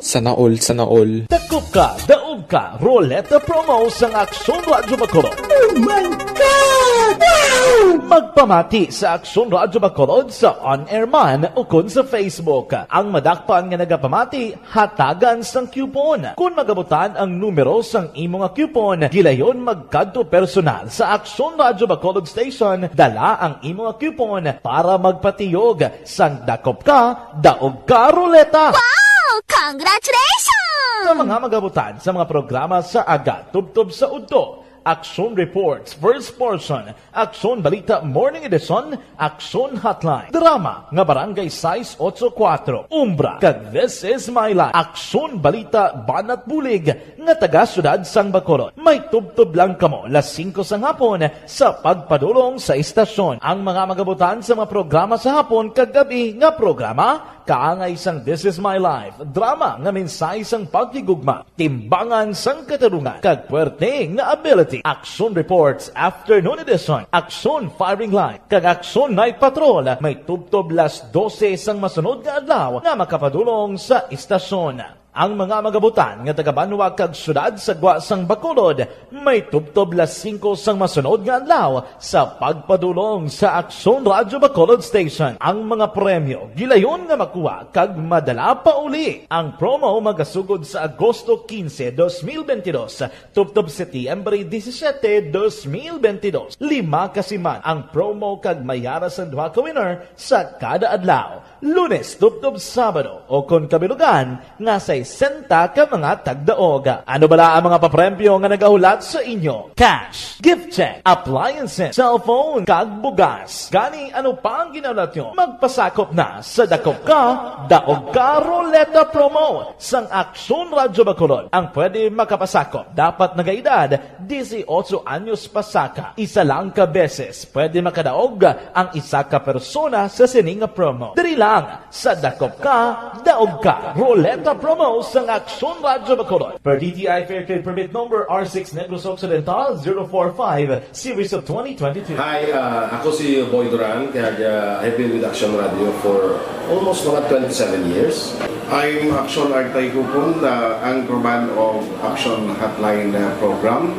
Sana all. Dakop ka, daog ka, Roleta Promo sang Aksyon Radyo Bacolod. Oh my God! Wow! Magpamati sa Aksyon Radyo Bacolod sa on-air man o kun sa Facebook. Ang madakpan nga nagapamati, hatagan sang coupon. Kung magabutan ang numero sang imo nga coupon, gilayon magkadto personal sa Aksyon Radyo Bacolod Station, dala ang imo nga coupon para magpatiyog sang dakop ka, daog ka, Roleta. Wow! Congratulations! Sa mga magabutan sa mga programa sa Aga Tubtob sa Udto, Aksyon Reports, First Portion, Aksyon Balita Morning Edition, Aksyon Hotline, Drama nga Barangay 684, Umbra, kag This Is My Life, Aksyon Balita Banat Bulig nga taga-syudad sang Bacolod. May tubtob lang kamo las 5 sang hapon sa pagpadulong sa istasyon. Ang mga magabutan sa mga programa sa hapon kag gabi nga programa kaangay sang This Is My Life, drama nga mensahe sang pagtigugma, timbangan sang katarungan, kag puwerte nga ability. Aksyon Reports Afternoon Edition, Aksyon Firing Line, kag Aksyon Night Patrol, may tubtob las 12 sang masunod nga adlaw nga makapadulong sa istasyon. Ang mga magabutan nga taga-Banwa kag syudad sa Guasang Bacolod may tubtob las 5 sang masunod nga adlaw sa pagpadulong sa Aksyon Radyo Bacolod Station. Ang mga premyo gilayon nga makuha kag madala pa uli. Ang promo magasugod sa Agosto 15, 2022 tubtob Setyembre 17, 2022. 5 kasiman ang promo kag mayara sa duha ka winner sa kada adlaw. Lunes tubtob Sabado o kon kabilugan nga sa 60 ka mga tagdaog. Ano bala ang mga papremyo nga nagahulat sa inyo? Cash, gift check, appliances, cellphone, kag bugas. Gani ano pa ang ginaulat nyo? Magpasakop na sa Dakop Ka, Daog Ka Roleta Promo sang Aksyon Radyo Bacolod. Ang pwede makapasakop dapat nagaedad 18 anyos pasaka. Isa lang ka beses pwede makadaog ang isa ka persona sa sining promo. Diri lang sa Dakop Ka, Daog Ka Roleta Promo sang Aksyon Radyo Bacolod. Per DTI Fair Trade Permit Number R6 Negros Occidental 045 Series of 2022. Hi, ako si Boy Duran, kaya I've been with Action Radio for almost mga 27 years. I'm Action Artay Kupon, anchorman of Action Hotline program.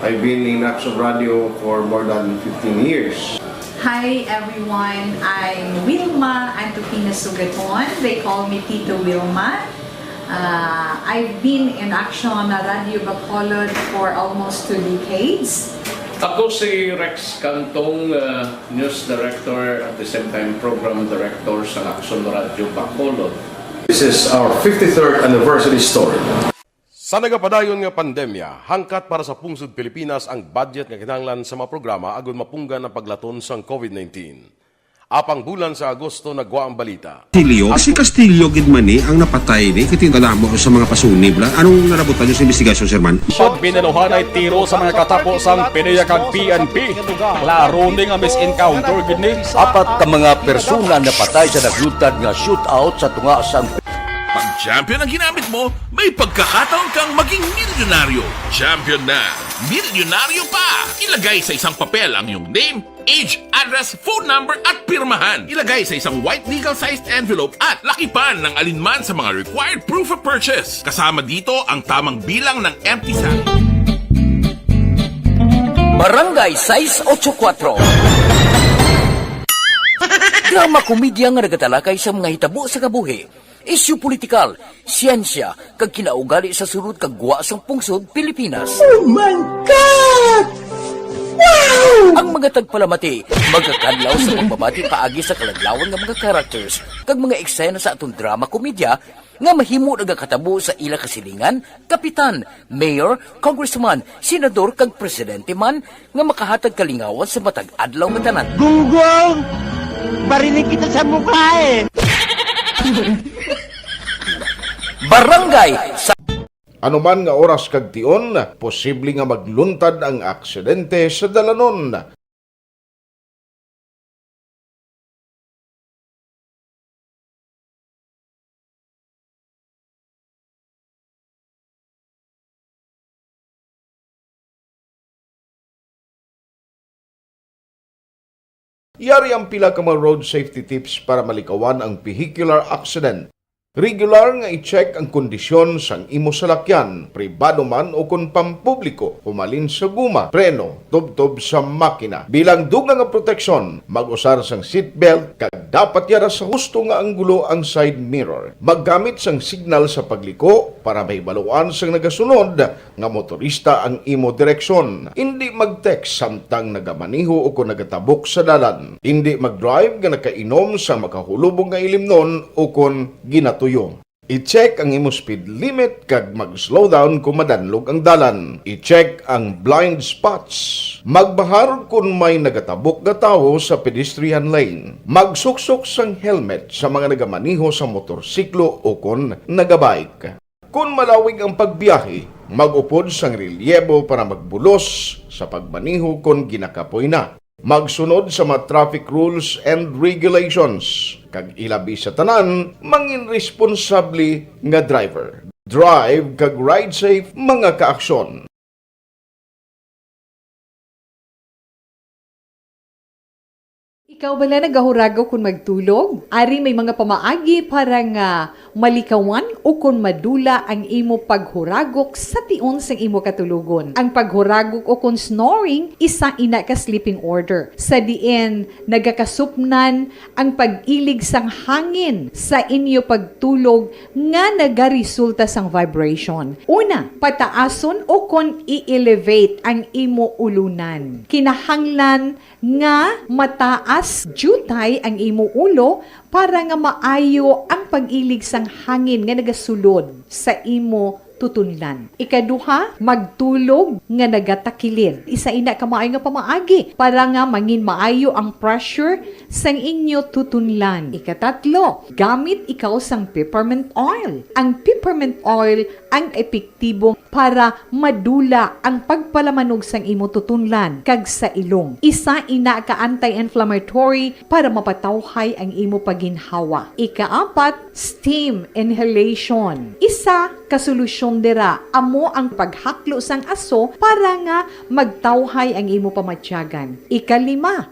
I've been in Action Radio for more than 15 years. Hi everyone, I'm Wilma Antopina Sugaton. They call me Tito Wilma. I've been in Action Radio Bacolod for almost 2 decades. Ako si Rex Cantong, News Director at the same time Program Director sa Action Radio Bacolod. This is our 53rd anniversary story. Sa nagapadayon nga pandemya, hangkat para sa pungsod Pilipinas ang budget nga kinahanglan sa mga programa agon mapunggan ang paglaton sang COVID-19. Apang bulan sa Agosto nagwa ang balita. Si Castillo gidmani ang napatay ni kitingdalamo sa mga pasunib. Anong narabutan niyo sa investigasyon, Sir Man? Pag binaluhan ay tiro sa mga katapo sang PNP kag PNP. Klaro ni nga misencounter gid ni. Apat ka mga persona napatay sa naglutad nga shootout sa tunga sang Pag champion ang ginamit mo, may pagkakataon kang maging milyonaryo. Champion na, milyonaryo pa! Ilagay sa isang papel ang iyong name, age, address, phone number at pirmahan. Ilagay sa isang white legal-sized envelope at lakipan ng alinman sa mga required proof of purchase. Kasama dito ang tamang bilang ng empty sack. Barangay 684. Drama komedya nga nagatalakay sa mga hitabo sa kabuhi. Isyu politikal, siyensya, kag kinaugali sa surut kag guwasang pungsod Pilipinas. Oh my God! Wow! Ang mga tagpalamati, magkakadlaw sa pagbabati paagi sa kalaglawan ng mga characters kag mga eksena sa atong drama komedya nga mahimo nagakatabo sa ila kasilingan, kapitan, mayor, congressman, senador kag presidente man nga makahatag kalingawan sa matag adlaw nga tanan. Gunggong! Barinig kita sa mukha eh! Barangay sa Anuman nga oras kag tion, posible nga magluntad ang aksidente sa dalanon. Yari ang pila ka mga road safety tips para malikawan ang vehicular accident. Regular nga i-check ang kondisyon sang imo salakyan, pribado man o kun pampubliko, humalin sa guma, preno, tubtob sa makina. Bilang dugang nga proteksyon, mag-usar sang seatbelt, kag dapat yara sa husto nga anggulo ang side mirror. Maggamit sang signal sa pagliko para mahibaluan sang nagasunod nga motorista ang imo direksyon. Hindi mag-text samtang nagamaniho o kung nagatabok sa dalan. Hindi mag-drive nga nakainom sa makahulubog nga ilimnon o kung ginatuyo. I-check ang imo speed limit kag mag-slow down kung madanlog ang dalan. I-check ang blind spots. Magbahar kung may nagatabok nga tawo sa pedestrian lane. Magsuksok sang helmet sa mga nagamaniho sa motorsiklo o kung nagabike. Kung malawig ang pagbiyahe, mag-upod sang relyebo para magbulos sa pagmaniho kung ginakapoy na. Magsunod sa mga traffic rules and regulations. Kag ilabi sa tanan, mangin responsable nga driver. Drive kag ride safe mga kaaksyon. Ikaw bala nagahuragaw kung magtulog? Ari may mga pamaagi para nga malikawan o kung madula ang imo paghuragok sa tion sang imo katulugon. Ang paghuragok o kung snoring, isa ina ka sleeping order. Sa diin, nagakasupnan ang pag-ilig sang hangin sa inyo pagtulog nga nagaresulta sang vibration. Una, pataason o kung i-elevate ang imo ulunan. Kinahanglan nga mataas jutay ang imo ulo para nga maayo ang pag-ilig sang hangin nga nagasulod sa imo tutunlan. Ikaduha, magtulog nga nagatakilid. Isa ina ka maayo nga pamaagi para nga mangin maayo ang pressure sang inyo tutunlan. Ikatatlo, gamit ikaw sang peppermint oil. Ang peppermint oil ang epektibo para madula ang pagpalamanog sang imo tutunlan kag sa ilong. Isa ina ka anti-inflammatory para mapatawhay ang imo paginhawa. Ikaapat, steam inhalation. Isa ka solusyon dira amo ang paghaklo sang aso para nga magtawhay ang imo pamatyagan. Ikalima,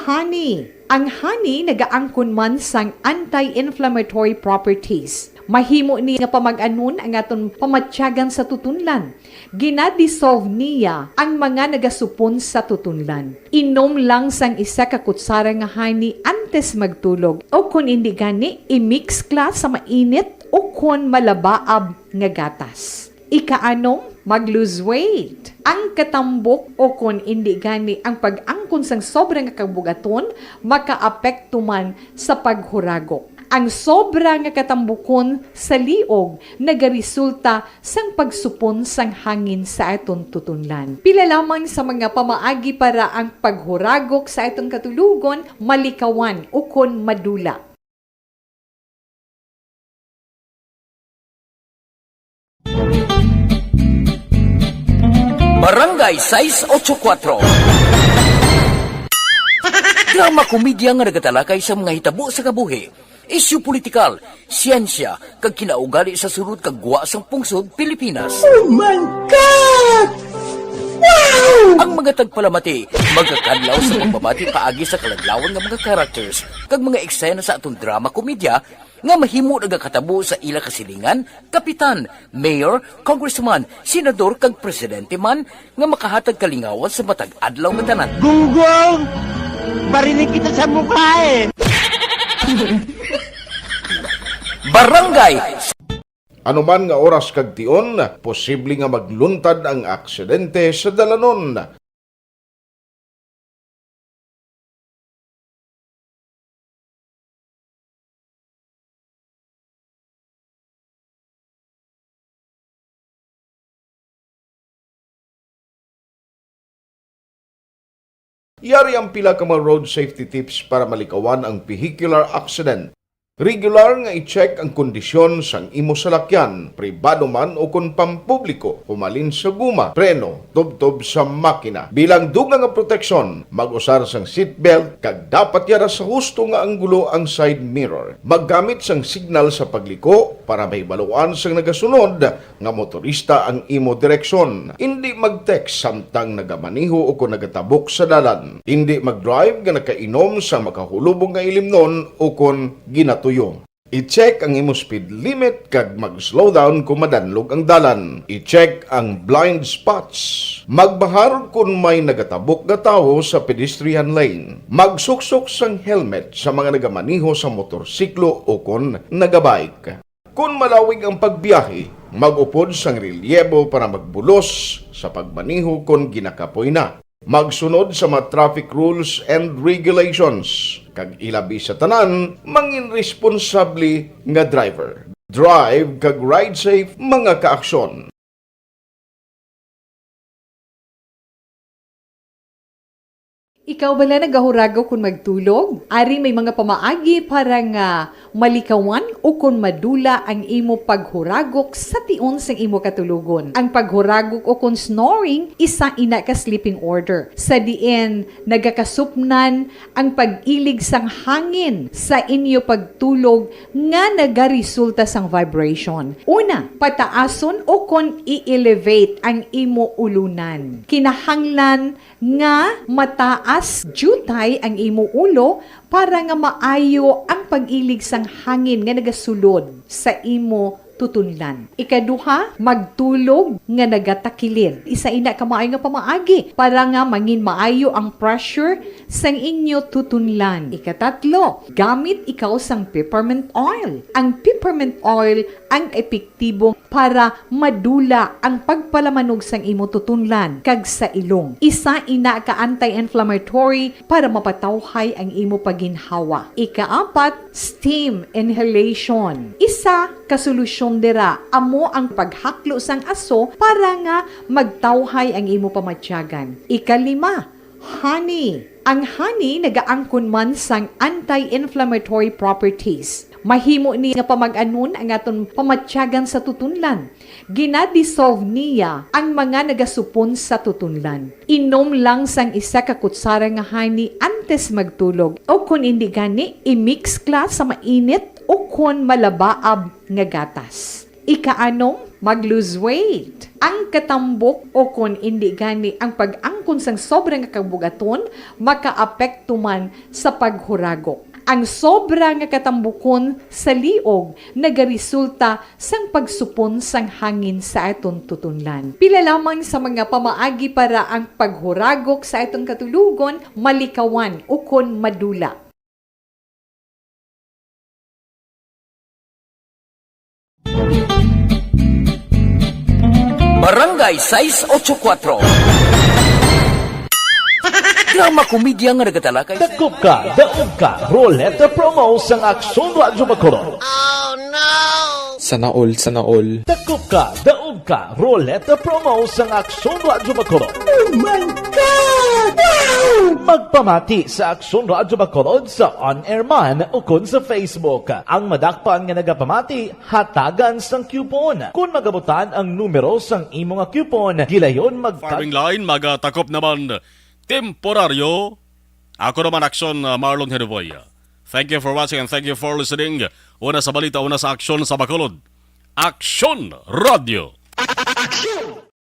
honey. Ang honey nagaangkon man sang anti-inflammatory properties. Mahimo ni nga pamag-anon ang aton pamatyagan sa tutunlan. Ginadissolve niya ang mga nagasupon sa tutunlan. Inom lang sang isa ka kutsara nga honey antes magtulog. O kung hindi gani, i-mix class sa mainit o kung malabaab nga gatas. Ikaanong, mag-lose weight. Ang katambok o kung hindi gani ang pag-angkon sang sobrang kabugaton, makaapekto man sa paghuragok. Ang sobra nga katambukon sa liog nagaresulta sang pagsupon sang hangin sa aton tutunlan. Pila lamang sa mga pamaagi para ang paghuragok sa aton katulugon malikawan o kon madula. Barangay 684. Drama komedya nga nagatalakay sa mga hitabo sa kabuhi, isyu politikal, siyensya, kag kinaugali sa surut kag guwa sang pungsod Pilipinas. Oh my God! Wow! Ang mga tagpalamati, magkakadlaw sa pagbabati paagi sa kalaglawan ng mga characters kag mga eksena sa atong drama komedya nga mahimo nagakatabo sa ila kasilingan, kapitan, mayor, congressman, senador kag presidente man nga makahatag kalingawan sa matag adlaw nga tanan. Gunggong! Barinig kita sa mukha eh! Barangay! Anuman nga oras kag tion, posible nga magluntad ang aksidente sa dalanon. Yari ang pila ka mga road safety tips para malikawan ang vehicular accident. Regular nga i-check ang kondisyon sang imo salakyan, pribado man o kung pampubliko, humalin sa guma, preno, tubtob sa makina. Bilang dugang nga proteksyon, mag-usar sang seatbelt, kag dapat yara sa husto nga anggulo ang side mirror. Maggamit sang signal sa pagliko para mahibaluan sang nagasunod nga motorista ang imo direksyon. Hindi mag-text samtang nagamaniho o kung nagatabok sa dalan. Hindi mag-drive nga nakainom sa makahulubong nga ilimnon o kung ginatuyo. I-check ang imo speed limit kag mag-slow down kung madanlog ang dalan. I-check ang blind spots. Magbahar kung may nagatabok nga tawo sa pedestrian lane. Magsuksok sang helmet sa mga nagamaniho sa motorsiklo o kung nagabike. Kung malawig ang pagbiyahe, mag-upod sang relyebo para magbulos sa pagmaniho kung ginakapoy na. Magsunod sa mga traffic rules and regulations. Kag ilabi sa tanan, mangin responsable nga driver. Drive kag ride safe mga kaaksyon. Ikaw bala nagahurago kung magtulog? Ari may mga pamaagi para nga malikawan o kung madula ang imo paghuragok sa tion sang imo katulugon. Ang paghuragok o kung snoring, isa ina ka sleeping order. Sa diin, nagakasupnan ang pag-ilig sang hangin sa inyo pagtulog nga nagaresulta sang vibration. Una, pataason o kung i-elevate ang imo ulunan. Kinahanglan nga mataas jutay ang imo ulo para nga maayo ang pag-ilig sang hangin nga nagasulod sa imo tutunlan. Ikaduha, magtulog nga nagatakilir. Isa ina ka maayo nga pamaagi para nga mangin maayo ang pressure sang inyo tutunlan. Ikatatlo, gamit ikaw sang peppermint oil. Ang peppermint oil ang epektibo para madula ang pagpalamanog sang imo tutunlan kag sa ilong. Isa ina ka anti-inflammatory para mapatawhay ang imo paginhawa. Ikaapat, steam inhalation. Isa ka solusyon dira amo ang paghaklo sang aso para nga magtawhay ang imo pamatyagan. Ikalima, honey. Ang honey nagaangkon man sang anti-inflammatory properties. Mahimo ni nga pamag-anon ang aton pamatyagan sa tutunlan. Ginadissolve niya ang mga nagasupon sa tutunlan. Inom lang sang isa ka kutsara nga honey antes magtulog. O kung hindi gani, i-mix kla sa mainit o kung malabaab nga gatas. Ikaanom, mag-lose weight. Ang katambok o kung hindi gani ang pag-angkon sang sobrang kabugaton, makaapekto man sa paghuragok. Ang sobra nga katambukon sa liog nagaresulta sang pagsupon sang hangin sa aton tutunlan. Pila lamang sa mga pamaagi para ang paghuragok sa aton katulugon malikawan o kon madula. Barangay 684. Drama komedya nga nagatalakay. Dakop ka, daog ka, Roleta Promo sang Aksyon Radyo Bacolod. Sana all. Dakop ka, daog ka, Roleta Promo sang Aksyon Radyo Bacolod. Oh my God! Wow! Magpamati sa Aksyon Radyo Bacolod sa on-air man o kun sa Facebook. Ang madakpan nga nagapamati, hatagan sang coupon. Kung magabutan ang numero sang imo nga coupon, gilayon Farming line, magatakop naman temporaryo. Ako naman Aksyon Marlon Herboy. Thank you for watching and thank you for listening. Una sa balita, una sa aksyon sa Bacolod. Aksyon Radio.